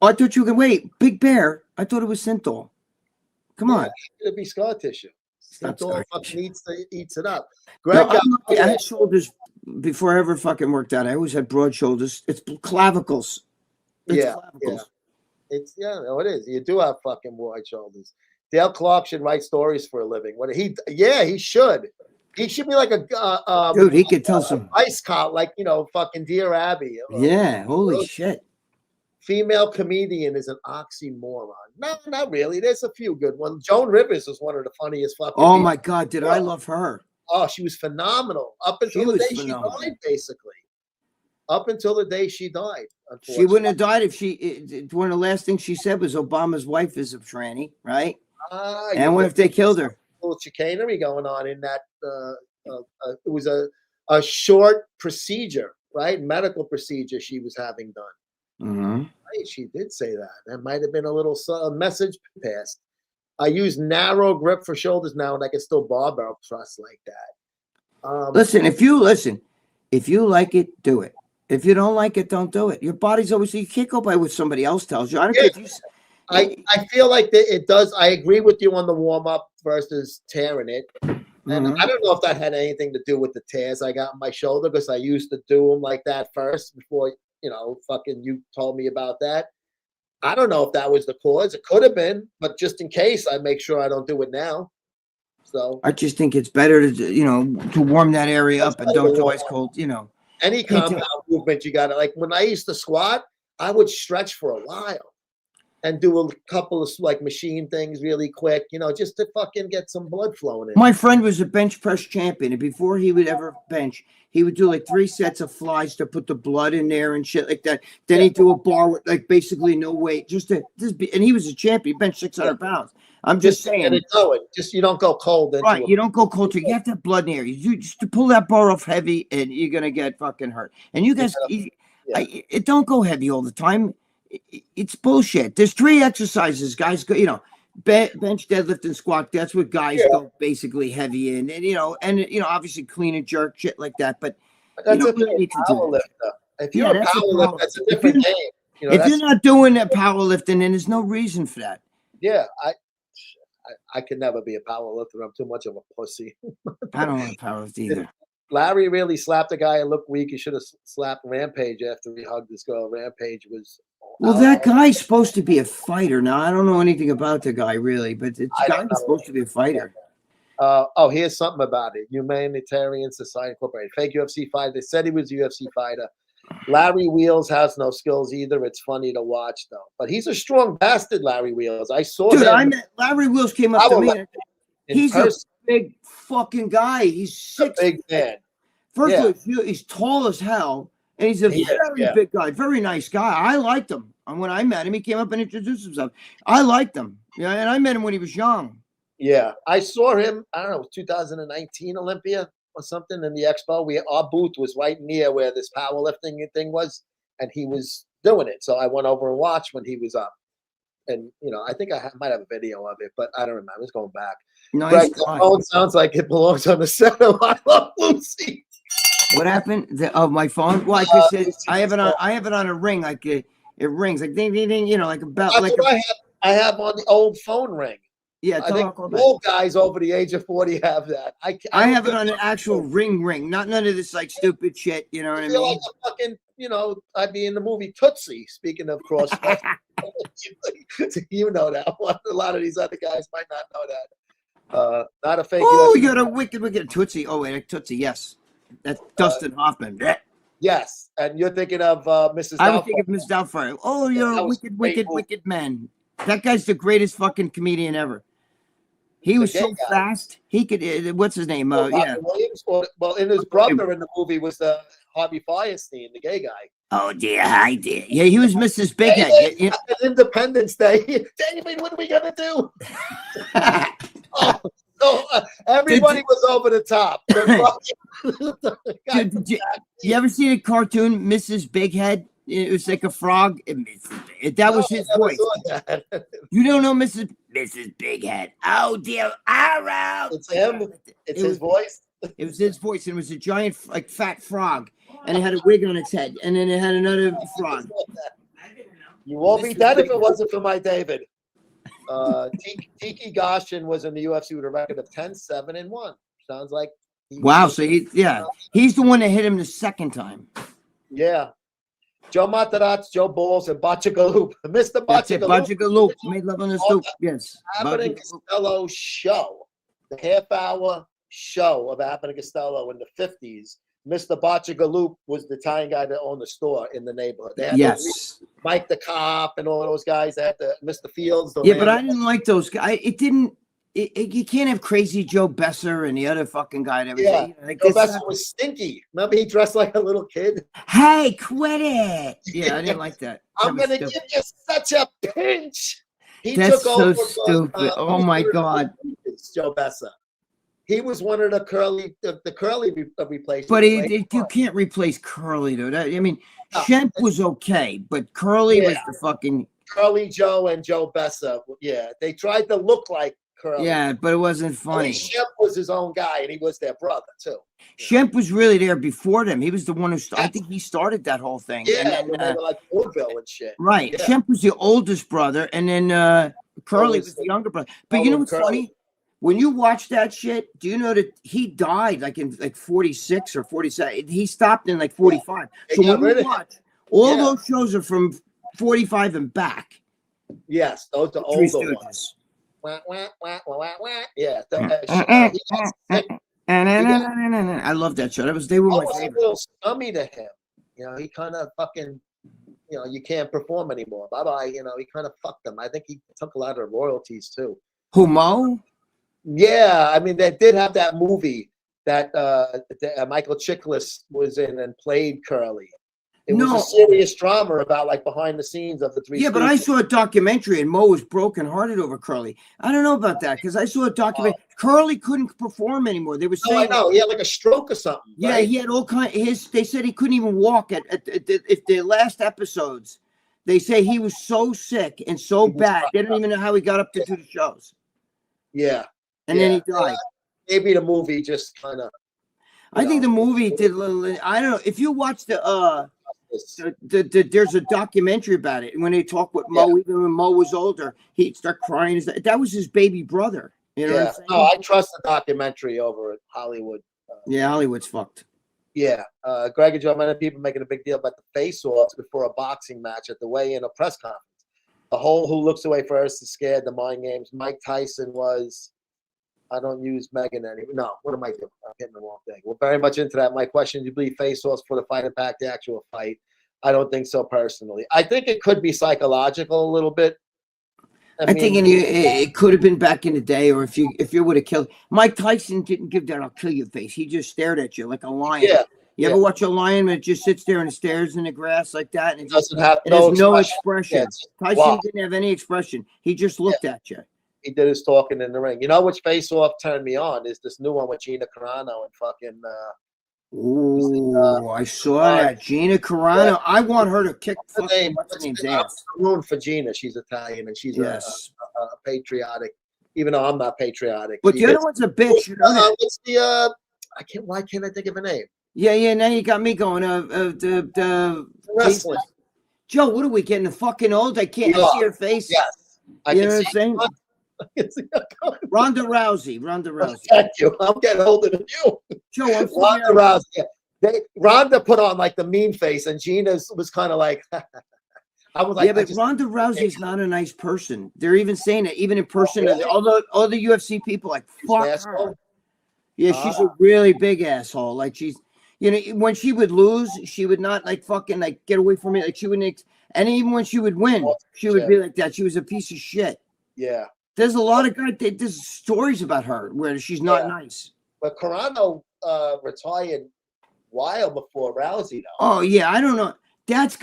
Oh, I thought you could wait. Big Bear. I thought it was Synthol. Come on. It'd be scar tissue. Synthol fucking eats it up. Greg, I had shoulders before I ever fucking worked out. I always had broad shoulders. It's clavicles. Clavicles. It is. You do have fucking wide shoulders. Dale Clark should write stories for a living. He should. He should be like a dude. He could tell some ice cop, like fucking Dear Abby. Yeah, holy shit. female comedian is an oxymoron. No, not really. There's a few good ones. Joan Rivers was one of the funniest fucking Oh people. my God, did I love her? Oh, she was phenomenal up until She the was day phenomenal. she died, basically. Up until the day she died, She wouldn't unfortunately. have died if one of the last things she said was Obama's wife is a tranny, right? Ah, And what if they killed her? A little chicanery going on in that? It was a short procedure, right? Medical procedure she was having done. Mm-hmm. Right? She did say that. That might have been a little message passed. I use narrow grip for shoulders now, and I can still barbell thrust like that. Listen, if you like it, do it. If you don't like it, don't do it. Your body's always, you can't go by what somebody else tells you. I don't care if you. I feel like that it does. I agree with you on the warm up versus tearing it. And I don't know if that had anything to do with the tears I got in my shoulder, because I used to do them like that first before, fucking you told me about that. I don't know if that was the cause. It could have been, but just in case, I make sure I don't do it now. So I just think it's better to warm that area up and don't do ice cold, any compound movement you got to, like when I used to squat, I would stretch for a while and do a couple of like machine things really quick, just to fucking get some blood flowing in. My friend was a bench press champion, and before he would ever bench, he would do like 3 sets of flies to put the blood in there and shit like that. Then he'd do a bar with like basically no weight, and he was a champion. He benched 600 pounds. I'm just saying. Get it going. Just you don't go cold. Right, you don't go cold. You have to have blood in there. You just to pull that bar off heavy, and you're gonna get fucking hurt. And you guys, it don't go heavy all the time. It's bullshit. There's 3 exercises guys go. Bench, deadlift, and squat. That's what guys go basically heavy in, and obviously clean and jerk shit like that. But that's you don't really need to do it. If you're a powerlifter, that's a different game. If you're not doing that powerlifting, then there's no reason for that. Yeah, I could never be a powerlifter. I'm too much of a pussy. I don't want to powerlift either. Larry really slapped a guy and looked weak. He should have slapped Rampage after he hugged this girl. Rampage was. Well, that guy's supposed to be a fighter. Now, I don't know anything about the guy really, but the guy's supposed to be a fighter. Here's something about it. Humanitarian Society Incorporated. Fake UFC fighter. They said he was a UFC fighter. Larry Wheels has no skills either. It's funny to watch, though. But he's a strong bastard, Larry Wheels. I saw him. I met Larry Wheels came up to me. He's a big fucking guy. He's 6. Big man. First of all, he's tall as hell. And he's a very big guy, very nice guy. I liked him. And when I met him, he came up and introduced himself. I liked him. Yeah, and I met him when he was young. Yeah, I saw him. I don't know, 2019 Olympia or something in the expo. Our booth was right near where this powerlifting thing was, and he was doing it. So I went over and watched when he was up. And I think I might have a video of it, but I don't remember. It's going back. Nice. Right, the phone sounds like it belongs on the set of I Love Lucy. What happened? Of my phone? Well, I have it on a ring, like it rings, like ding ding ding. Like a bell. That's what I have on the old phone ring. Yeah, I think old guys over the age of 40 have that. I have it on an actual ring, not none of this like stupid shit. You know what I mean? Like a fucking, I'd be in the movie Tootsie. Speaking of CrossFit, you know that one. A lot of these other guys might not know that. Not a fake. Oh, you got a wicked Tootsie. Oh wait, a Tootsie. Yes, that's Dustin Hoffman. Yes, and you're thinking of Mrs. I was thinking of Miss Doubtfire. Oh, you're a wicked man. That guy's the greatest fucking comedian ever. He was so fast. He could. What's his name? Yeah. Williams. Well, and his brother in the movie was Harvey Firestein, the gay guy. Oh dear, hi dear. Yeah, he was Mrs. Bighead. Hey, Independence Day. David, what are we gonna do? Everybody was over the top. Dude, you ever see the cartoon Mrs. Bighead? It was like a frog. That was his voice. You don't know Mrs. Bighead? Oh dear, Arrow. It's him. It's his voice. It was his voice, and it was a giant, like fat frog, and it had a wig on its head, and then it had another frog. You won't be dead if it wasn't for my David. Tiki Goshin was in the UFC with a record of 10-7-1. Sounds like wow. So he's the one that hit him the second time. Yeah. Joe Matarazzo, Joe Balls, and Bachagaloop. Mr. Bachagaloop made love on the stoop. Yes. Abbott and Costello show, the half-hour show of Abbott and Costello in the 50s Mr. Bocciagaloop was the Italian guy that owned the store in the neighborhood. They had Yes. Mike the Cop and all those guys. They had Mr. Fields. Yeah, but I didn't like those guys. It didn't. You can't have Crazy Joe Besser and the other fucking guy that was. Yeah, Like, Joe Besser was stinky. Remember, he dressed like a little kid. Hey, quit it! Yeah, I didn't like that. I'm gonna give you such a pinch. He That's took so over. stupid. Oh my God. Joe Besser. He was one of the curly replacements. But you can't replace Curly, dude. I mean, Shemp was okay, but Curly was the fucking Curly Joe and Joe Besser. Yeah, they tried to look like Curly. Yeah, but it wasn't funny. Shemp was his own guy, and he was their brother too. Shemp was really there before them. He was the one who I think he started that whole thing. Yeah, and then, they were like Woodville and shit. Right. Yeah. Shemp was the oldest brother, and then Curly was the younger brother. But you know what's funny? When you watch that shit, do you know that he died like in 46 or 47? He stopped in like 45. So when you watch, all those shows are from 45 and back. Yes, those are Three older Stooges. ones. Yeah. I love that show. They were my A favorite. little scummy to him. You know, he kind of fucking, you can't perform anymore. Bye-bye. He kind of fucked them. I think he took a lot of royalties too. Who, Mo? Yeah, I mean, they did have that movie that Michael Chiklis was in and played Curly. It was a serious drama about like behind the scenes of the Three. Yeah, but I saw a documentary and Mo was brokenhearted over Curly. I don't know about that because I saw a documentary. Curly couldn't perform anymore. They were saying, I know he had like a stroke or something. Yeah, right? he had all kind. They said he couldn't even walk at the last episodes. They say he was so sick and so bad they don't even know how he got up to do the shows. Yeah. And then he died. Maybe the movie just kind of. I think the movie did a little. I don't know if you watch there's a documentary about it. When they talk with Mo, even when Mo was older, he'd start crying. That was his baby brother. You know what I'm saying? No, I trust the documentary over Hollywood. Yeah, Hollywood's fucked. Yeah. Greg and Joe, many people making a big deal about the face-offs before a boxing match at the weigh-in or press conference. The whole who looks away first is scared, the mind games. Mike Tyson was, I don't use Megan anymore. No, what am I doing? I'm hitting the wrong thing. We're very much into that. My question, do you believe face-offs for the fight impact the actual fight? I don't think so personally. I think it could be psychological a little bit. I think it could have been back in the day, or if you would have killed Mike Tyson, didn't give that "I'll kill you" face. He just stared at you like a lion. Yeah. You ever watch a lion that just sits there and stares in the grass like that, and it doesn't have no expression? Yeah, Tyson didn't have any expression. He just looked at you. He did his talking in the ring. You know which face-off turned me on is this new one with Gina Carano and fucking. I saw that Gina Carano. Yeah. I want her to kick fucking what's her name's ass. I'm rooting for Gina. She's Italian and she's a patriotic. Even though I'm not patriotic. But the other one's a bitch. You know what's the? Why can't I think of a name? Yeah. Now you got me going. The wrestling. Joe, what are we getting? Fucking old? I can't see her face. Yes, you know what I'm saying? Ronda Rousey. Thank you. I'm getting older than you. Joe, Ronda Rousey. Yeah. Ronda put on like the mean face, and Gina's was kind of like. I was like, yeah, but Ronda Rousey's not a nice person. They're even saying it, even in person. Really? All the UFC people like fuck her. Yeah, she's a really big asshole. Like she's, when she would lose, she would not like fucking like get away from me. Like she wouldn't. And even when she would win, she would be like that. She was a piece of shit. Yeah. There's a lot of guys. There's stories about her where she's not nice. But Carano retired a while before Rousey, though. Oh yeah, I don't know. That's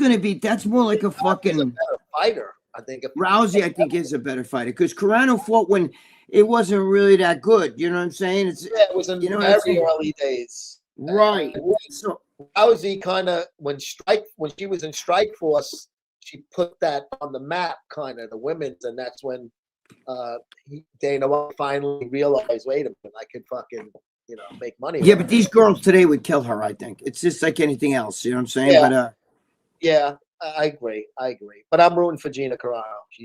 more like a fucking a better fighter. I think Rousey, I think, is a better fighter because Carano fought when it wasn't really that good. You know what I'm saying? It was in very early days. Right. So Rousey kind of when she was in Strikeforce, she put that on the map, kind of the women's, and that's when. Dana White finally realized, wait a minute, I could fucking, make money. Yeah, but these girls today would kill her, I think. It's just like anything else, you know what I'm saying? Yeah. But yeah, I agree. But I'm rooting for Gina Carano.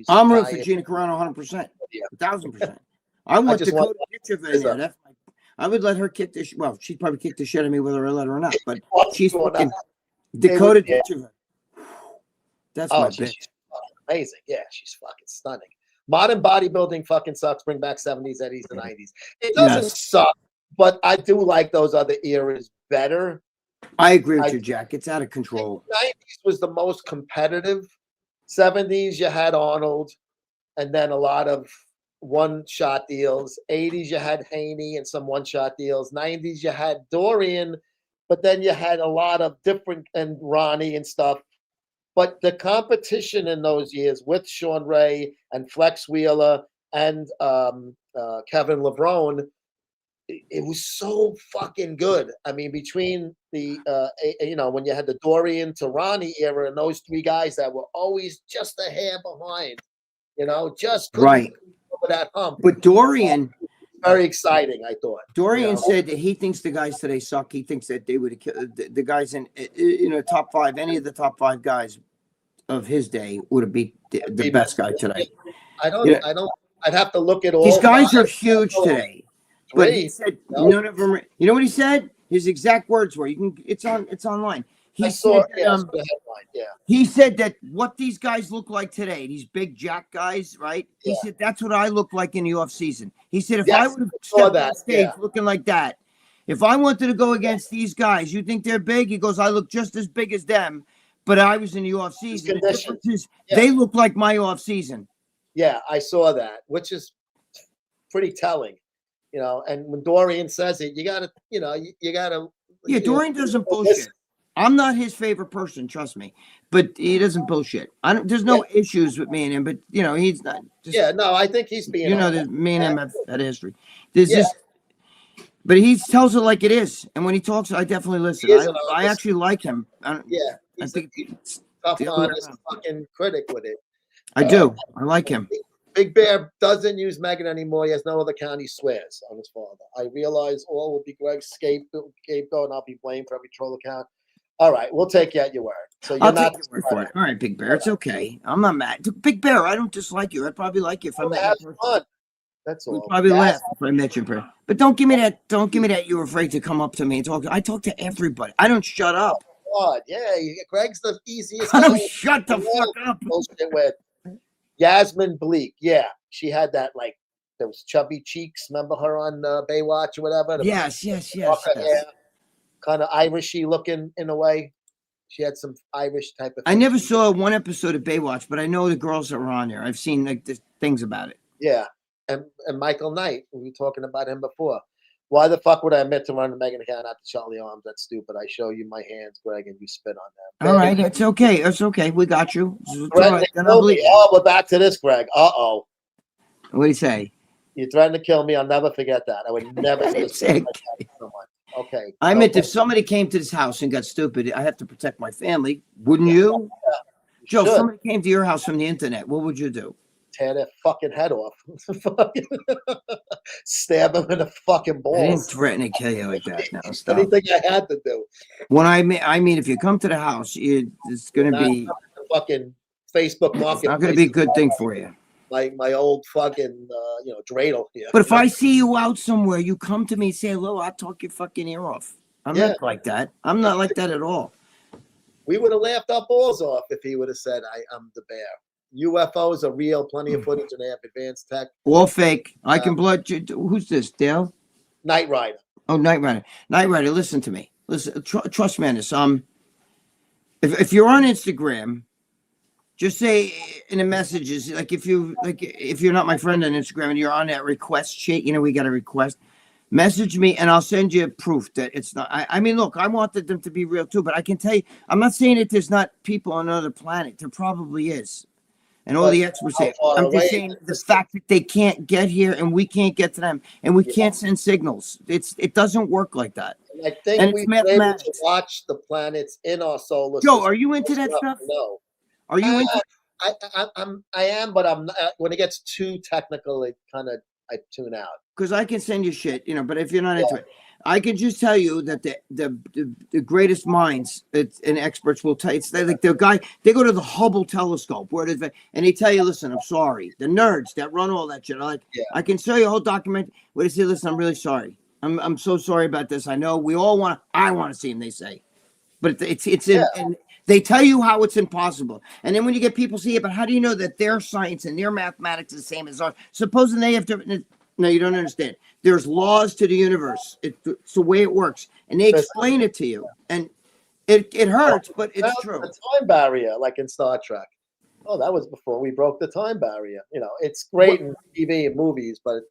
I'm rooting for Gina Carano 100%. 1,000%. I want Dakota Ditchever in there. I would let her kick the well, she'd probably kick the shit out of me whether I let her or not, but she's fucking Dakota Ditchever. That's my bitch. She's amazing. Yeah, she's fucking stunning. Modern bodybuilding fucking sucks. Bring back 70s, 80s, and 90s. It doesn't suck, but I do like those other eras better. I agree with you, Jack. It's out of control. 90s was the most competitive. 70s, you had Arnold, and then a lot of one-shot deals. 80s, you had Haney and some one-shot deals. 90s, you had Dorian, but then you had a lot of different, and Ronnie and stuff. But the competition in those years with Sean Ray and Flex Wheeler and Kevin LeBron, it was so fucking good. I mean, between the when you had the Dorian to Ronnie era and those three guys that were always just a hair behind, just couldn't Right. get over that hump. But Dorian, Very exciting, I thought. Dorian said that he thinks the guys today suck. He thinks that they would have killed the guys in top five. Any of the top five guys of his day would have beat the best guy today. I don't. I'd have to look at all. These guys five. are huge today. But he said none of them. You know what he said? His exact words were, it's online. He said the headline. Yeah. He said that what these guys look like today, these big jack guys, right? He said that's what I look like in the off season. He said if I would have stepped on stage looking like that, if I wanted to go against these guys, you think they're big? He goes, I look just as big as them, but I was in the off season. The difference is they look like my off season. Yeah, I saw that, which is pretty telling. And when Dorian says it, you gotta. Yeah, Dorian doesn't bullshit. I'm not his favorite person, trust me, but he doesn't bullshit. There's no issues with me and him, but he's not. No, I think he's being. Me and him have had a history. But he tells it like it is, and when he talks, I definitely listen. I actually like him. I think he's tough on his fucking critic with it. I do. I like him. Big Bear doesn't use Megan anymore. He has no other count. He swears on his father. I realize all will be Gregg's scapegoat, and I'll be blamed for every troll account. All right, we'll take you at your word. So you're not take your word for it. All right, Big Bear, it's okay. I'm not mad. Big Bear, I don't dislike you. I'd probably like you if I met you. Fun. That's all. We'd probably laugh if I met you. But don't give me that. Don't give me that. You're afraid to come up to me and talk. I talk to everybody. I don't shut up. God, Gregg's the easiest. I don't shut the fuck up. With Yasmin Bleak, she had that those chubby cheeks. Remember her on Baywatch or whatever? Yes. Kind of Irishy looking in a way. She had some Irish type of. I never saw one episode of Baywatch, but I know the girls that were on there. I've seen the things about it. Yeah, and Michael Knight. We were talking about him before. Why the fuck would I admit to running Megan account out to Charlie Arms? That's stupid. I show you my hands, Gregg, and you spit on them. All right, it's okay. It's okay. We got you. Right. We're back to this, Gregg. What do you say? You threatened to kill me. I'll never forget that. I would never say someone. Okay. I meant if somebody came to this house and got stupid, I have to protect my family. Wouldn't you? Joe, if somebody came to your house from the internet, what would you do? Tear their fucking head off. Stab them in the fucking balls. I didn't threaten to kill you like that. No, stop. Anything I had to do. When I mean, if you come to the house, it's going to be fucking Facebook market. It's not going to be a good thing for you. My old fucking dreidel here. But if I see you out somewhere, you come to me and say hello, I'll talk your fucking ear off. I'm not like that. I'm not like that at all. We would have laughed our balls off if he would have said, I'm the bear. UFOs are real, plenty of footage, and they have advanced tech. All fake. I can blood. Who's this, Dale? Knight Rider. Oh, Knight Rider. Knight Rider, listen to me. Listen, trust me on this. If you're on Instagram, just say in the messages, if you're not my friend on Instagram and you're on that request sheet, we got a request. Message me and I'll send you proof that it's not. I mean, look, I wanted them to be real too, but I can tell you, I'm not saying that there's not people on another planet. There probably is. And all the experts say, I'm just saying the fact that they can't get here and we can't get to them and we can't send signals. It doesn't work like that. I think we've been able to watch the planets in our solar system. Joe, are you into that stuff? No. Are you into? I am, but I'm not. When it gets too technical, I tune out. Because I can send you shit, but if you're not into it, I can just tell you that the greatest minds and experts will tell you. It's like the guy, they go to the Hubble telescope and they tell you, listen, I'm sorry. The nerds that run all that shit, I can show you a whole document where they say, listen, I'm really sorry. I'm so sorry about this. I know we all I want to see them, they say. But it's and they tell you how it's impossible. And then when you get people see it, but how do you know that their science and their mathematics is the same as ours? Supposing they have different. No, you don't understand. There's laws to the universe. It's the way it works, and they explain it to you, and it hurts, but it's true. A time barrier, like in Star Trek. Oh, that was before we broke the time barrier. You know, it's great in TV and movies, but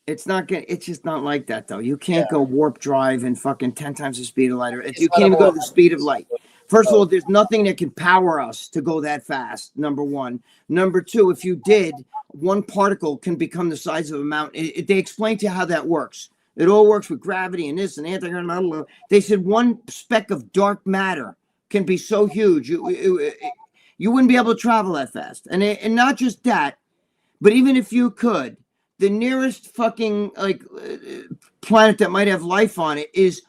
it's not gonna. It's just not like that, though. You can't go warp drive and fucking 10 times the speed of light. You can't even go the speed of light. First of all, there's nothing that can power us to go that fast. Number one. Number two, if you did, one particle can become the size of a mountain. They explain to you how that works. It all works with gravity and this and anti-gravity. They said one speck of dark matter can be so huge you wouldn't be able to travel that fast. And not just that, but even if you could, the nearest fucking planet that might have life on it is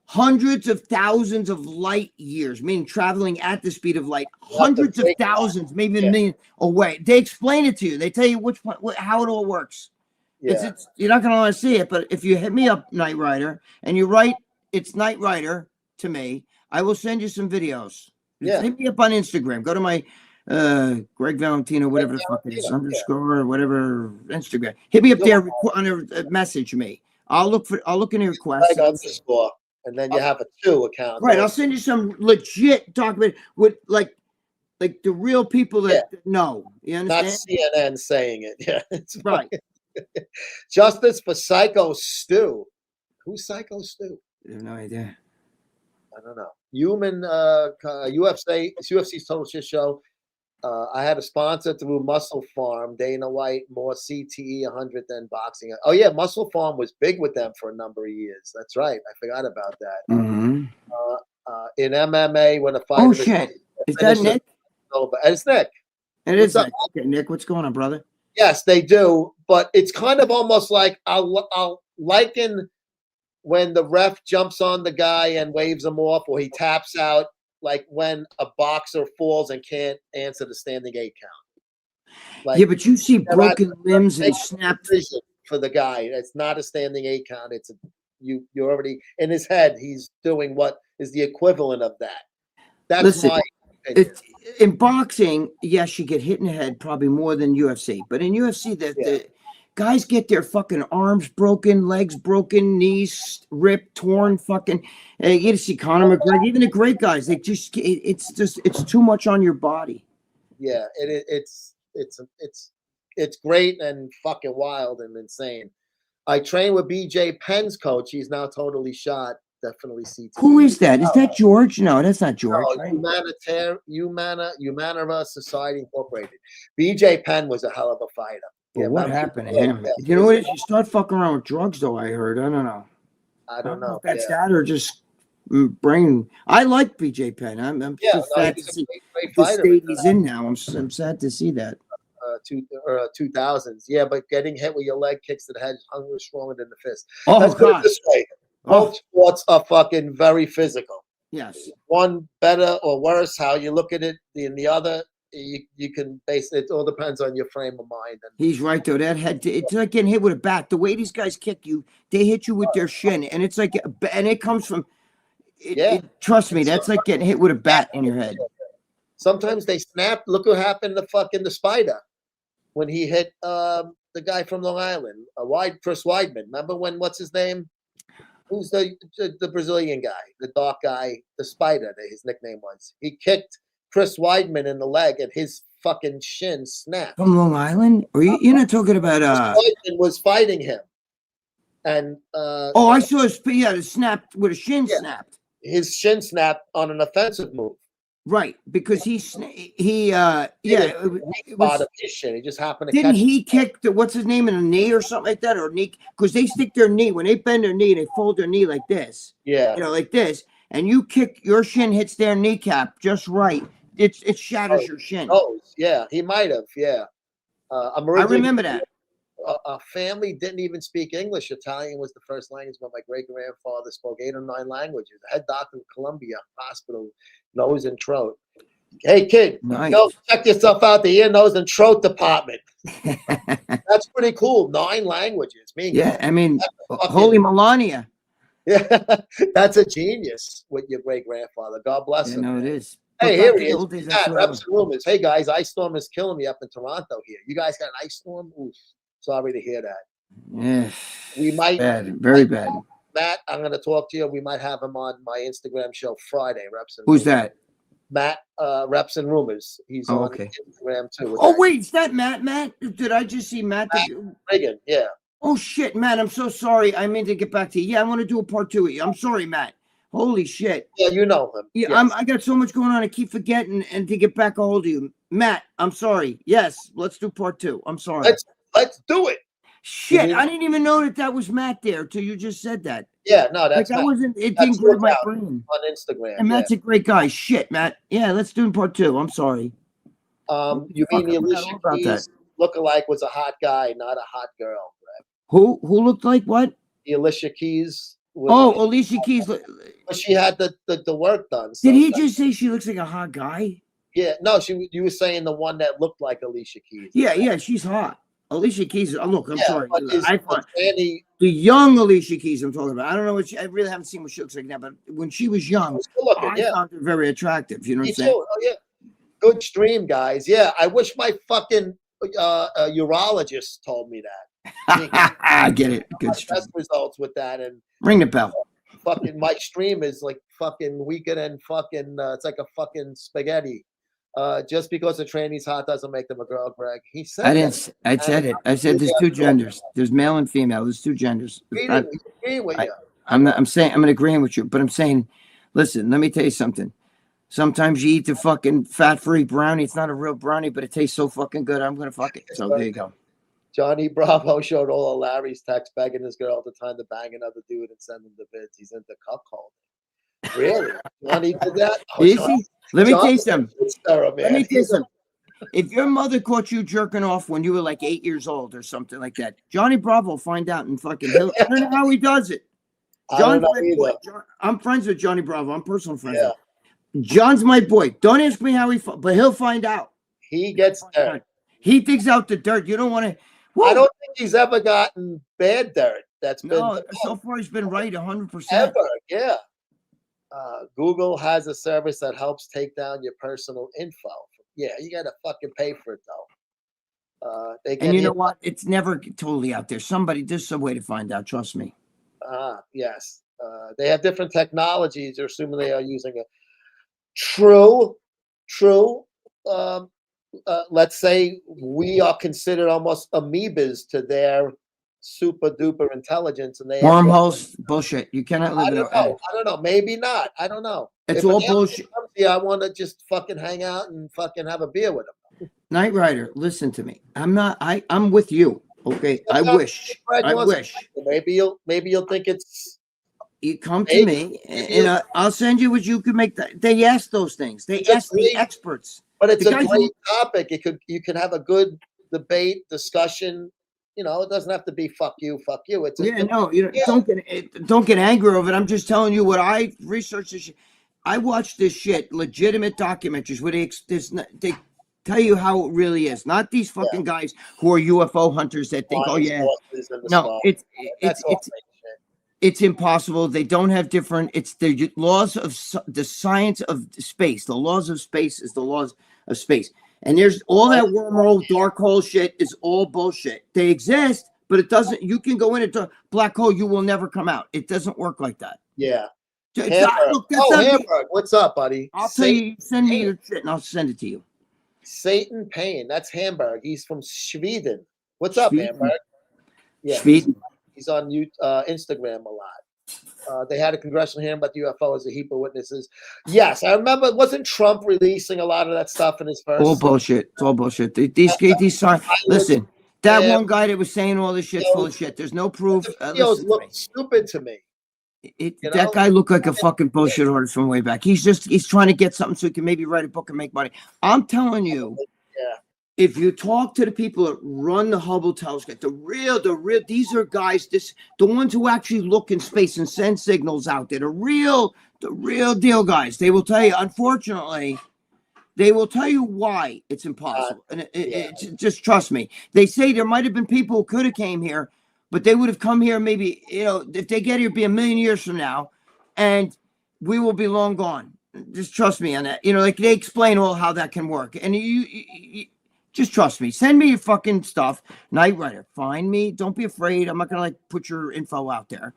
hundreds of thousands of light years, meaning traveling at the speed of light, hundreds of thousands, maybe a million away. They explain it to you. They tell you how it all works. Yeah. You're not going to want to see it, but if you hit me up, Knight Rider, and you write it's Knight Rider to me, I will send you some videos. Yeah. Hit me up on Instagram. Go to my Gregg Valentino, whatever the fuck it is, underscore or whatever Instagram. Hit me up there on a message me. I'll look in your requests. Underscore. And then you have a 2 account. Right. I'll send you some legit document with like the real people that know. You understand? Not CNN saying it. Yeah. It's right. Justice for Psycho Stu. Who's Psycho Stu? I have no idea. I don't know. UFC's Total Shit Show. I had a sponsor through Muscle Farm, Dana White, more CTE 100 than boxing. Oh yeah, Muscle Farm was big with them for a number of years. That's right. I forgot about that. Mm-hmm. In MMA, when a fighter. Oh shit! Is that Nick? It's Nick. It is Nick. Okay, Nick, what's going on, brother? Yes, they do, but it's kind of almost like I'll liken when the ref jumps on the guy and waves him off, or he taps out, like when a boxer falls and can't answer the standing 8 count. Like, yeah, but you see broken limbs and snapped for the guy. It's not a standing 8 count. It's you're already in his head. He's doing what is the equivalent of that. That's my opinion. In boxing, yes, you get hit in the head probably more than UFC. But in UFC, the guys get their fucking arms broken, legs broken, knees ripped, torn. Fucking, you get to see Conor McGregor, even the great guys. They just, it's too much on your body. Yeah, it's great and fucking wild and insane. I trained with BJ Penn's coach. He's now totally shot. Definitely CT. Who is that? Is that George? No, that's not George. No, right? Humanera Society Incorporated. BJ Penn was a hell of a fighter. Well, what happened to him? You know what? If you start fucking around with drugs, though, I heard. I don't know. I don't know if that's that or just brain. I like BJ Penn. I'm just sad to see the state he's in now. I'm sad to see that. 2000s. Yeah, but getting hit with your leg kicks to the head is hunger stronger than the fist. Oh, let's put it this way. Both sports are fucking very physical. Yes. One better or worse, how you look at it, in the other, you can base it. All depends on your frame of mind. He's right though. That head, it's like getting hit with a bat. The way these guys kick you, they hit you with their shin, and it's like, and it comes from. Trust me, that's like getting hit with a bat in your head. Sometimes they snap. Look what happened to fucking the Spider when he hit the guy from Long Island, Chris Weidman. Remember when? What's his name? Who's the Brazilian guy, the dark guy, the Spider, his nickname was. He kicked Chris Weidman in the leg and his fucking shin snapped. From Long Island? Or you're not talking about Chris Weidman was fighting him. And I saw his snapped with a shin snapped. His shin snapped on an offensive move. Right, because he spot of his shin. He just happened to didn't he kick what's his name in a knee or something like that, or knee? Because they stick their knee when they bend their knee, they fold their knee like this. Yeah, like this, and you kick your shin hits their kneecap just right. It shatters your shin. Oh, yeah, he might have. Yeah, I remember that. A family didn't even speak English. Italian was the first language, but my great-grandfather spoke 8 or 9 languages. The head doctor of Columbia Hospital, nose and throat. Hey, kid, go check yourself out the ear, nose, and throat department. That's pretty cool. 9 languages. Holy Melania. Yeah, that's a genius with your great-grandfather. God bless him. No, it is. Hey, here he is. Reps and rumors. Hey, guys, ice storm is killing me up in Toronto here. You guys got an ice storm? Oof. Sorry to hear that. Yeah, We might, bad, very bad. Matt, I'm going to talk to you. We might have him on my Instagram show Friday. Reps and Who's Rumors. that? Matt, Reps and Rumors. He's Oh, on okay. Instagram too. With Oh that wait, is that Matt? Matt? Did I just see Matt? Reagan. Yeah. Oh shit, Matt! I'm so sorry. I meant to get back to you. Yeah, I want to do a part 2 with you. I'm sorry, Matt. Holy shit. Yeah, you know him. Yeah, Yes. I got so much going on. I keep forgetting and to get back a hold of you, Matt. I'm sorry. Yes, let's do part 2. I'm sorry. Let's do it. Shit, I didn't even know that was Matt there till you just said that. Yeah, no, that's Like I Matt. wasn't. It That's didn't grab my out brain. on Instagram. And Matt's Yeah. a great guy. Shit, Matt. Yeah, let's do part 2. I'm sorry. You mean the I forgot Alicia all about that. Keys lookalike was a hot guy, not a hot girl. Right? Who looked like what? The Alicia Keys. Oh, Alicia Keys. But she had the work done. So Did he just say she looks like a hot guy? Yeah, no. You were saying the one that looked like Alicia Keys. Yeah, she's hot. Alicia Keys. Look, I'm sorry. But The young Alicia Keys I'm talking about. I don't know I really haven't seen what she looks like now, but when she was young, I found her very attractive. You know what I'm saying? Oh yeah. Good stream, guys. Yeah, I wish my fucking urologist told me that. I get it. Good stream. Best results with that, and Ring the bell. fucking my stream is like fucking weaker than fucking. It's like a fucking spaghetti. Just because a tranny's hot doesn't make them a girl, Greg. He said I didn't. I said it. I said there's 2 genders. There's male and female. There's 2 genders. I'm saying I'm agreeing with you, but I'm saying, listen. Let me tell you something. Sometimes you eat the fucking fat-free brownie. It's not a real brownie, but it tastes so fucking good. I'm gonna fuck it. So there you go. Johnny Bravo showed all of Larry's texts begging his girl at the time to bang another dude and send him the vids. He's into cuckolding. Really? Johnny did that? Oh, Is he? Let me tell you something. Let me tell you something. If your mother caught you jerking off when you were like 8 years old or something like that, Johnny Bravo will find out and fucking. I don't know how he does it. John's my boy. I'm friends with Johnny Bravo. I'm personal friends. Yeah. John's my boy. Don't ask me how but he'll find out. He gets dirt. He digs out the dirt. You don't want to. I don't think he's ever gotten bad dirt. So far he's been right 100%. Ever, yeah. Google has a service that helps take down your personal info. Yeah, you gotta fucking pay for it though. And you know what? It's never totally out there. There's some way to find out. Trust me. Yes. They have different technologies. They're assuming they are using it. True. Let's say we are considered almost amoebas to their super duper intelligence, and they wormholes. Bullshit. You cannot live in a. I don't know. Maybe not. I don't know. It's all bullshit. I want to just fucking hang out and fucking have a beer with them. Knight Rider, listen to me. I'm with you. Okay. I wish. Maybe you'll think it's. You come to me, and I'll send you what you can make. They ask those things. They ask the experts. But it's a great topic. You can have a good debate, discussion. You know, it doesn't have to be fuck you. It's don't get angry over it. I'm just telling you what I researched. This shit. I watched this shit, legitimate documentaries where they tell you how it really is. Not these fucking guys who are UFO hunters that think, it's impossible. They don't have different. It's the laws of the science of space. The laws of space is the laws of space. And there's all that wormhole, dark hole shit is all bullshit. They exist, but it doesn't. You can go in a black hole. You will never come out. It doesn't work like that. Yeah. Hamburg. What's up, buddy? I'll tell you. Send me your shit, and I'll send it to you. Satan Payne. That's Hamburg. He's from Sweden. What's up, Hamburg? Yeah. Sweden. He's on Instagram a lot. They had a congressional hearing about the UFO as a heap of witnesses. Yes, I remember. Wasn't Trump releasing a lot of that stuff in his first? All bullshit. It's all bullshit. These listen, one guy that was saying all this shit's full of shit. There's no proof. Videos look stupid to me. That guy looked like a fucking bullshit artist from way back. He's trying to get something so he can maybe write a book and make money. I'm telling you. Yeah. If you talk to the people that run the Hubble telescope, the real, these are guys, the ones who actually look in space and send signals out there, the real deal guys. They will tell you, unfortunately, they will tell you why it's impossible. And just trust me. They say there might have been people who could have came here, but they would have come here maybe, if they get here, it'd be 1,000,000 years from now, and we will be long gone. Just trust me on that. Like they explain all how that can work. And Just trust me. Send me your fucking stuff. Knight Rider. Find me. Don't be afraid. I'm not gonna like put your info out there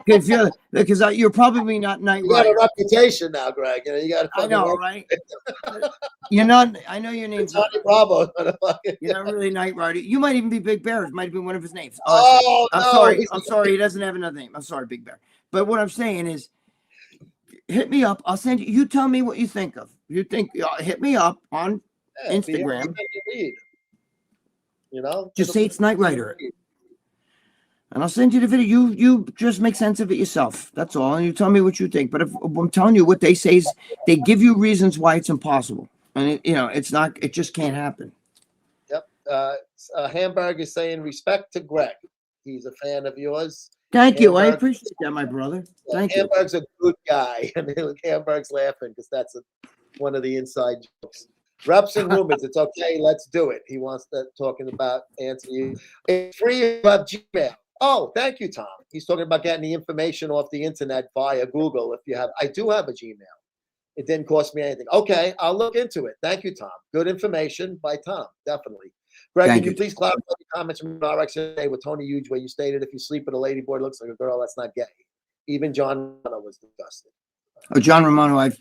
because you're probably not Knight You got a Rider. reputation now, Greg. You know, you got. I know, right? You're not. I know your name's. Tony Bravo, motherfucker. You're not really Knight Rider. You might even be Big Bear. It might have been one of his names. Oh, I'm no, sorry. he's- I'm sorry. He doesn't have another name. I'm sorry, Big Bear. But what I'm saying is, hit me up. I'll send you. You tell me what you think of. You think? Hit me up on Yeah, Instagram. be you read. You know, Just say it's Knight Rider, and I'll send you the video. You just make sense of it yourself. That's all. And you tell me what you think. But if I'm telling you what they say is, they give you reasons why it's impossible, and it's not. It just can't happen. Yep. Hamburg is saying respect to Greg. He's a fan of yours. Thank you. I Hamburg- appreciate that, my brother. Thank you. Hamburg's a good guy, and Hamburg's laughing because that's one of the inside jokes. Reps and rumors. It's okay. Let's do it. He wants to talking about answering you. It's free if you have Gmail. Oh, thank you, Tom. He's talking about getting the information off the internet via Google. If you have, I do have a Gmail. It didn't cost me anything. Okay, I'll look into it. Thank you, Tom. Good information by Tom. Definitely. Greg, Thank can you you. please clarify the comments from RX today with Tony Huge where you stated if you sleep with a ladyboy looks like a girl, that's not gay. Even John Romano was disgusted. Oh, John Romano, I've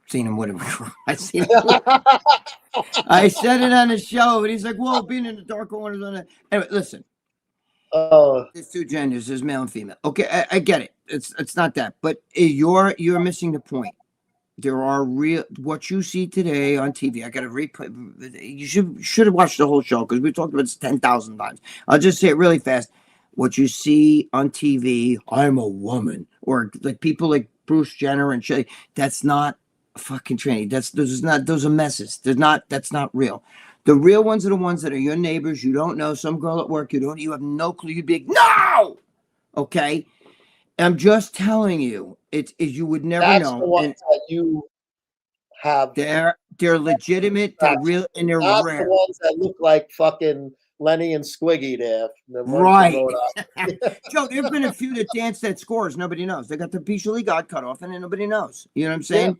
seen him with him. I seen him. I said it on the show, but he's like, "Whoa, being in the dark corners on it." Anyway, listen. Oh, There's two genders. There's male and female. Okay, I get it. It's not that, but you're missing the point. There are real what you see today on TV. I got to replay. You should have watched the whole show because we talked about this 10,000 times. I'll just say it really fast. What you see on TV, I'm a woman, or like people like Bruce Jenner and shit. That's not fucking training. Those are messes. That's not real. The real ones are the ones that are your neighbors. You don't know some girl at work. You have no clue. You'd be like, no, okay. I'm just telling you, you would never that's know. the ones And that you have. they're legitimate. They're real, and they're Not rare. the ones that look like fucking Lenny and Squiggy there. The ones from Right. Rhode Island. Joe, there've been a few that danced at scores. Nobody knows. They got the piece of God cut off, and then nobody knows. You know what I'm saying?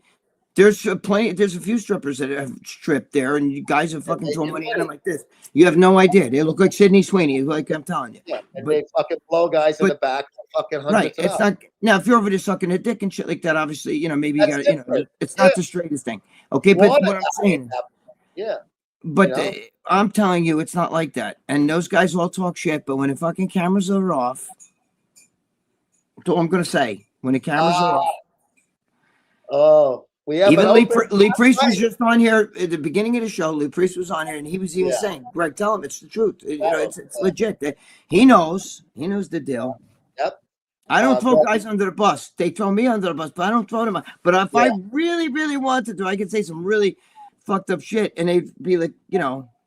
There's a few strippers that have stripped there, and you guys have fucking thrown money at them like this. You have no idea. They look like Sydney Sweeney, like I'm telling you. Yeah, and But- they fucking blow guys in but- the back, fucking hundreds Right. of It's dollars. not now if you're over there sucking a dick and shit like that, obviously, maybe you That's got different. it's not the straightest thing. Okay, but Florida what I'm guys saying, have- Yeah, but you know? I'm telling you, it's not like that. And those guys all talk shit, but when the fucking cameras are off, that's all I'm gonna say. When the cameras are off. Oh, we have Even an Lee, open- Lee Priest was right. just on here at the beginning of the show. Lee Priest was on here, and he was even Yeah. saying, "Greg, tell him it's the truth. It's Yeah. legit. He knows. He knows the deal." Yep. I don't throw but- guys under the bus. They throw me under the bus, but I don't throw them. But if I really, really wanted to, I could say some really fucked up shit, and they'd be like,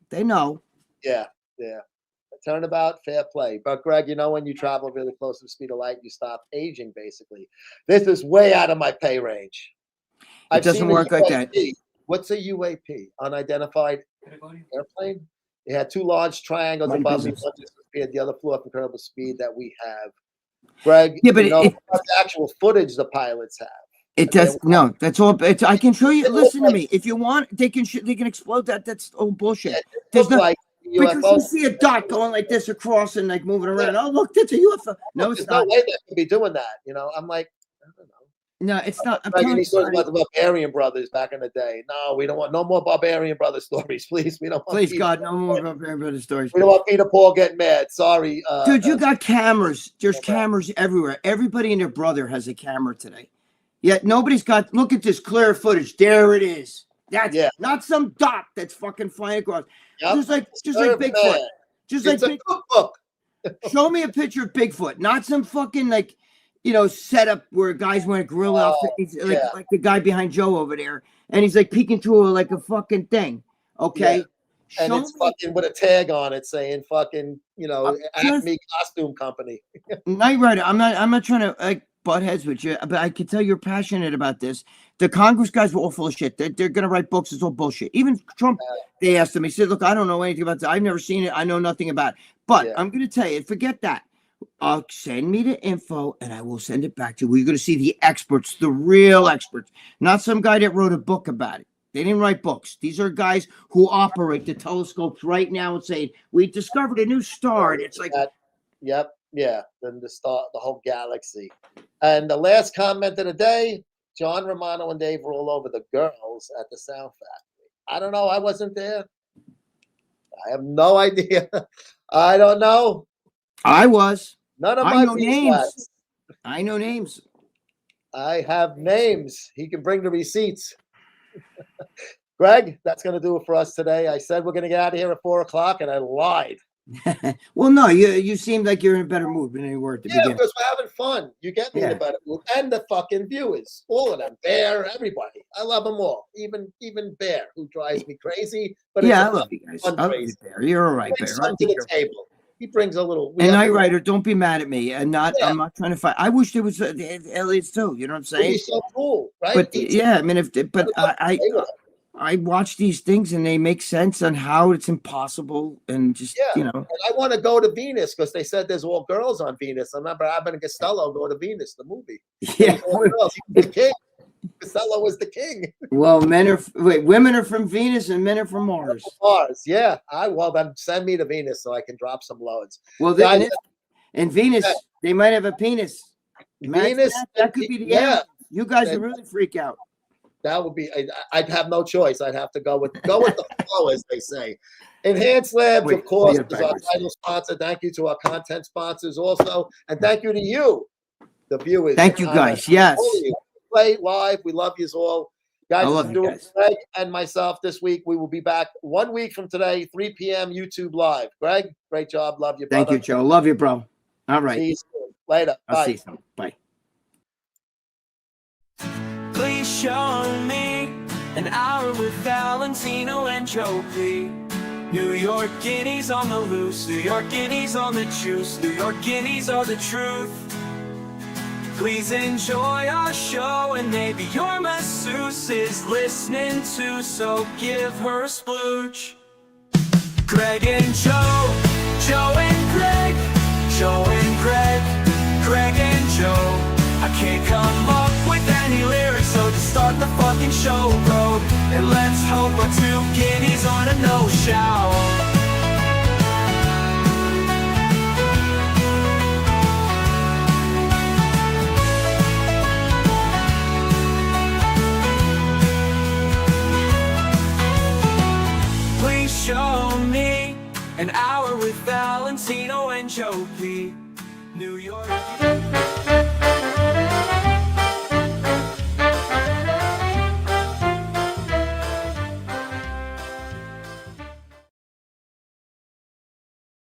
they know. Yeah, yeah. Turnabout, fair play. But Greg, when you travel really close to the speed of light, you stop aging. Basically, this is way out of my pay range. It doesn't seen a work like that. UAP. What's a UAP? Unidentified airplane. It had two large triangles Mind above me. business. One just appeared, the other flew up incredible speed that we have. Greg, Yeah, but the actual footage the pilots have. It does no. That's all. I can show you. It Listen to looks me. If you want, they can explode that. That's all bullshit. It There's looked no like because you UFO. see a dot going like this across and like moving around. Oh, look, that's a UFO. No, it's There's no not. way they could be doing that. I'm like, I don't know. No, it's not. I'm Like, telling and he you, talks about the Barbarian Brothers back in the day. No, we don't want no more Barbarian Brothers stories, please. We don't want please Peter, God, no more about Brother stories. we don't want Peter Paul getting mad. Sorry, Dude, you got cameras. There's cameras everywhere. Everybody and their brother has a camera today. Yet nobody's got. Look at this clear footage. There it is. That's not some dot that's fucking flying across. Yep. Just like Serve Bigfoot. man. Just It's like a cookbook. Show me a picture of Bigfoot, not some fucking setup where guys wearing a grill outfit. He's like the guy behind Joe over there, and he's like peeking through like a fucking thing. Okay, And it's fucking with a tag on it saying fucking, Acme Costume Company. Knight Rider. I'm not trying to butt heads with you, but I can tell you're passionate about this. The Congress guys were all full of shit. They're gonna write books. It's all bullshit. Even Trump, they asked him. He said, "Look, I don't know anything about this. I've never seen it. I know nothing about it. But I'm gonna tell you, forget that. Send me the info, and I will send it back to you. We're gonna see the experts, the real experts, not some guy that wrote a book about it. They didn't write books. These are guys who operate the telescopes right now and saying, we discovered a new star. And it's like, Yep, yeah. Then the whole galaxy. And the last comment of the day, John Romano and Dave were all over the girls at the Sound Factory. I don't know. I wasn't there. I have no idea. I don't know. I was. None of I my know names. lads. I know names. I have names. He can bring the receipts. Greg, that's going to do it for us today. I said we're going to get out of here at 4:00, and I lied. Well, no, you seem like you're in a better mood than you were at the Yeah, beginning. because we're having fun. You get me in a Yeah. better mood. And the fucking viewers, all of them, Bear, everybody. I love them all. Even Bear, who drives me crazy. But it's Yeah, I a love you guys. fun I love crazy. you, Bear. You're all right, Brings Bear. I something think to you're the table. He brings a little. And Night Rider, don't be mad at me. And Yeah. I'm not trying to fight. I wish there was aliens too. You know what I'm saying? He's so cool, right? But He's- yeah, I mean, but Play with him. I watch these things and they make sense on how it's impossible and just Yeah. you know. And I want to go to Venus because they said there's all girls on Venus. I remember Abbott and Costello go to Venus, the movie. Yeah. All girls. He was the king. Costello was the king. Well, women are from Venus and men are from Mars. Mars, yeah. Well, then send me to Venus so I can drop some loads. Well, Guys, in Venus, they might have a penis. Imagine Venus, that could be the yeah. end. You guys would really freak out. That would be. I'd have no choice. I'd have to go with the flow, as they say. Enhanced Labs, Wait, of course, wait, is our backwards. title sponsor. Thank you to our content sponsors also, and thank you to you, the viewers. Thank you, guys. Yes. All of you. Play live. We love you all, guys. I love this is you doing guys. Greg and myself this week. We will be back 1 week from today, 3 p.m. YouTube live. Greg, great job. Love you, Thank brother. you, Joe. Love you, bro. All right. See you soon. Later. I'll Bye. see you soon. Bye. Please show me an hour with Valentino and Joe P. New York guineas on the loose, New York guineas on the juice, New York guineas are the truth. Please enjoy our show, and maybe your masseuse is listening too, so give her a splooge. Greg and Joe, Joe and Greg, Joe and Greg, Greg and Joe. I can't come up with any lyrics, so just start the fucking show, bro. And let's hope our 2 guineas on a no-show. Please show me an hour with Valentino and Joe P. New York.